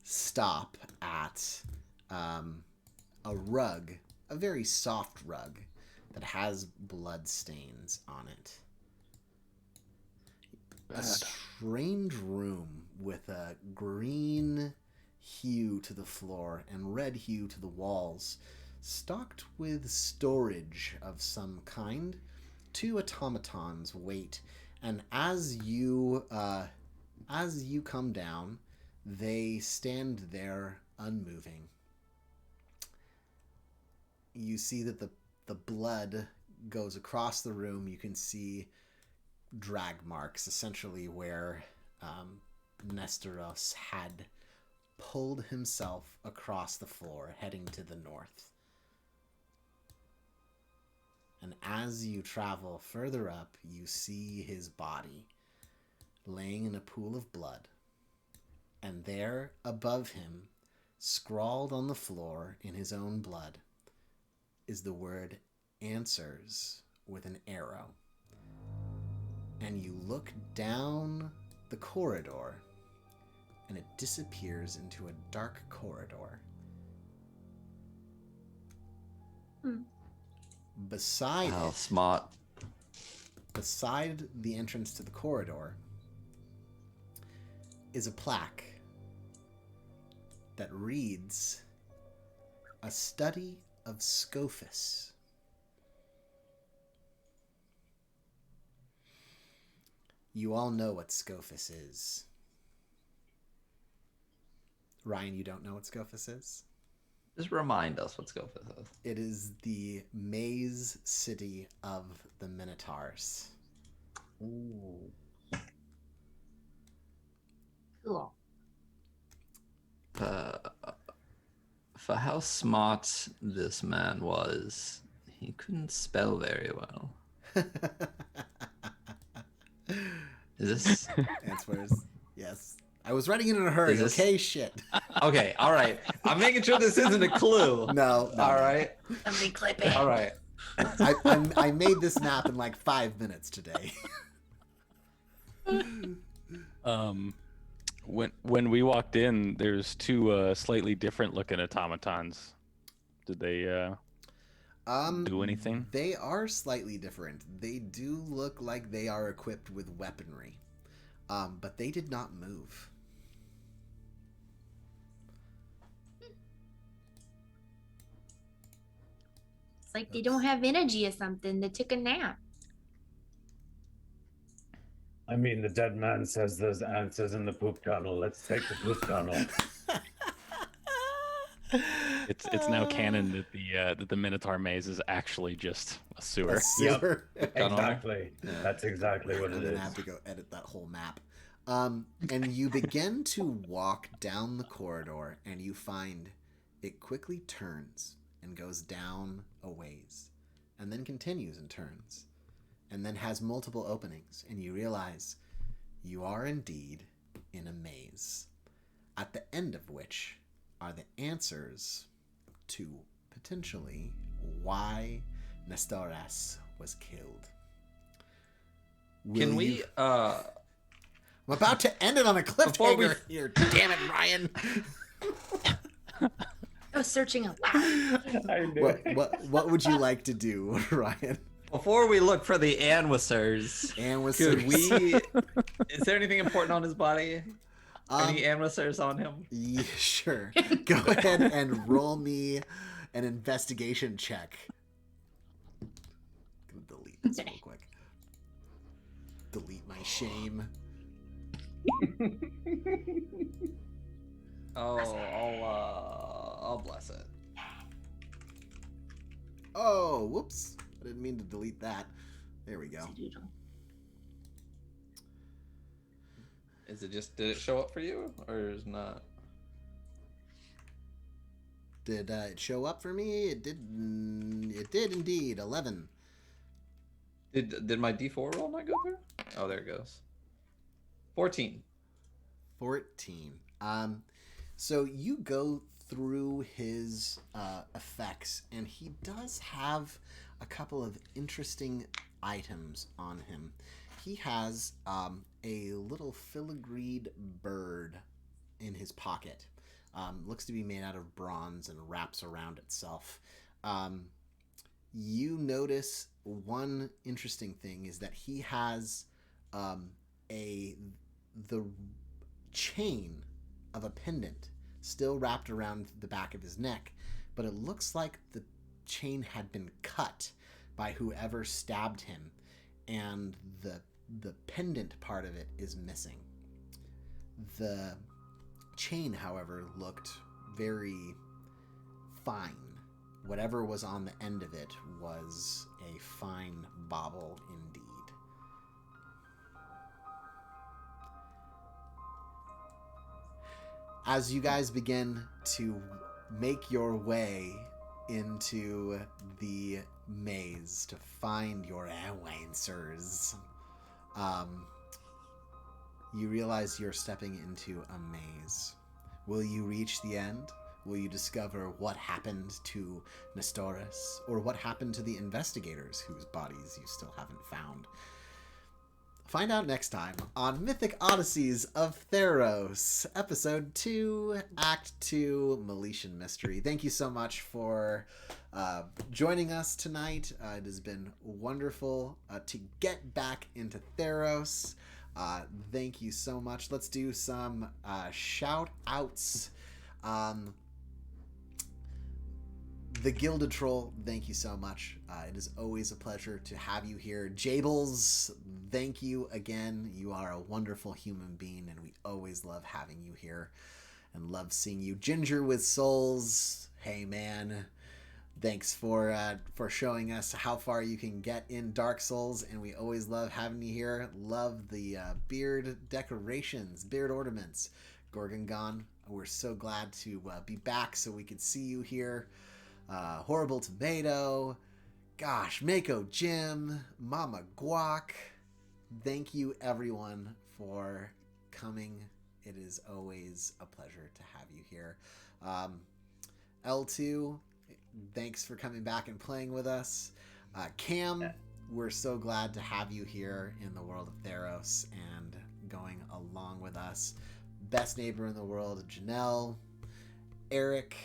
stop at a rug, a very soft rug that has blood stains on it. A strange room with a green hue to the floor and red hue to the walls, stocked with storage of some kind. 2 automatons wait, and as you come down, they stand there unmoving. You see that the blood goes across the room. You can see drag marks, essentially where Nesteros had pulled himself across the floor, heading to the north. And as you travel further up, you see his body laying in a pool of blood. And there, above him, scrawled on the floor in his own blood, is the word answers with an arrow. And you look down the corridor, and it disappears into a dark corridor. Beside How it, smart. beside the entrance to the corridor, is a plaque that reads, "A study of Scophus." You all know what Scophus is. Ryan, you don't know what Scophus is? Just remind us what Scophus is. It is the maze city of the Minotaurs. Ooh. Cool. For how smart this man was, he couldn't spell very well. Is this? Answer is yes. I was writing it in a hurry. Is this- Okay, shit. Okay, all right. I'm making sure this isn't a clue. No. All right. Somebody clip it. All right. I made this map in like 5 minutes today. When we walked in, there's two slightly different looking automatons. Did they do anything? They are slightly different. They do look like they are equipped with weaponry, but they did not move. It's like they don't have energy or something. They took a nap. I mean, the dead man says there's answers in the poop tunnel. Let's take the poop tunnel. It's now canon that the Minotaur maze is actually just a sewer. A sewer. Exactly. That's exactly what I'm it gonna is. have to go edit that whole map. And you begin to walk down the corridor, and you find it quickly turns and goes down a ways, and then continues and turns, and then has multiple openings, and you realize you are indeed in a maze, at the end of which are the answers to potentially why Nestoras was killed. Can Will we? you- I'm about to end it on a Before we- cliffhanger here. Damn it, Ryan. I was searching aloud. I knew it. What would you like to do, Ryan? Before we look for the Anwisers, And with could we? Is there anything important on his body? Any Anwisers on him? Yeah, sure. Go ahead and roll me an investigation check. I'm gonna delete this real quick. Delete my shame. I'll bless it. Oh, whoops. I didn't mean to delete that. There we go. Is it just? Did it show up for you, or is not? Did it show up for me? It did. It did indeed. 11. Did my D4 roll not go through? Oh, there it goes. 14. 14. So you go through his effects, and he does have a couple of interesting items on him. He has a little filigreed bird in his pocket. Looks to be made out of bronze and wraps around itself. You notice one interesting thing is that he has the chain of a pendant still wrapped around the back of his neck, but it looks like the chain had been cut by whoever stabbed him, and the pendant part of it is missing. The chain, however, looked very fine. Whatever was on the end of it was a fine bauble indeed. As you guys begin to make your way into the maze to find your answers, you realize you're stepping into a maze. Will you reach the end? Will you discover what happened to Nestoras, or what happened to the investigators whose bodies you still haven't found? Find out next time on Mythic Odysseys of Theros, Episode 2, Act 2, Meletian Mystery. Thank you so much for joining us tonight. It has been wonderful to get back into Theros. Thank you so much. Let's do some shout-outs. The Gilded Troll, thank you so much. It is always a pleasure to have you here. Jables, thank you again. You are a wonderful human being, and we always love having you here and love seeing you. Ginger with Souls, hey man, thanks for showing us how far you can get in Dark Souls, and we always love having you here. Love the beard decorations, beard ornaments. Gorgongon, We're so glad to be back so we could see you here. Horrible Tomato, gosh, Mako Jim, Mama Guac. Thank you, everyone, for coming. It is always a pleasure to have you here. L2, thanks for coming back and playing with us. Cam, we're so glad to have you here in the world of Theros and going along with us. Best neighbor in the world, Janelle. Eric,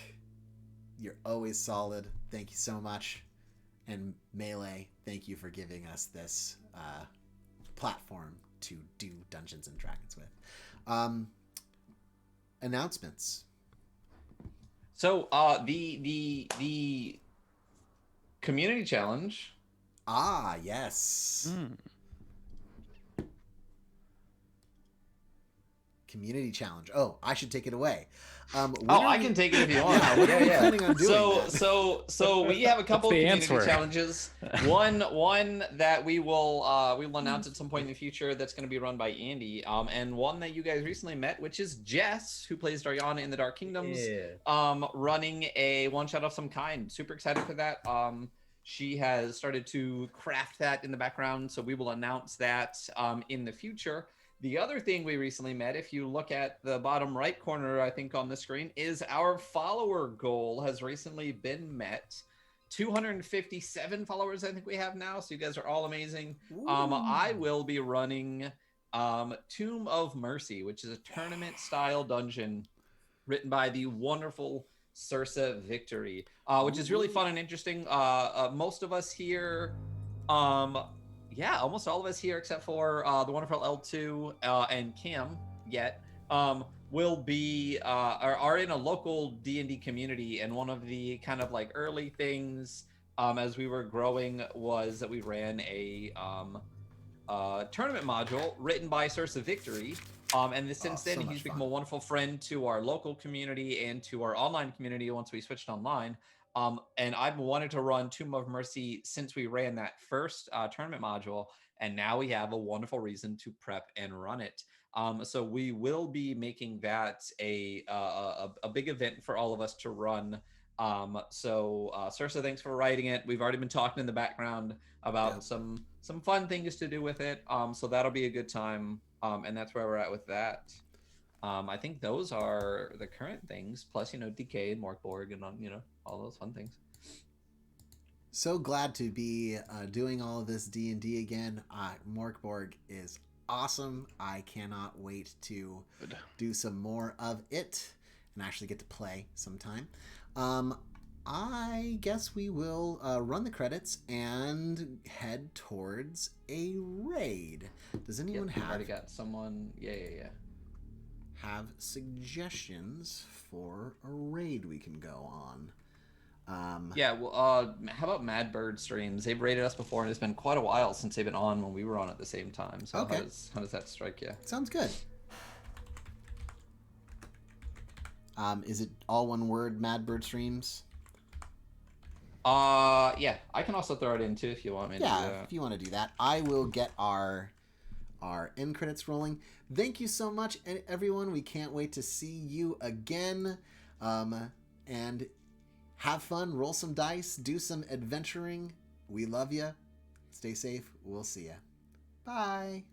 you're always solid. Thank you so much. And Melee, thank you for giving us this platform to do Dungeons and Dragons with. Announcements. So the community challenge. Ah, yes. Community challenge. Oh, I should take it away. I can take it if you want. Yeah, what are we planning on doing? So we have a couple of the community answer? challenges. One that we will announce at some point in the future that's going to be run by Andy. And one that you guys recently met, which is Jess, who plays Dariana in the Dark Kingdoms. Running a one shot of some kind. Super excited for that. She has started to craft that in the background, so we will announce that in the future. The other thing we recently met, if you look at the bottom right corner, I think on the screen, is our follower goal has recently been met. 257 followers I think we have now, so you guys are all amazing. I will be running Tomb of Mercy, which is a tournament-style dungeon written by the wonderful Sursa Victory, which is really fun and interesting. Most of us here... almost all of us here, except for the wonderful L2 and Cam, will be are in a local D&D community. And one of the kind of like early things as we were growing was that we ran a tournament module written by Sursa Victory. And since then, so much he's become fun. a wonderful friend to our local community and to our online community once we switched online. And I've wanted to run Tomb of Mercy since we ran that first tournament module, and now we have a wonderful reason to prep and run it. So we will be making that a big event for all of us to run. Sursa, thanks for writing it. We've already been talking in the background about some fun things to do with it. So that'll be a good time. And that's where we're at with that. I think those are the current things, plus, DK and Morkborg and, all those fun things. So glad to be doing all of this D&D again. Morkborg is awesome. I cannot wait to do some more of it and actually get to play sometime. I guess we will run the credits and head towards a raid. Does anyone have... already got someone... Yeah. Have suggestions for a raid we can go on? How about Mad Bird streams? They've raided us before, and it's been quite a while since they've been on when we were on at the same time. So okay. How does that strike you? Sounds good. Is it all one word, Mad Bird streams? Yeah, I can also throw it in too if you want me to. Yeah, if you want to do that. I will get our end credits rolling. Thank you so much, everyone. We can't wait to see you again. And have fun, roll some dice, do some adventuring. We love you. Stay safe. We'll see you. Bye.